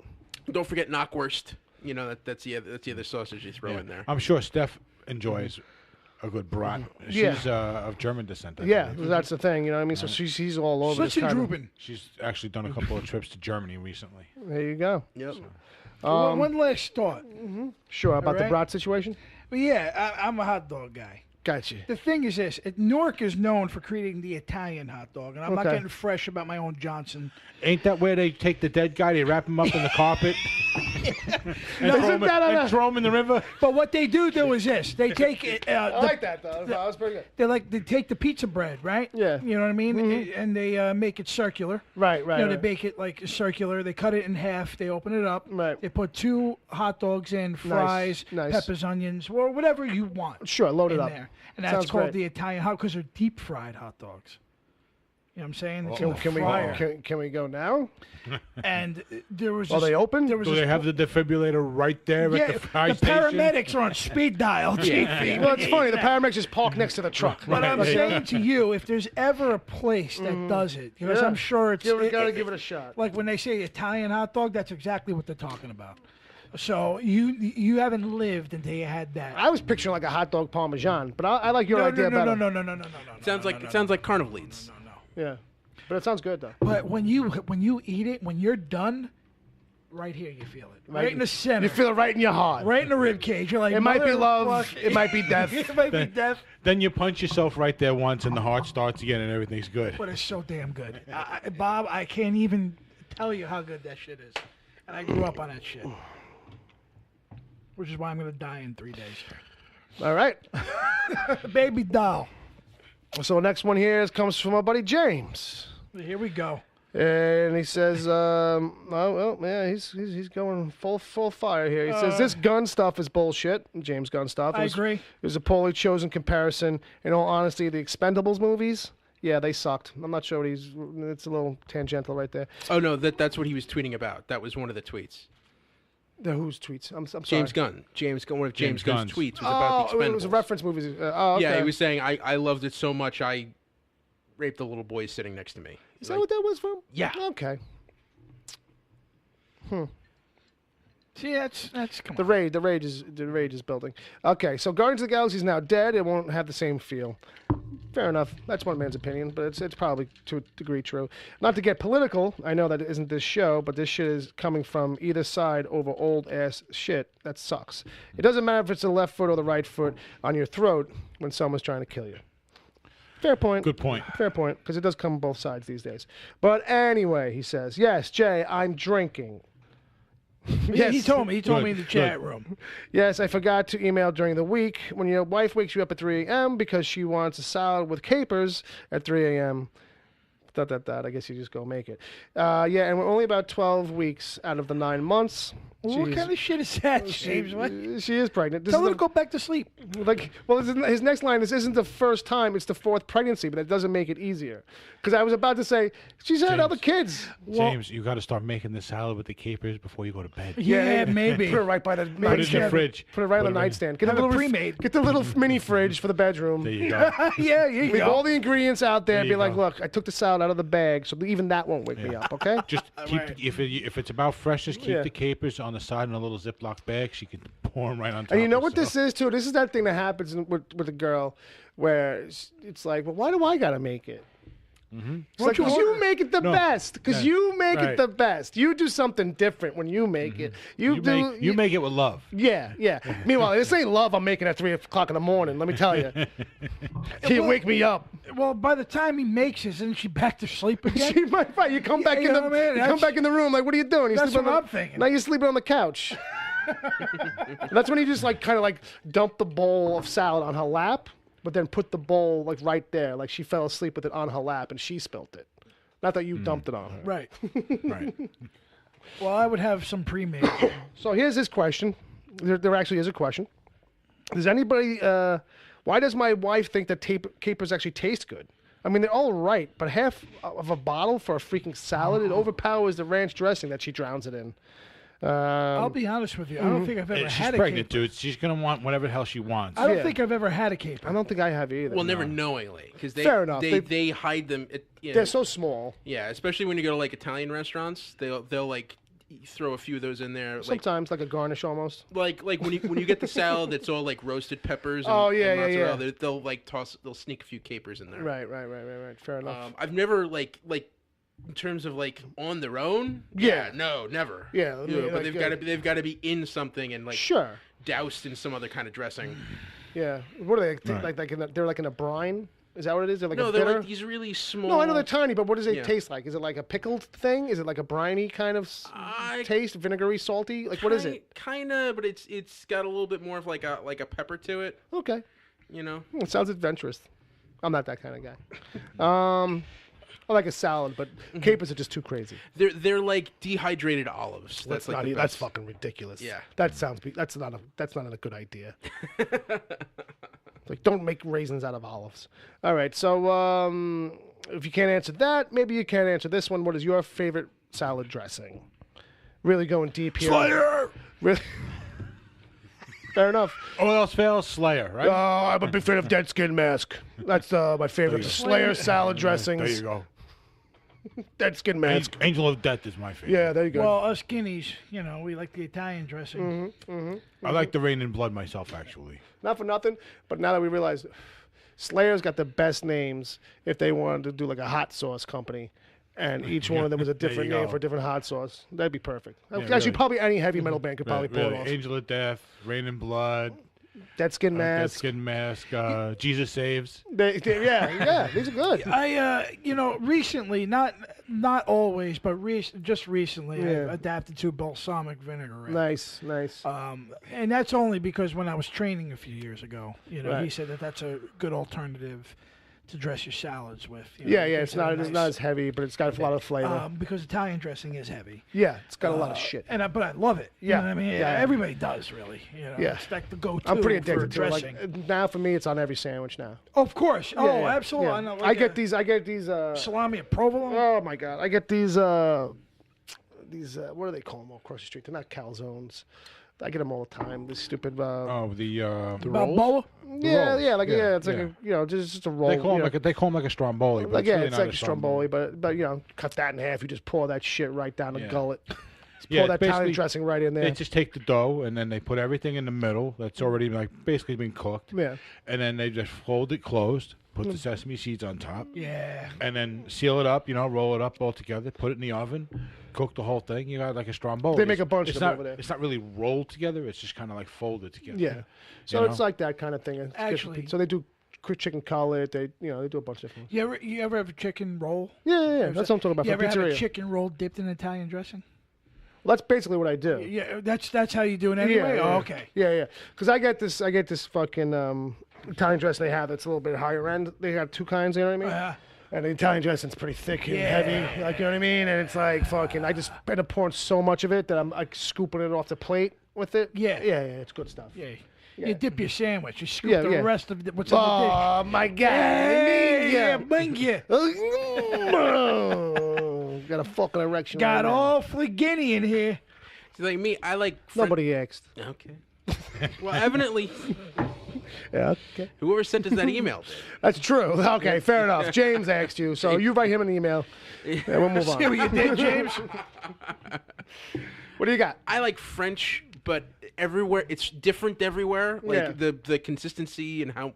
S5: Don't forget knockwurst. That's the other sausage you throw in there.
S8: I'm sure Steph enjoys a good brat.
S6: Yeah.
S8: She's of German descent. I
S6: Yeah,
S8: believe.
S6: that's the thing. You know what I mean? So she's all over this kind of.
S7: Schlitzendruben.
S8: She's actually done a couple of trips to Germany recently.
S6: There you go.
S5: Yep.
S7: One last thought.
S6: Sure, about the
S7: right.
S6: brat situation?
S7: Well, yeah, I'm a hot dog guy.
S6: Gotcha.
S7: The thing is this: Newark is known for creating the Italian hot dog, and I'm not
S6: Okay.
S7: getting fresh about my own Johnson.
S8: Ain't that where they take the dead guy, they wrap him up in the carpet, and throw him in the river?
S7: But what they do is this: they take it.
S6: I like that, though. That was pretty good.
S7: They take the pizza bread, right?
S6: Yeah.
S7: You know what I mean? And they make it circular.
S6: Right.
S7: You know, they bake it like circular. They cut it in half. They open it up.
S6: Right.
S7: They put 2 hot dogs in, fries,
S6: Nice.
S7: peppers, onions, or whatever you want.
S6: Sure, load it
S7: in
S6: up.
S7: there. And that's
S6: Sounds
S7: called
S6: great.
S7: the Italian hot because they're deep fried hot dogs. You know what I'm saying? It's in the
S6: Can we
S7: fryer.
S6: can we go now?
S7: And there was.
S6: Are they open?
S7: There was
S8: Do
S7: this
S8: they have the defibrillator right there
S7: yeah,
S8: at the fire
S7: the
S8: station?
S7: paramedics are on speed dial.
S6: Well, it's funny. The paramedics just park next to the truck.
S7: But I'm saying to you, if there's ever a place that does it, because
S6: Yeah.
S7: I'm sure it's
S6: You gotta give it a shot.
S7: like when they say Italian hot dog, that's exactly what they're talking about. So you haven't lived until you had that.
S6: I was picturing like a hot dog parmesan, but I like your idea better.
S7: No.
S5: Sounds like carnival eats.
S6: Yeah, but it sounds good though.
S7: But when you eat it, when you're done, right here you feel it, right in the center.
S6: You feel it right in your heart.
S7: right in the rib cage. You're like,
S6: It might be love.
S7: motherfucker.
S6: It might be death.
S7: It might be death.
S8: Then you punch yourself right there once, and the heart starts again, and everything's good.
S7: But it's so damn good. Bob, I can't even tell you how good that shit is. And I grew up on that shit. Which is why I'm going to die in 3 days.
S6: All right.
S7: Baby doll.
S6: So the next one here comes from our buddy James,
S7: Here we go.
S6: and he says, he's going full fire here. He says this Gunn stuff is bullshit. James Gunn stuff.
S7: I agree.
S6: It was a poorly chosen comparison. In all honesty, the Expendables movies. Yeah, they sucked. I'm not sure what it's a little tangential right there.
S5: Oh no, that's what he was tweeting about. That was one of the tweets.
S6: Whose tweets? I'm sorry.
S5: James Gunn. One of James Gunn's
S8: Gunn's.
S5: tweets was about the Expendables.
S6: It was a reference movies. Okay.
S5: Yeah, he was saying I loved it so much I raped the little boy sitting next to me.
S6: Is that what that was from?
S5: Yeah.
S6: Okay.
S7: See, that's come
S6: The
S7: on.
S6: rage is building. Okay, so Guardians of the Galaxy is now dead. It won't have the same feel. Fair enough. That's one man's opinion, but it's probably to a degree true. Not to get political, I know that it isn't this show, but this shit is coming from either side over old ass shit. That sucks. It doesn't matter if it's the left foot or the right foot on your throat when someone's trying to kill you. Fair point.
S8: Good point.
S6: Fair point, because it does come on both sides these days. But anyway, he says, yes, Jay, I'm drinking.
S7: Yes. He told me in the chat
S8: Good.
S7: room.
S6: Yes, I forgot to email during the week when your wife wakes you up at 3 a.m. because she wants a salad with capers at 3 a.m. I guess you just go make it. Yeah, and we're only about 12 weeks out of the 9 months.
S7: What kind of shit is that, James? What?
S6: She is pregnant. This
S7: Tell
S6: is
S7: her to go back to sleep.
S6: his next line, this isn't the first time, it's the 4th pregnancy, but that doesn't make it easier. Because I was about to say, she's had
S8: James.
S6: other kids.
S8: James, you got to start making the salad with the capers before you go to bed.
S7: Yeah, maybe.
S6: Put it right by the
S8: Put it in the
S6: nightstand.
S8: fridge.
S6: Put it right on the
S8: Put it
S6: nightstand. Get
S7: Have
S6: a
S7: it
S6: little
S7: pre-made.
S6: Get the little mini fridge for the bedroom.
S8: There you go.
S7: Yeah, you
S6: Leave
S7: go.
S6: all the ingredients out there.
S8: There
S6: And
S8: you
S6: be like,
S8: go.
S6: look, I took the salad out of the bag, so even that won't wake me up. Okay.
S8: Just keep if it's about freshness, keep
S6: Yeah.
S8: the capers on the side in a little Ziploc bag. She can pour them right on top.
S6: And you know
S8: of
S6: what this is too? This is that thing that happens with a girl, where it's like, well, why do I gotta make it? It's like, because you make it the best. Because
S8: Yeah.
S6: you make it
S8: Right.
S6: the best. You do something different when you make it. You
S8: make it with love.
S6: Yeah. Meanwhile, this ain't love I'm making at 3 o'clock in the morning. Let me tell you. He'll wake me up.
S7: Well, by the time he makes it, isn't she back to sleep again?
S6: She might fight. You come back
S7: you
S6: in
S7: know
S6: the
S7: what I mean?
S6: you come back in the room like, what are you doing? You
S7: That's
S6: sleeping
S7: what
S6: on
S7: I'm thinking.
S6: Now you're sleeping on the couch. That's when you just like kind of like dump the bowl of salad on her lap, but then put the bowl like right there, like she fell asleep with it on her lap and she spilt it. Not that you dumped it on her.
S7: Right.
S8: Right.
S7: Well, I would have some pre-made.
S6: So here's his question. There actually is a question. Does anybody? Why does my wife think that capers actually taste good? I mean, they're all right, but half of a bottle for a freaking salad, it overpowers the ranch dressing that she drowns it in.
S7: I'll be honest with you. I don't think I've ever
S8: She's
S7: had a
S8: pregnant,
S7: caper.
S8: dude. She's gonna want whatever the hell she wants.
S7: I don't
S6: Yeah.
S7: think I've ever had a caper.
S6: I don't think I have either.
S5: Well, never knowingly, because
S6: Fair enough.
S5: they hide them.
S6: They're so small.
S5: Yeah, especially when you go to like Italian restaurants, they'll like throw a few of those in there.
S6: Sometimes like a garnish almost.
S5: Like when you get the salad that's all like roasted peppers. And,
S6: Oh, yeah,
S5: and
S6: yeah,
S5: mozzarella, they'll like they'll sneak a few capers in there.
S6: Right. Fair enough.
S5: I've never like in terms of like on their own.
S6: Yeah.
S5: No, never.
S6: Yeah, I mean,
S5: but
S6: like,
S5: they've got to be in something and like
S6: Sure.
S5: doused in some other kind of dressing.
S6: Yeah. What are they?
S8: Right.
S6: They're like in a brine. Is that what it is? They're like
S5: No,
S6: a
S5: they're
S6: bitter?
S5: like these really small.
S6: No, I know they're tiny, but what does it
S5: Yeah.
S6: taste like? Is it like a pickled thing? Is it like a briny kind of taste, vinegary, salty? Like what is it?
S5: Kind of, but it's got a little bit more of like a pepper to it.
S6: Okay,
S5: You know.
S6: it sounds adventurous. I'm not that kind of guy. I like a salad, but capers are just too crazy.
S5: They're like dehydrated olives. That's like the
S6: that's
S5: best.
S6: fucking ridiculous.
S5: Yeah.
S6: That's not a good idea. Like, don't make raisins out of olives. All right, so if you can't answer that, maybe you can't answer this one. What is your favorite salad dressing? Really going deep here.
S8: Slayer.
S6: Really. Fair enough.
S8: All else fails, Slayer, right?
S6: I'm a big fan of Dead Skin Mask. That's my favorite.
S8: you
S6: The
S8: go.
S6: Slayer salad dressings.
S8: There you go.
S6: Dead Skin Mask.
S8: Angel of Death is my favorite.
S6: Yeah, there you go.
S7: Well, us guineas, we like the Italian dressing.
S8: I like the Rain in Blood myself, actually.
S6: Not for nothing, but now that we realize Slayer's got the best names if they wanted to do like a hot sauce company. And each one of them was a different
S8: you
S6: name
S8: go.
S6: for a different hot sauce. That'd be perfect. Actually,
S8: really.
S6: probably any heavy metal band could probably pull
S8: Really,
S6: it off.
S8: Angel of Death, Rain in Blood,
S6: Dead Skin
S8: Dead
S6: Mask.
S8: Skin Mask, Jesus Saves.
S6: Yeah, these are good.
S7: I, recently, not always, but just recently,
S6: Yeah.
S7: I've adapted to balsamic vinaigrette.
S6: Nice.
S7: And that's only because when I was training a few years ago, he
S6: Right.
S7: said that's a good alternative to dress your salads with.
S6: Yeah,
S7: gives
S6: it's
S7: it
S6: not
S7: a
S6: it's
S7: nice-
S6: not as heavy, but it's got a lot of flavor.
S7: because Italian dressing is heavy.
S6: Yeah, it's got a lot of shit.
S7: But I love it. You
S6: Yeah,
S7: know what I mean?
S6: yeah.
S7: Everybody does, really.
S6: Yeah.
S7: It's like the go-to
S6: I'm pretty
S7: for
S6: addicted to it.
S7: dressing.
S6: Like, now for me, it's on every sandwich now.
S7: Of course.
S6: Yeah,
S7: Oh,
S6: yeah,
S7: absolutely.
S6: yeah.
S7: I know,
S6: I get these.
S7: salami and provolone.
S6: Oh my god! I get these. What do they call them across the street? They're not calzones. I get them all the time. These stupid.
S8: The
S7: Balboa.
S6: yeah,
S8: rolls.
S6: yeah, like
S8: Yeah,
S6: it's like
S8: yeah.
S6: just a roll.
S8: They call
S6: you
S8: them
S6: know.
S8: they call them like a stromboli. But
S6: Like, yeah,
S8: really
S6: it's
S8: not
S6: like a stromboli, but cut that in half. You just pour that shit right down the
S8: Yeah.
S6: gullet. Just
S8: Yeah,
S6: pour that Italian
S8: basically,
S6: dressing right in there.
S8: They just take the dough and then they put everything in the middle that's already like basically been cooked.
S6: Yeah.
S8: And then they just fold it closed, put the sesame seeds on top,
S7: Yeah.
S8: and then seal it up. Roll it up all together, put it in the oven, cook the whole thing. You got like a stromboli.
S6: They make a bunch
S8: it's
S6: of them
S8: not,
S6: over there.
S8: It's not really rolled together. It's just kind of like folded together.
S6: Yeah. So
S8: You
S6: it's
S8: know?
S6: like that kind of thing. It's good for
S7: Actually-
S6: people. So they do chicken cutlet. They they do a bunch of things.
S7: You ever have a chicken roll?
S6: Yeah. That's what I'm talking about.
S7: You
S6: For
S7: ever have a
S6: pizzeria.
S7: chicken roll dipped in Italian dressing?
S6: Well, that's basically what I do.
S7: Yeah, that's how you do it anyway.
S6: Yeah,
S7: Oh,
S6: yeah.
S7: okay.
S6: Yeah. Because I get this fucking Italian dressing they have that's a little bit higher end. They got two kinds. You know what I mean? And the Italian dressing's pretty thick and heavy, like, you know what I mean? And it's like fucking, I just end up pouring so much of it that I'm like scooping it off the plate with it.
S7: Yeah.
S6: Yeah, it's good stuff.
S7: Yeah. You dip your sandwich. You scoop
S6: Yeah,
S7: the
S6: yeah.
S7: rest of what's in the dish.
S6: Oh, my God.
S7: Yeah, bang ya.
S6: Oh, got a fucking erection.
S7: Got
S6: right now.
S7: awfully guinea in here.
S5: See, like me, I like.
S6: Nobody asked.
S5: Okay. Well, evidently,
S6: Yeah, okay.
S5: whoever sent us that email did.
S6: That's true. Okay, fair enough. James asked you, so you write him an email, and we'll move on.
S7: See what you did, James?
S6: What do you got?
S5: I like French, but everywhere it's different everywhere. Like
S6: Yeah.
S5: the consistency and how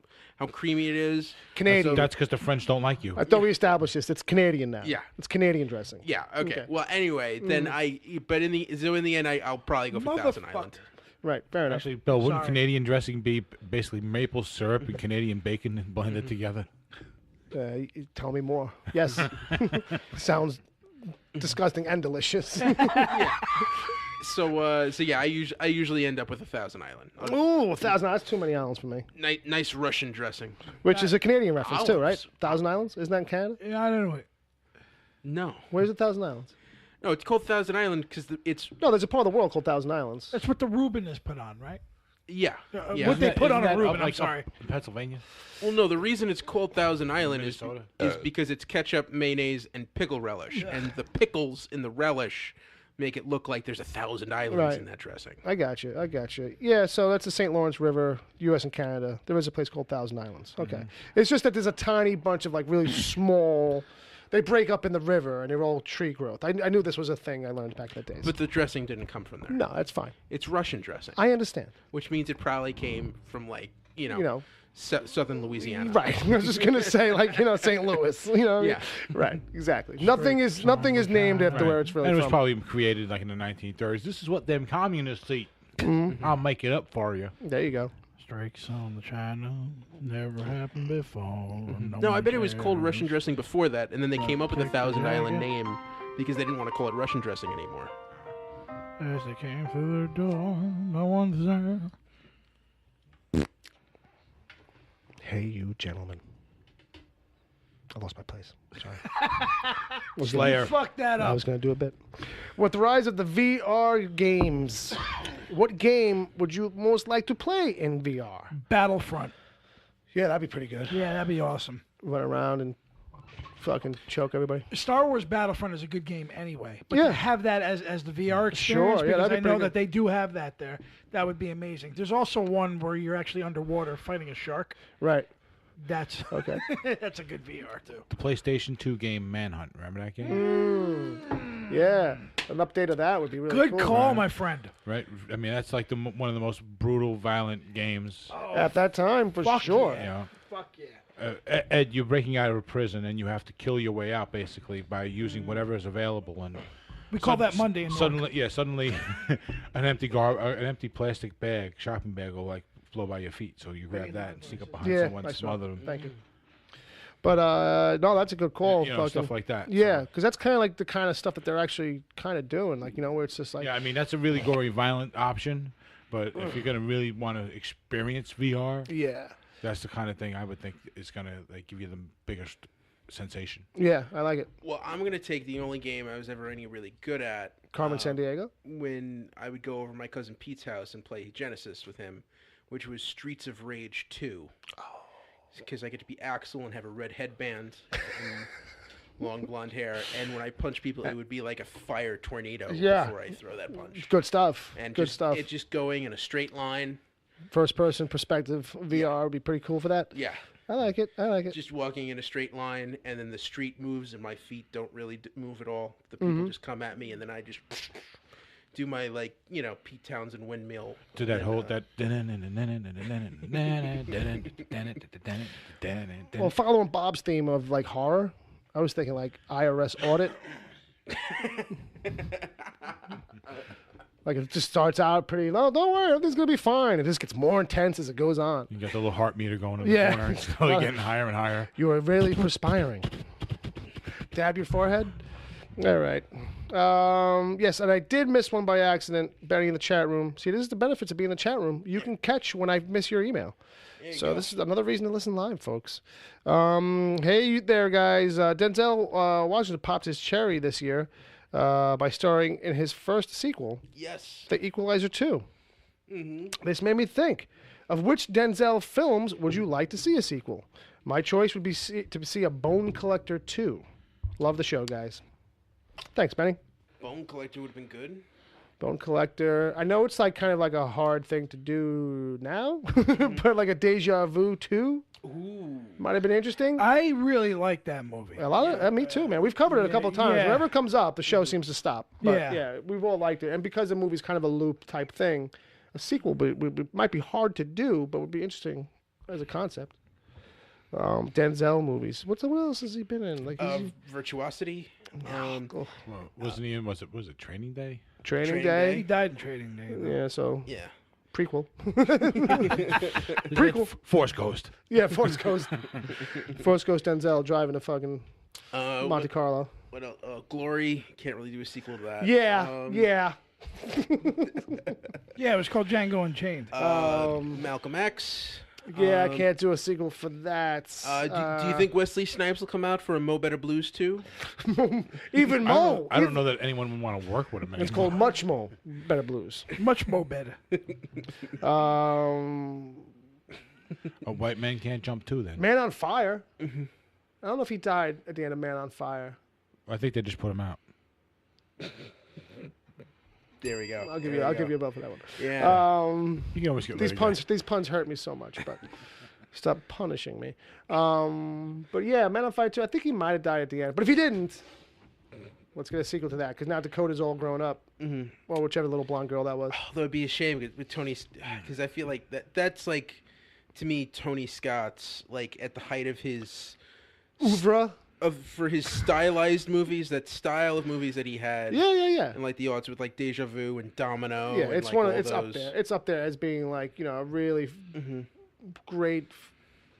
S5: creamy it is.
S6: Canadian.
S8: That's because the French don't like you.
S6: I thought we established this. It's Canadian now.
S5: Yeah.
S6: It's Canadian dressing.
S5: Yeah. Okay.
S6: Okay.
S5: Well, anyway, then but in the end, I'll probably go for Thousand
S7: Motherfucker.
S5: Island.
S6: Right, fair enough.
S8: Actually, Bill, wouldn't
S7: Sorry.
S8: Canadian dressing be basically maple syrup and Canadian bacon and blended together?
S6: Tell me more. Yes. Sounds disgusting and delicious.
S5: So yeah, I usually end up with 1,000 Island.
S6: Ooh, 1,000. That's too many islands for me.
S5: Nice Russian dressing.
S6: Which is a Canadian reference too, right?
S5: Olives.
S6: 1,000 Islands. Isn't that in Canada?
S7: Yeah, I don't know.
S5: No.
S6: Where's 1,000 Islands?
S5: No, it's called 1,000 Island because it's
S6: No, there's a part of the world called 1,000 Islands.
S7: That's what the Reuben is put on, right?
S5: yeah.
S7: What they put on a Reuben, I'm
S8: Up
S7: sorry.
S8: in Pennsylvania.
S5: Well, no, the reason it's called 1,000 Island
S8: Minnesota?
S5: is because it's ketchup, mayonnaise, and pickle relish, and the pickles in the relish make it look like there's 1,000 islands
S6: Right.
S5: in that dressing.
S6: I got you. Yeah, so that's the St. Lawrence River, U.S. and Canada. There is a place called 1,000 Islands. Okay. It's just that there's a tiny bunch of like really small. They break up in the river and they're all tree growth. I knew this was a thing I learned back in the days.
S5: But the dressing didn't come from there.
S6: No, that's fine.
S5: It's Russian dressing,
S6: I understand.
S5: which means it probably came from like
S6: You know.
S5: southern Louisiana.
S6: Right. I was just gonna say like St. Louis.
S5: Yeah.
S6: Right. Exactly. Nothing is named after where it's really
S8: And it was
S6: from.
S8: probably created like in the 1930s. This is what them communists eat. I'll make it up for you.
S6: There you go.
S7: Strikes on the China never happened before.
S5: No, I bet it was called Russian dressing before that, and then they came up with the 1,000 Island name because they didn't want to call it Russian dressing anymore.
S7: As they came through the door, no one's there.
S6: Hey, you gentlemen. I lost my place. Sorry.
S8: Slayer.
S7: Fuck that
S6: I
S7: up.
S6: was going to do a bit. With the rise of the VR games, what game would you most like to play in VR?
S7: Battlefront.
S6: Yeah, that'd be pretty good.
S7: Yeah, that'd be awesome.
S6: Run around and fucking choke everybody.
S7: Star Wars Battlefront is a good game anyway. But
S6: Yeah.
S7: to have that as the VR experience,
S6: Sure, yeah,
S7: because
S6: that'd
S7: I
S6: be
S7: know
S6: pretty
S7: that
S6: good.
S7: they do have that there, that would be amazing. There's also one where you're actually underwater fighting a shark.
S6: Right.
S7: That's
S6: Okay.
S7: that's a good VR too.
S8: The PlayStation 2 game Manhunt. Remember that game?
S6: Yeah. An update of that would be really
S7: Good
S6: cool.
S7: call, my friend.
S8: Right? I mean, that's like one of the most brutal, violent games.
S6: At that time, for
S7: Fuck
S6: sure.
S8: You know?
S7: Fuck yeah.
S8: Ed, you're breaking out of a prison and you have to kill your way out basically by using whatever is available. And
S7: We call that Monday in work.
S8: suddenly, an empty plastic bag, shopping bag, will like flow by your feet. So you grab that and sneak up behind
S6: Yeah,
S8: someone,
S6: I saw.
S8: smother them.
S6: Thank you. But no, that's a good call.
S8: You know,
S6: fucking-
S8: stuff like that.
S6: Yeah,
S8: So-
S6: because that's kind of like the kind of stuff that they're actually kind of doing. Like, where it's just like,
S8: Yeah, I mean that's a really gory, violent option. But if you're gonna really want to experience VR,
S6: yeah,
S8: that's the kind of thing I would think is gonna like give you the biggest sensation.
S6: yeah, I like it.
S5: Well, I'm going to take the only game I was ever any really good at
S6: Carmen San Diego.
S5: when I would go over to my cousin Pete's house and play Genesis with him, which was Streets of Rage 2. Because I get to be Axel and have a red headband and long blonde hair, and when I punch people, it would be like a fire tornado
S6: Yeah.
S5: before I throw that punch.
S6: Good stuff.
S5: And
S6: Good
S5: just,
S6: stuff.
S5: It's just going in a straight line.
S6: First person perspective VR would be pretty cool for that.
S5: Yeah.
S6: I like it. I like it.
S5: Just walking in a straight line, and then the street moves, and my feet don't really move at all. The people just come at me, and then I just do my, like, Pete Townsend windmill.
S8: To that
S5: and,
S8: whole that.
S6: Well, following Bob's theme of like horror, I was thinking like IRS audit. Like it just starts out pretty low. Don't worry, everything's gonna be fine. It just gets more intense as it goes on.
S8: You got the little heart meter going in the
S6: Yeah.
S8: corner. It's slowly getting higher and higher.
S6: You are really perspiring. Dab your forehead. All right. Yes, and I did miss one by accident. Benny in the chat room. See, this is the benefits of being in the chat room. You can catch when I miss your email. So this is another reason to listen live, folks. Hey, you there, guys. Denzel Washington popped his cherry this year by starring in his first sequel,
S5: Yes.
S6: The Equalizer 2. This made me think, of which Denzel films would you like to see a sequel? My choice would be to see a Bone Collector 2. Love the show, guys. Thanks, Benny.
S5: Bone Collector would have been good.
S6: Bone Collector. I know it's like kind of like a hard thing to do now, but like a Deja Vu 2 might have been interesting.
S7: I really like that movie.
S6: A lot of me too, man. We've covered it a couple of times.
S7: yeah.
S6: Whenever it comes up, the show seems to stop. But
S7: Yeah.
S6: yeah, we've all liked it, and because the movie's kind of a loop type thing, a sequel might be hard to do, but would be interesting as a concept. Denzel movies. What else has he been in? Like
S5: Virtuosity.
S8: Wasn't he in? Was it Training Day?
S6: Training
S7: He
S6: Day.
S7: died in Trading Day. though.
S6: Yeah, so
S5: Yeah.
S6: prequel.
S8: Prequel. Force Ghost.
S6: Yeah, Force Ghost. Force Ghost Denzel driving a fucking Monte Carlo.
S5: What else? Glory. Can't really do a sequel to that.
S6: Yeah, yeah.
S7: Yeah, it was called Django Unchained.
S5: Malcolm X.
S6: Yeah, I can't do a sequel for that.
S5: Do you think Wesley Snipes will come out for a Mo Better Blues 2?
S6: Even
S8: I
S6: Mo.
S8: don't, I don't know that anyone would want to work with him anymore.
S6: It's called Much Mo Better Blues.
S7: Much more better.
S8: A white man can't jump too. Then
S6: Man on Fire. I don't know if he died at the end of Man on Fire.
S8: I think they just put him out.
S5: There we go.
S6: I'll give you a vote for that one.
S5: Yeah.
S8: You can always get
S6: These
S8: rid of
S6: puns hurt me so much, but stop punishing me. But yeah, Man on Fire 2. I think he might have died at the end, but if he didn't, let's get a sequel to that because now Dakota's all grown up, or whichever little blonde girl that was.
S5: Although it'd be a shame with Tony, because I feel like that's like, to me, Tony Scott's like at the height of his
S6: oeuvre.
S5: For his stylized movies, that style of movies that he had.
S6: Yeah.
S5: And like the odds with like Deja Vu and Domino.
S6: Yeah,
S5: and
S6: it's
S5: like
S6: one.
S5: all
S6: It's
S5: those.
S6: up there. It's up there as being like a really great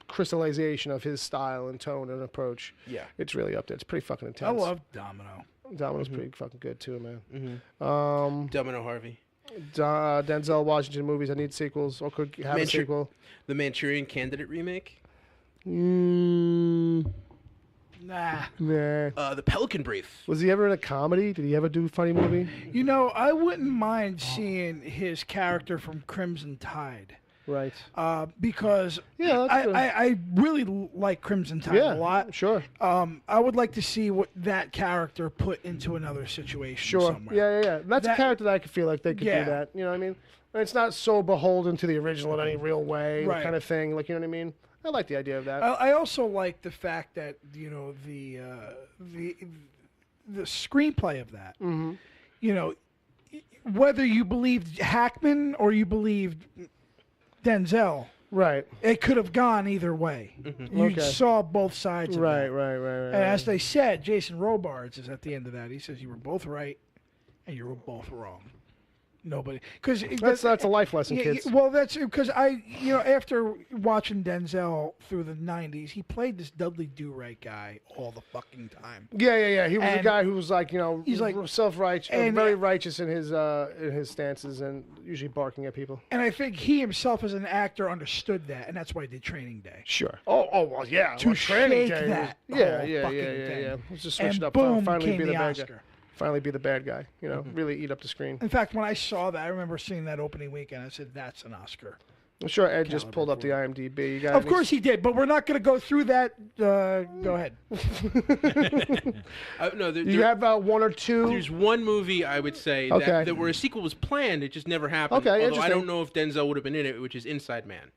S6: crystallization of his style and tone and approach.
S5: Yeah.
S6: It's really up there. It's pretty fucking
S7: I
S6: intense.
S7: love Domino.
S6: Domino's pretty fucking good too, man.
S5: Domino Harvey.
S6: Denzel Washington movies. I need sequels or could have a sequel.
S5: The Manchurian Candidate remake.
S7: Nah.
S5: The Pelican Brief.
S6: Was he ever in a comedy? Did he ever do a funny movie?
S7: You know, I wouldn't mind seeing his character from Crimson Tide.
S6: Right.
S7: Because
S6: Yeah, that's good.
S7: I really like Crimson Tide a lot.
S6: Sure.
S7: I would like to see what that character put into another situation somewhere.
S6: Yeah. That's a character that I could feel like they could
S7: Yeah.
S6: do that. You know what I mean? And it's not so beholden to the original in any real way,
S7: Right.
S6: kind of thing. Like, you know what I mean? I like the idea of that.
S7: I also like the fact that the screenplay of that. You know, whether you believed Hackman or you believed Denzel,
S6: right?
S7: It could have gone either way. You saw both sides of
S6: Right.
S7: that. And as they said, Jason Robards is at the end of that. He says you were both right and you were both wrong. Nobody, because
S6: that's a life lesson, kids.
S7: Well, that's because after watching Denzel through the '90s, he played this Dudley Do-Right guy all the fucking time.
S6: Yeah. He was a guy who was like,
S7: he's like
S6: self-righteous,
S7: and
S6: very righteous in his stances, and usually barking at people.
S7: And I think he himself, as an actor, understood that, and that's why he did Training Day.
S6: Sure. Oh, well, yeah.
S7: To
S6: Training
S7: shake
S6: Day.
S7: that.
S6: Yeah. Let's just switch
S7: And
S6: it up.
S7: boom,
S6: Finally
S7: came
S6: be the
S7: the
S6: bad
S7: Oscar.
S6: guy. Finally be the bad guy. Really eat up the screen.
S7: In fact, when I saw that, I remember seeing that opening weekend. I said, "That's an Oscar."
S6: I'm sure Ed just pulled up the IMDb. You got
S7: Of course he did, but we're not going to go through that. Go ahead.
S5: No,
S6: you have one or two.
S5: There's one movie I would say that where a sequel was planned, it just never happened.
S6: Okay,
S5: although I don't know if Denzel would have been in it, which is Inside Man.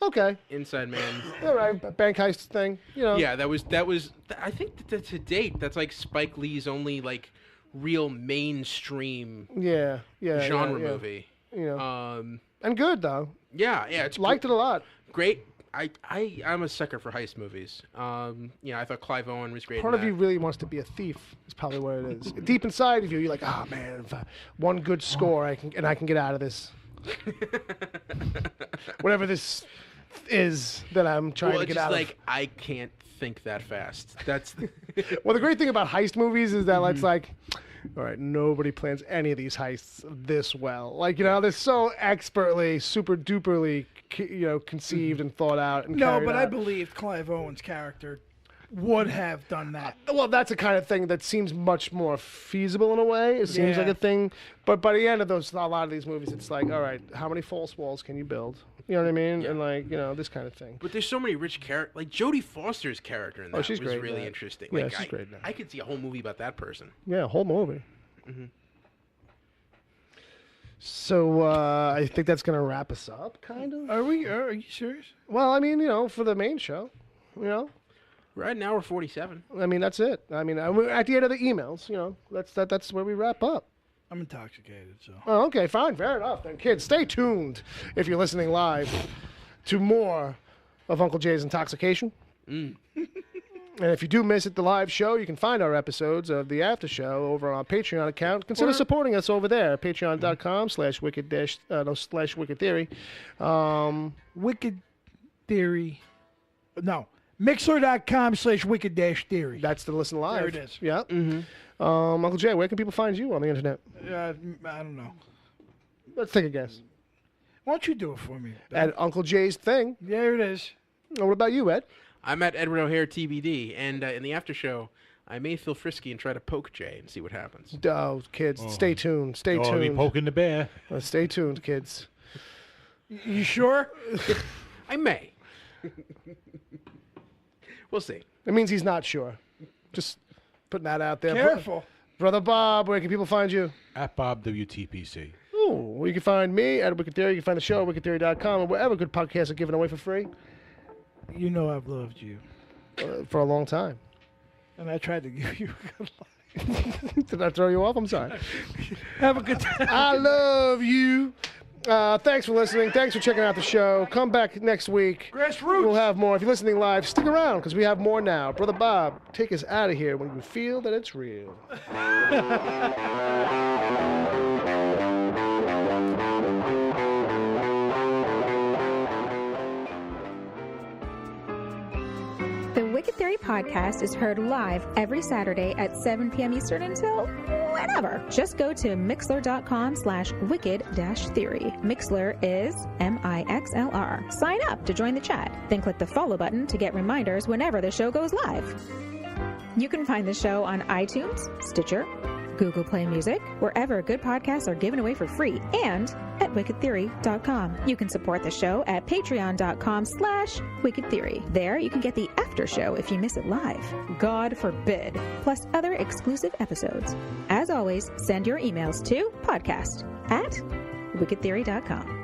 S6: Okay.
S5: Inside Man.
S6: All right, bank heist thing.
S5: Yeah, that was. I think that to date, that's like Spike Lee's only like real mainstream. Genre movie.
S6: And good though.
S5: Yeah, it's
S6: liked it a lot.
S5: Great. I'm a sucker for heist movies. I thought Clive Owen was great.
S6: Part of you really wants to be a thief. Is probably what it is. Deep inside of you, you're like, oh man, if one good score, I can get out of this. Whatever this is that I'm trying to get out of.
S5: I can't think that fast. That's
S6: well, the great thing about heist movies is that it's like, all right, nobody plans any of these heists this well. Like, they're so expertly, super duperly, conceived and thought out. And
S7: No, but
S6: out.
S7: I believe Clive Owen's character would have done that.
S6: Well, that's a kind of thing that seems much more feasible in a way. It seems like a thing. But by the end of a lot of these movies, it's like, all right, how many false walls can you build? You know what I mean?
S5: Yeah.
S6: And this kind of thing.
S5: But there's so many rich characters. Like Jodie Foster's character in that
S6: she's
S5: was
S6: great,
S5: really
S6: man.
S5: interesting.
S6: Yeah,
S5: Like,
S6: she's great. Man.
S5: I could see a whole movie about that person.
S6: Yeah, a whole movie. So I think that's going to wrap us up, kind of.
S7: Are you serious?
S6: Well, I mean, for the main show,
S5: Right now we're 47.
S6: I mean, that's it. I mean, we're at the end of the emails, that's where we wrap up.
S7: I'm intoxicated, so.
S6: Oh, okay, fine, fair enough. Then, kids, stay tuned if you're listening live to more of Uncle Jay's Intoxication. And if you do miss it, the live show, you can find our episodes of the after show over on our Patreon account. Consider supporting us over there, patreon.com/wicked Theory.
S7: Wicked Theory. No. Mixler.com/wicked-theory.
S6: That's the listen live.
S7: There it is.
S6: Yeah. Uncle Jay, where can people find you on the internet?
S7: I don't know.
S6: Let's take a guess.
S7: Why don't you do it for me?
S6: At Uncle Jay's thing.
S7: There it is.
S6: Oh, what about you, Ed?
S5: I'm at Edward O'Hare TBD, and in the after show, I may feel frisky and try to poke Jay and see what happens.
S6: Oh, kids, stay tuned. Stay
S8: Oh, be
S6: tuned.
S8: poking the bear.
S6: Stay tuned, kids.
S7: You sure?
S5: I may. We'll see.
S6: It means he's not sure. Just putting that out there.
S7: Careful.
S6: Brother Bob, where can people find you?
S8: At Bob WTPC.
S6: Ooh, well, you can find me at Wicked Theory. You can find the show at wickedtheory.com and wherever good podcasts are given away for free
S7: You know I've loved you.
S6: for a long time.
S7: And I tried to give you a good life.
S6: Did I throw you off? I'm sorry.
S7: Have a good time.
S6: I love you. Thanks for listening. Thanks for checking out the show. Come back next week.
S7: Grassroots.
S6: We'll have more. If you're listening live, stick around because we have more now. Brother Bob, take us out of here when you feel that it's real.
S10: The Wicked Theory podcast is heard live every Saturday at 7 p.m. Eastern until whenever. Just go to mixler.com/wicked-theory. Mixler is MIXLR. Sign up to join the chat. Then click the follow button to get reminders whenever the show goes live. You can find the show on iTunes, Stitcher, Google Play Music, wherever good podcasts are given away for free, and at wickedtheory.com. You can support the show at patreon.com/wickedtheory. There you can get the after show if you miss it live. God forbid. Plus other exclusive episodes. As always, send your emails to podcast@wickedtheory.com.